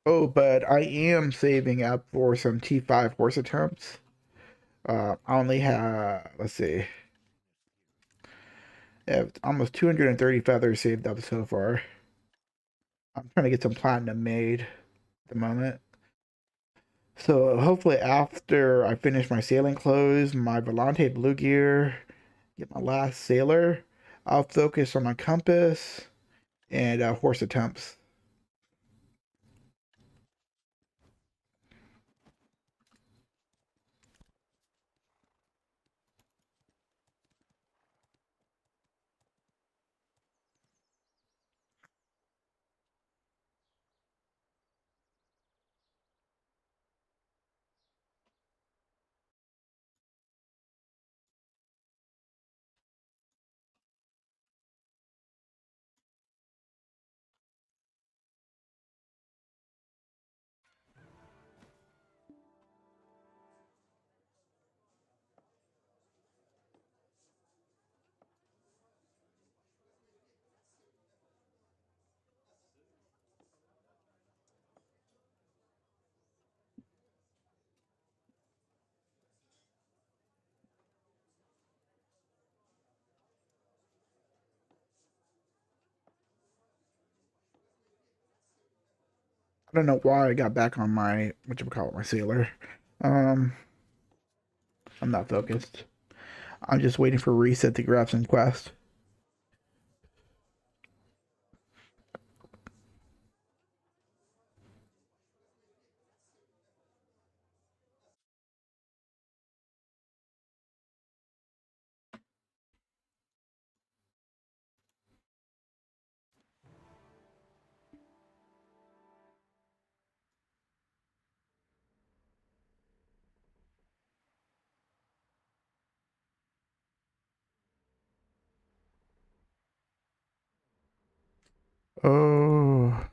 [SPEAKER 1] Oh, but I am saving up for some T5 horse attempts. I only have, let's see, I have almost 230 feathers saved up so far. I'm trying to get some platinum made at the moment. So hopefully after I finish my sailing clothes, my Volante blue gear, get my last sailor, I'll focus on my compass and horse attempts. I don't know why I got back on my, what you call it, my sailor. Um, I'm not focused. I'm just waiting for reset to grab some quest. Oh,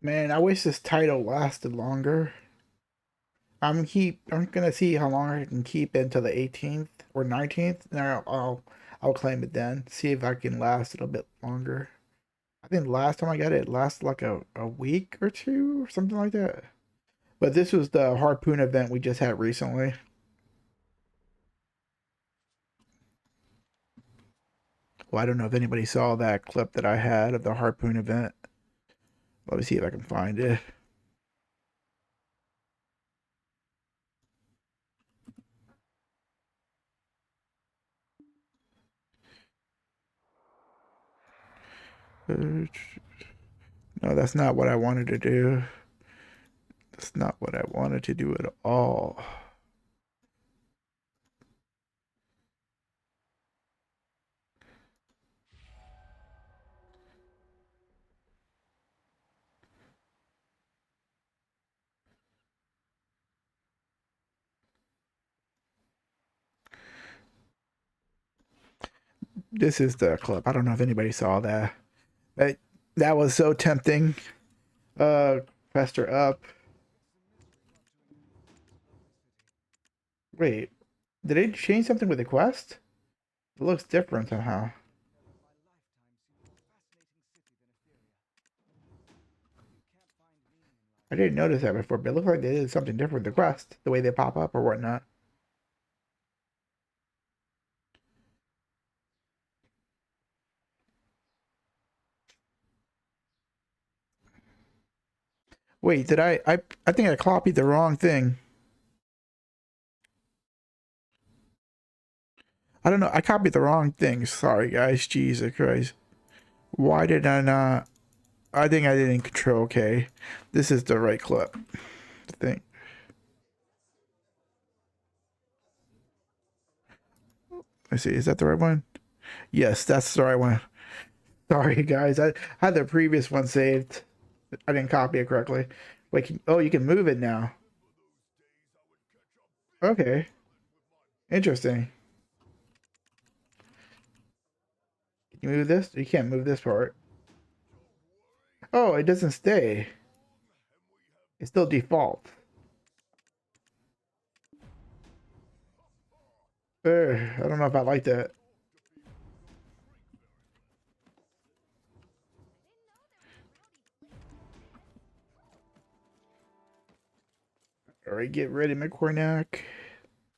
[SPEAKER 1] man, I wish this title lasted longer. I'm gonna see how long I can keep it until the 18th or 19th, and I'll claim it then. See if I can last it a bit longer. I think the last time I got it, it lasted like a week or two or something like that. But this was the harpoon event we just had recently. Well, I don't know if anybody saw that clip that I had of the harpoon event. Let me see if I can find it. No, that's not what I wanted to do. That's not what I wanted to do at all. This is the clip. I don't know if anybody saw that. That, that was so tempting. Pressed her up. Wait, did they change something with the quest? It looks different somehow. I didn't notice that before, but it looked like they did something different with the quest, the way they pop up or whatnot. Wait, did I think I copied the wrong thing. I don't know. I copied the wrong thing. Sorry, guys. Jesus Christ. Why did I not? I think I didn't control K. This is the right clip. I think. Let's see. Is that the right one? Yes, that's the right one. Sorry, guys. I had the previous one saved. I didn't copy it correctly. Wait. Oh, you can move it now. Okay. Interesting. Can you move this? You can't move this part. Oh, it doesn't stay. It's still default. I don't know if I like that. All right, get ready, McCornack.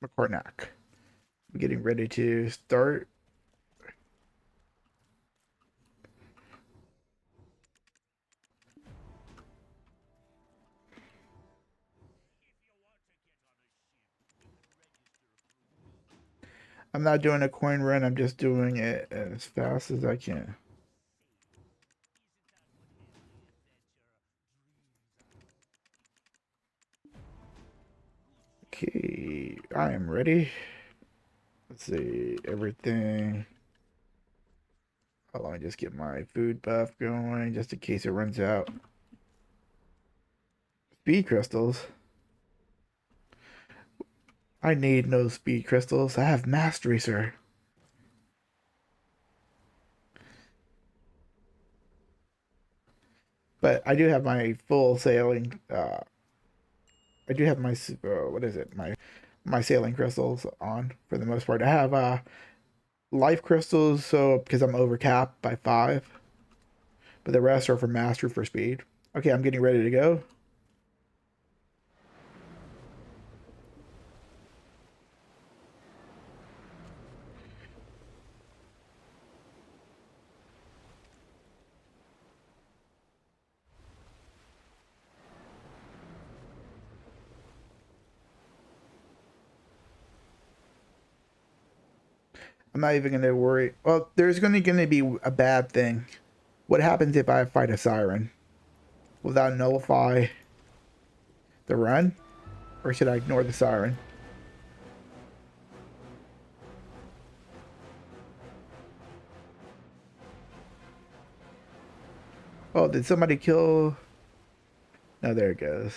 [SPEAKER 1] McCornack. I'm getting ready to start. I'm not doing a coin run. I'm just doing it as fast as I can. Okay, I am ready. Let's see, everything. Hold on, just get my food buff going just in case it runs out. Speed crystals. I need no speed crystals. I have mastery, sir. But I do have my full sailing. I do have my what is it? My sailing crystals on for the most part. I have life crystals, so because I'm over capped by 5, but the rest are for mastery for speed. Okay, I'm getting ready to go. I'm not even gonna worry. Well, there's gonna be a bad thing. What happens if I fight a siren? Will that nullify the run, or should I ignore the siren? Oh, did somebody kill? No, there it goes.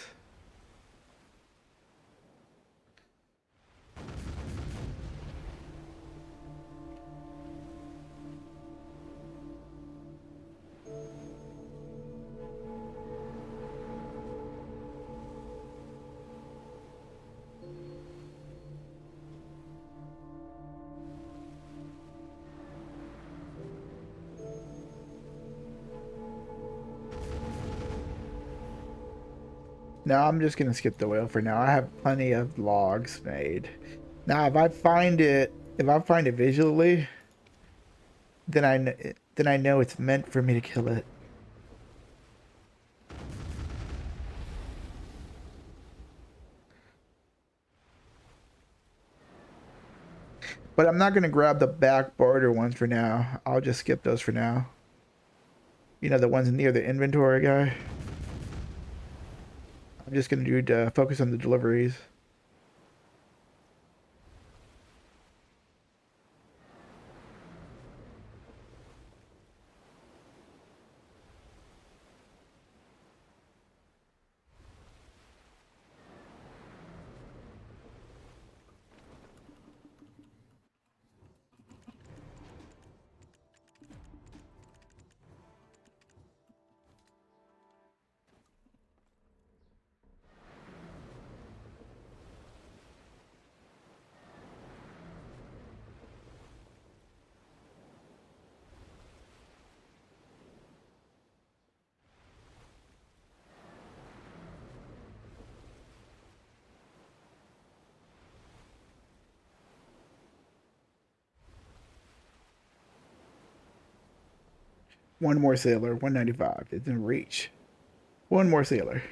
[SPEAKER 1] Now I'm just gonna skip the whale for now. I have plenty of logs made. Now, if I find it visually, then I know it's meant for me to kill it. But I'm not gonna grab the back border ones for now. I'll just skip those for now. You know, the ones near the inventory guy. I'm just gonna do focus on the deliveries. One more sailor, 195. It's in reach. One more sailor.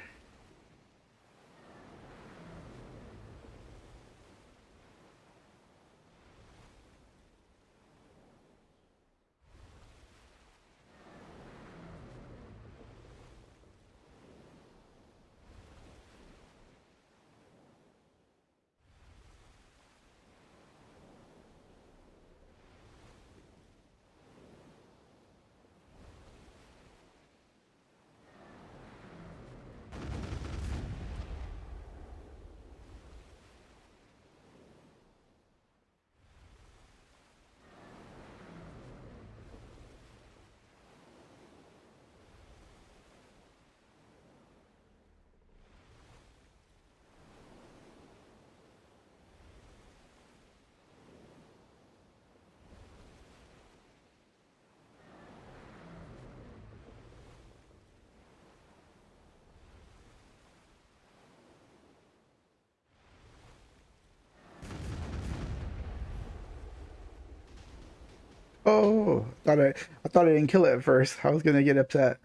[SPEAKER 1] Oh, I thought I didn't kill it at first. I was gonna get upset.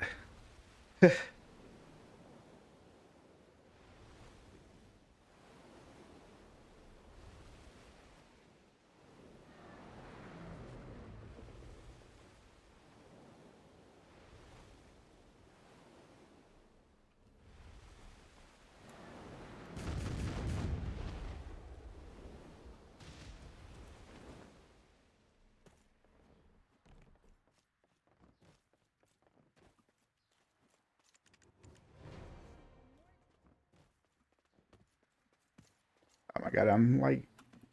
[SPEAKER 1] Oh my god, I'm like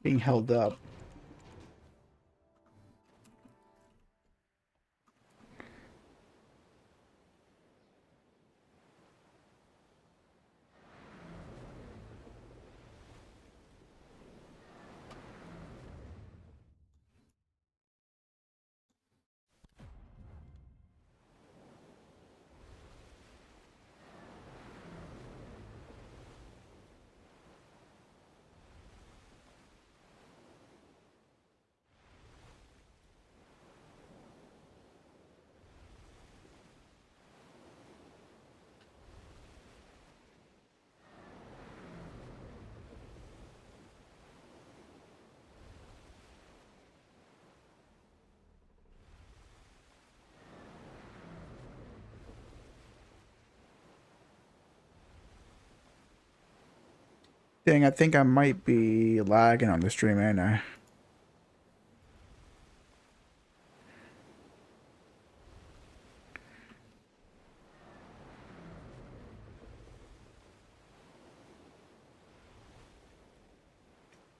[SPEAKER 1] being held up. Dang, I think I might be lagging on the stream, ain't I?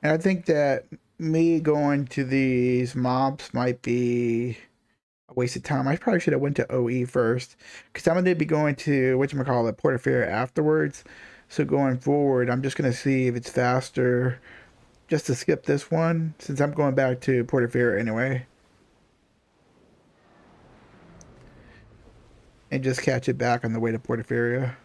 [SPEAKER 1] And I think that me going to these mobs might be a waste of time. I probably should have went to OE first, because I'm gonna be going to whatchamacallit, Portaferra afterwards. So going forward, I'm just gonna see if it's faster just to skip this one, since I'm going back to Portaferra anyway, and just catch it back on the way to Portaferra.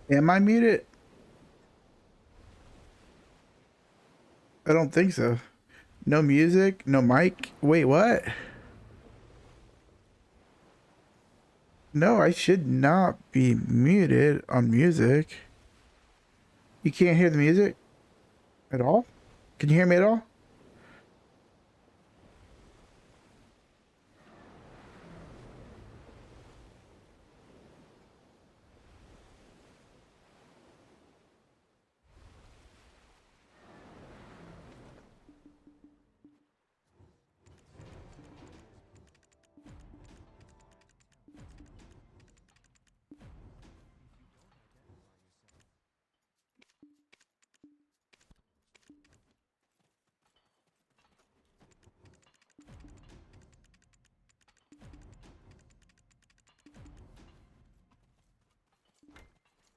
[SPEAKER 1] Am I muted? I don't think so. No music, no mic. Wait, what? No, I should not be muted on music. You can't hear the music at all? Can you hear me at all?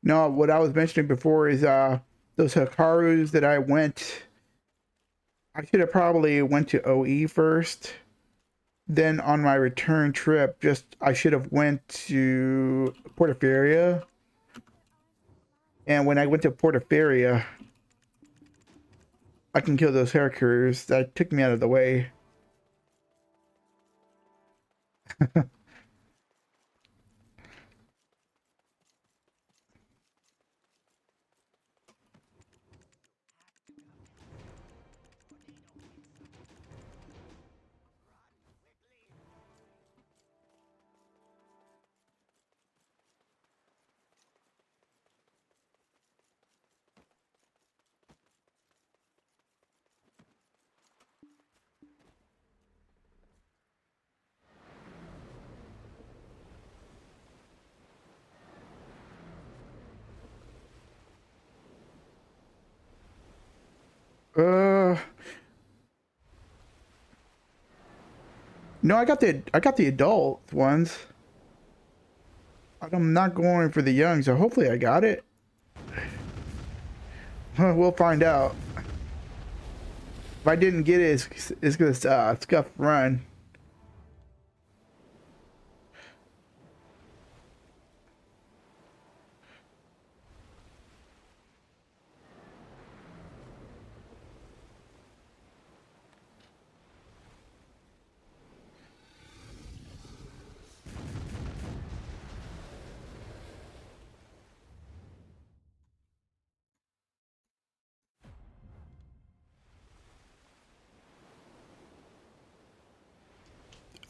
[SPEAKER 1] No, what I was mentioning before is those Hikarus that I should have probably went to OE first. Then on my return trip, just I should have went to Portaferia. And when I went to Portaferia, I can kill those Hikarus that took me out of the way. Uh, no, I got the adult ones. I'm not going for the young, so hopefully I got it. We'll find out. If I didn't get it, it's gonna scuff run.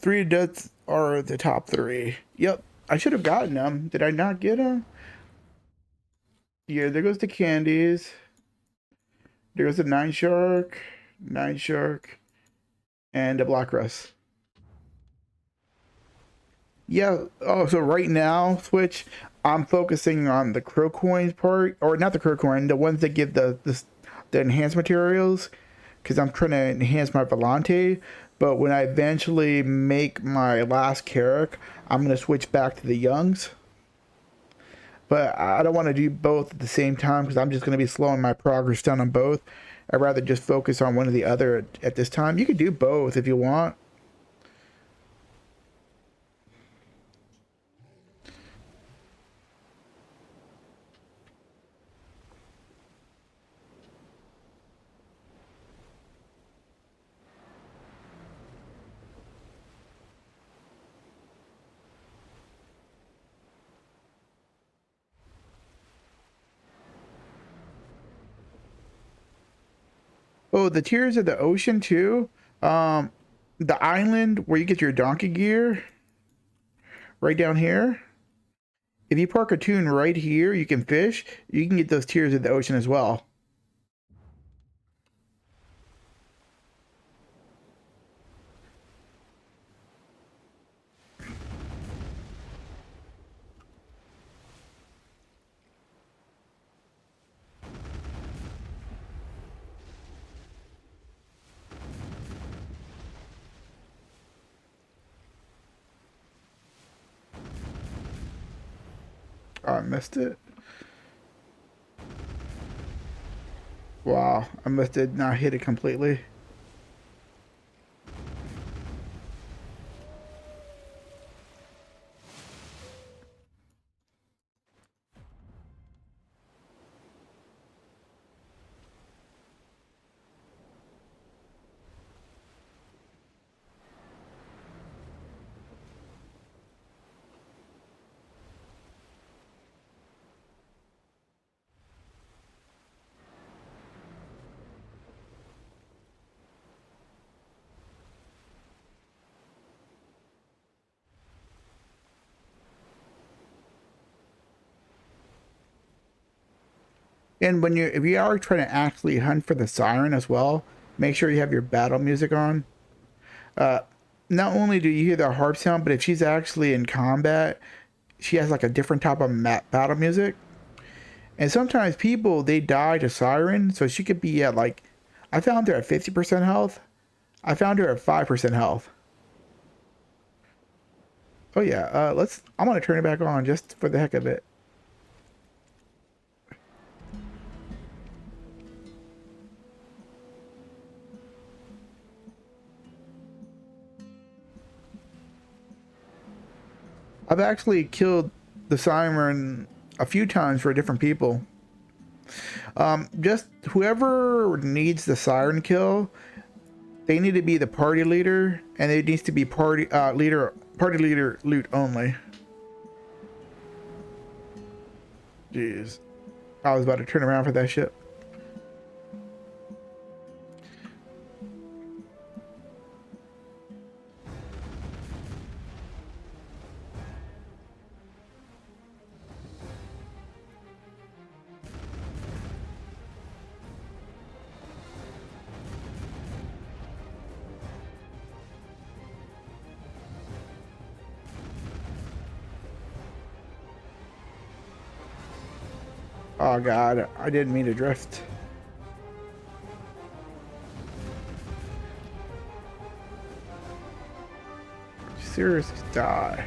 [SPEAKER 1] 3 deaths are the top 3. Yep, I should have gotten them. Did I not get them? Yeah, there goes the candies. There goes the nine shark, and the black rust. Yeah. Oh, so right now, Switch, I'm focusing on the crow coins part, or not the crow coin, the ones that give the enhanced materials, because I'm trying to enhance my Volante. But when I eventually make my last Carrack, I'm gonna switch back to the youngs. But I don't want to do both at the same time because I'm just gonna be slowing my progress down on both. I'd rather just focus on one or the other at this time. You could do both if you want. Oh, the Tears of the Ocean too. Um, the island where you get your donkey gear, right down here. If you park a tune right here, you can fish. You can get those Tears of the Ocean as well. Oh, I missed it. Wow, I must have not hit it completely. And when you if you are trying to actually hunt for the siren as well, make sure you have your battle music on. Uh, Not only do you hear the harp sound, but if she's actually in combat, she has like a different type of battle music. And sometimes people they die to siren, so she could be at like, I found her at 50% health. I found her at 5% health. Oh yeah, let's. I'm gonna turn it back on just for the heck of it. I've actually killed the siren a few times for different people. Just whoever needs the siren kill, they need to be the party leader, and it needs to be party leader loot only. Jeez, I was about to turn around for that shit. Oh god, I didn't mean to drift. Seriously, die.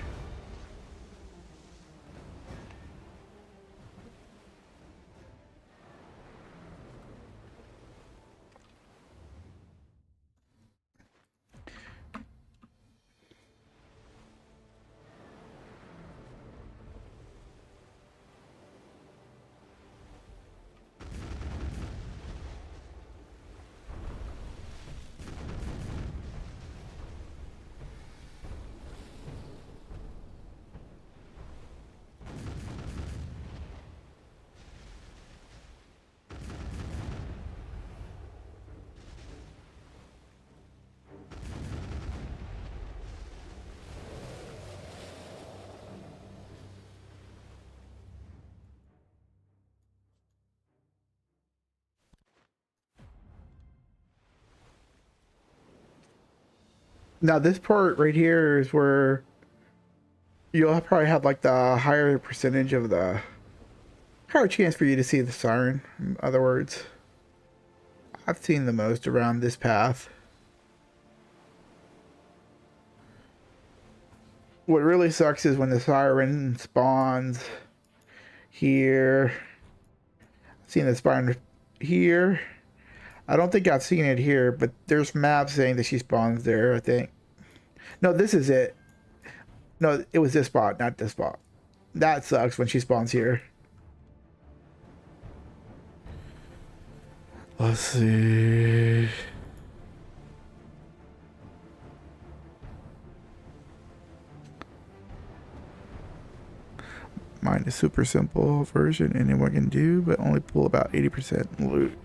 [SPEAKER 1] Now this part right here is where you'll probably have like the higher percentage of the higher chance for you to see the siren. In other words, I've seen the most around this path. What really sucks is when the siren spawns here. I've seen the siren here. I don't think I've seen it here, but there's maps saying that she spawns there, I think. No, this is it. No, it was this spot, not this spot. That sucks when she spawns here. Let's see. Mine is super simple version anyone can do, but only pull about 80% loot.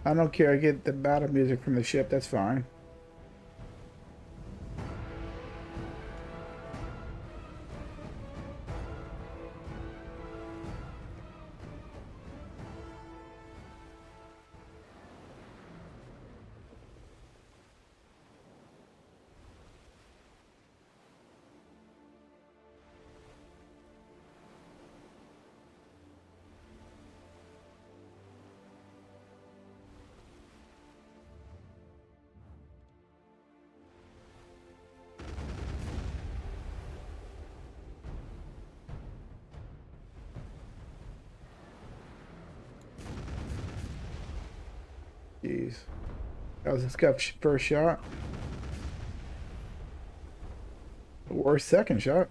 [SPEAKER 1] I don't care. I get the battle music from the ship. That's fine. Jeez. That was a scuff first shot. Worst second shot.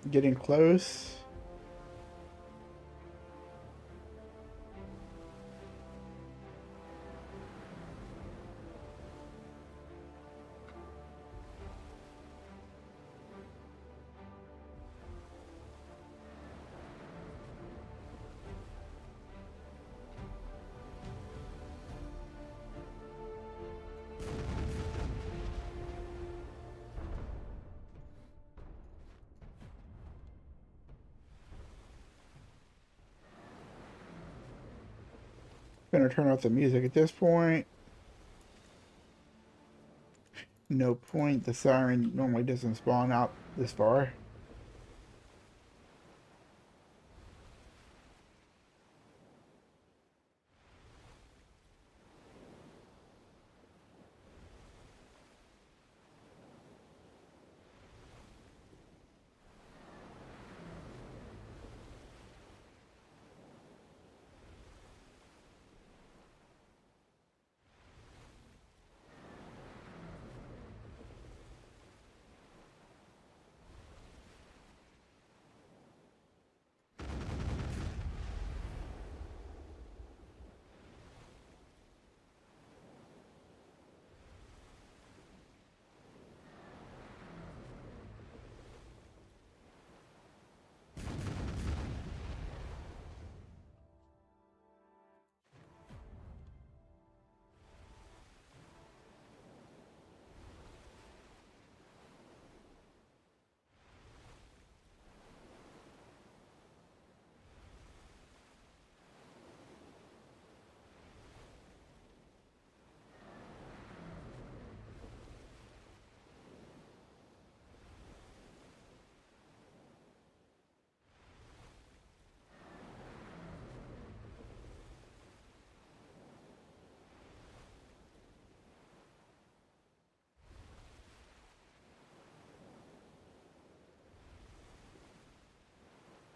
[SPEAKER 1] Getting close. Gonna turn off the music at this point. No point. The siren normally doesn't spawn out this far.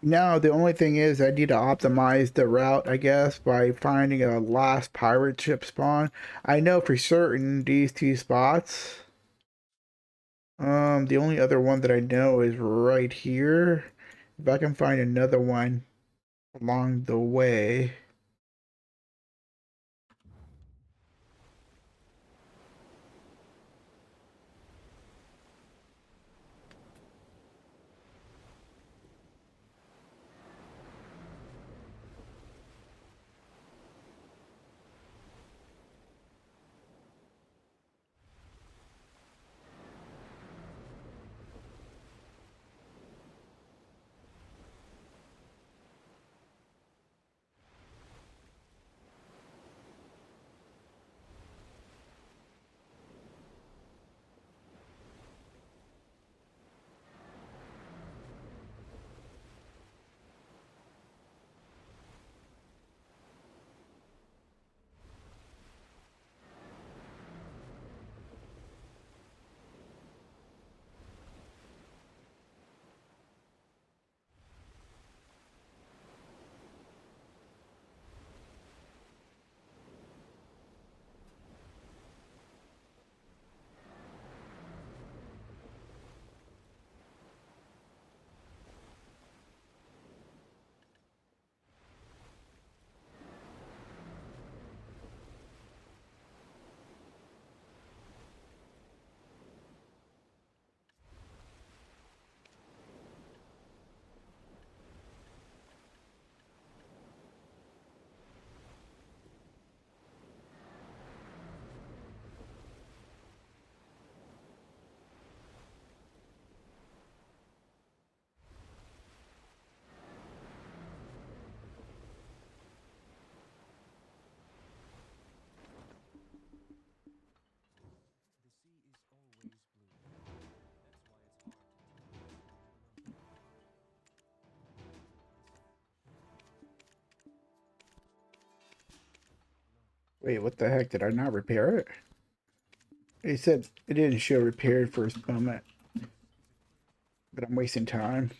[SPEAKER 1] Now, the only thing is I need to optimize the route, I guess, by finding a last pirate ship spawn. I know for certain these two spots. The only other one that I know is right here. If I can find another one along the way. Wait, what the heck? Did I not repair it? It said it didn't show repaired for a moment, but I'm wasting time.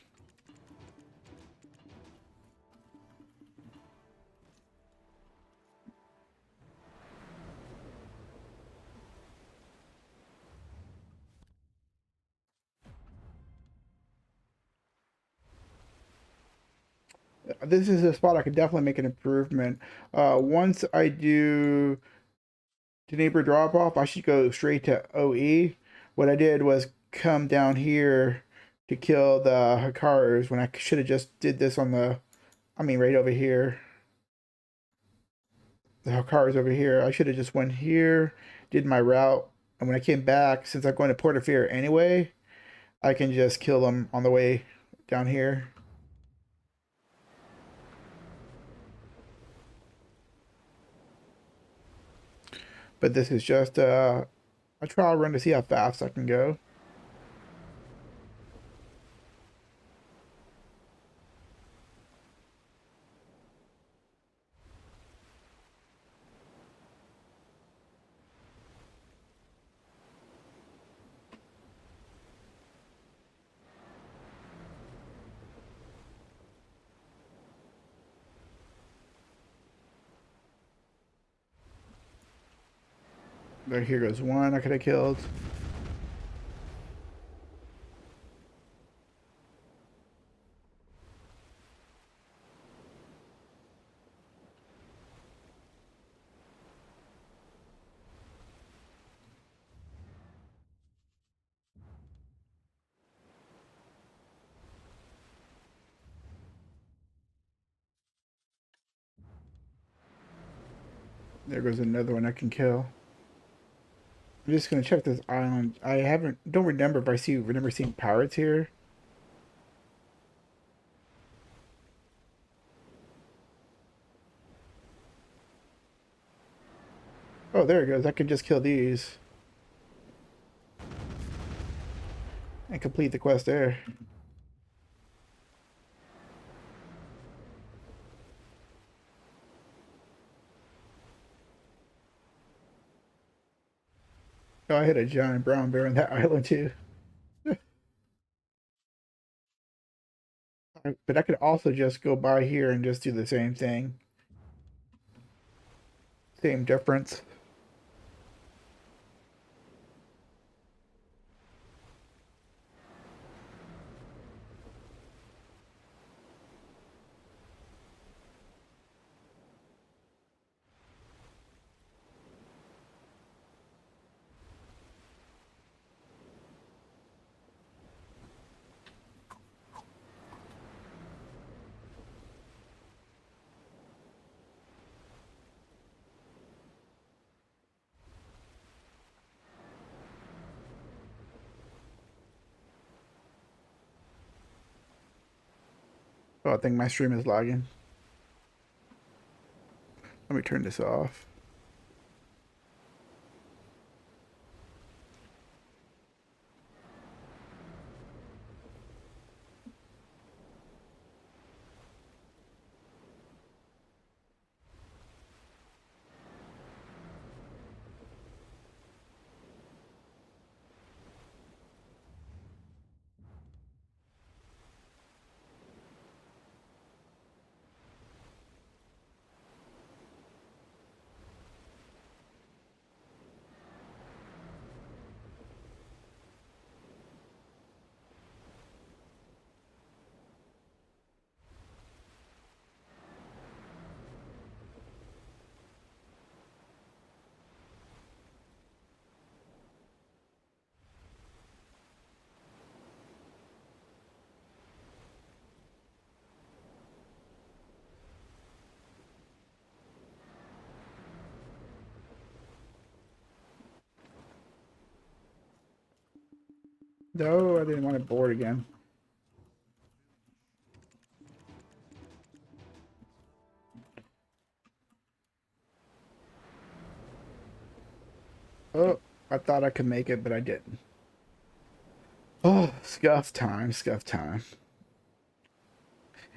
[SPEAKER 1] This is a spot I could definitely make an improvement. Once I do the neighbor drop off, I should go straight to OE. What I did was come down here to kill the Hakaros when I should have just did this on the, I mean, right over here. The Hakaros over here. I should have just went here, did my route, and when I came back, since I'm going to Port of Fear anyway, I can just kill them on the way down here. But this is just a trial run to see how fast I can go. There, here goes one I could have killed. There goes another one I can kill. I'm just gonna check this island. I don't remember if remember seeing pirates here. Oh, there it goes. I can just kill these and complete the quest there. Oh, I hit a giant brown bear on that island too. But I could also just go by here and just do the same thing. Same difference. Oh, I think my stream is lagging. Let me turn this off. No, I didn't want to board again. Oh, I thought I could make it, but I didn't. Oh, scuff time, scuff time.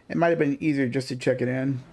[SPEAKER 1] It might have been easier just to check it in.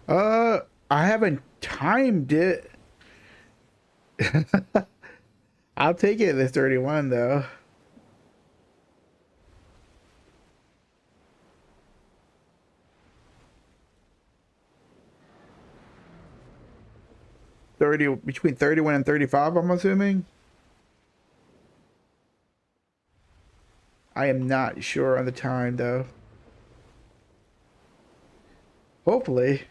[SPEAKER 1] Uh, I haven't timed it. I'll take it this 31 though. 30 between 31 and 35, I'm assuming. I am not sure on the time though. Hopefully.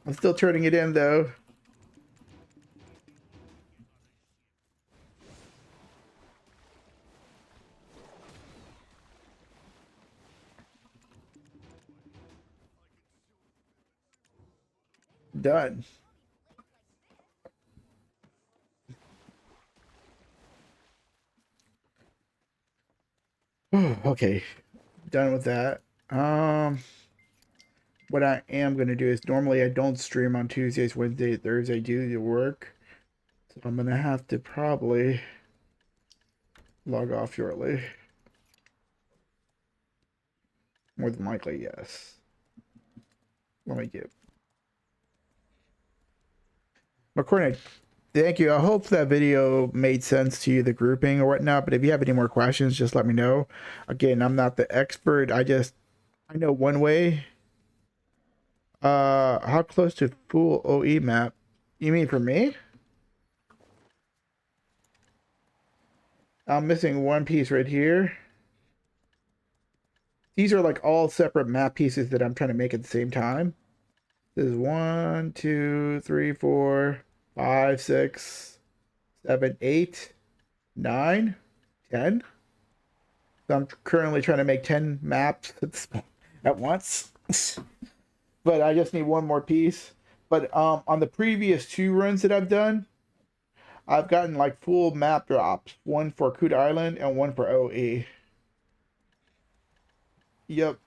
[SPEAKER 1] I'm still turning it in though. Done. Okay. Done with that. What I am gonna do is normally I don't stream on Tuesdays, Wednesdays, Thursdays. I do the work. So I'm gonna have to probably log off shortly. More than likely, yes. Let me get McCormick. Thank you. I hope that video made sense to you, the grouping or whatnot. But if you have any more questions, just let me know. Again, I'm not the expert. I know one way. How close to full OE map? You mean for me? I'm missing one piece right here. These are like all separate map pieces that I'm trying to make at the same time. This is 1, 2, 3, 4, 5, 6, 7, 8, 9, 10. So I'm currently trying to make 10 maps at once. But I just need one more piece. But on the previous 2 runs that I've done, I've gotten like full map drops. One for Kuta Island and one for OE. Yep.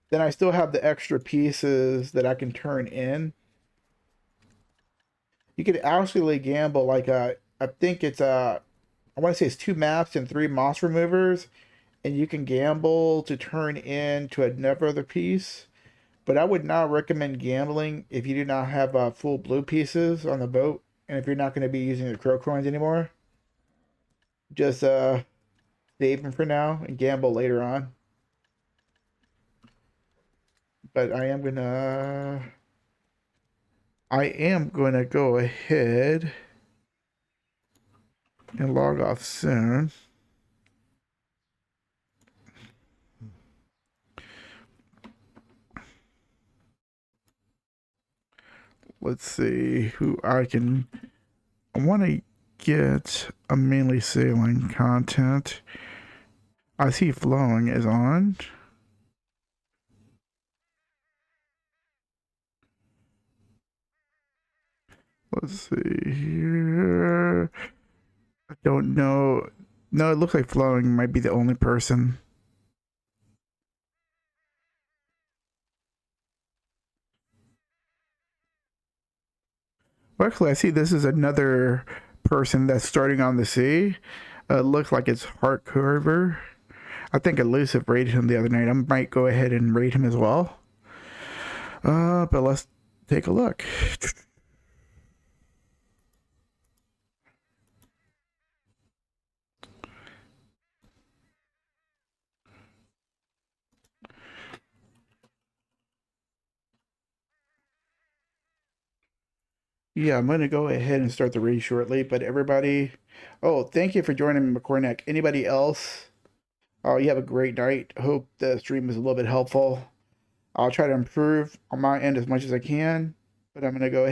[SPEAKER 1] Then I still have the extra pieces that I can turn in. You could actually gamble like I think it's I want to say it's 2 maps and 3 moss removers, and you can gamble to turn into another piece. But I would not recommend gambling if you do not have full blue pieces on the boat, and if you're not going to be using the crow coins anymore. Just save them for now and gamble later on. But I am gonna go ahead and log off soon. Let's see who I can. I want to get a mainly sailing content. I see flowing is on. Let's see here. I don't know. No, it looks like flowing might be the only person. Well, actually, I see this is another person that's starting on the sea. Looks like it's Heart Curver. I think Elusive rated him the other night. I might go ahead and rate him as well. But let's take a look. Yeah, I'm gonna go ahead and start the race shortly. But everybody, oh, thank you for joining me, McCornack. Anybody else? Oh, you have a great night. Hope the stream was a little bit helpful. I'll try to improve on my end as much as I can, but I'm gonna go ahead.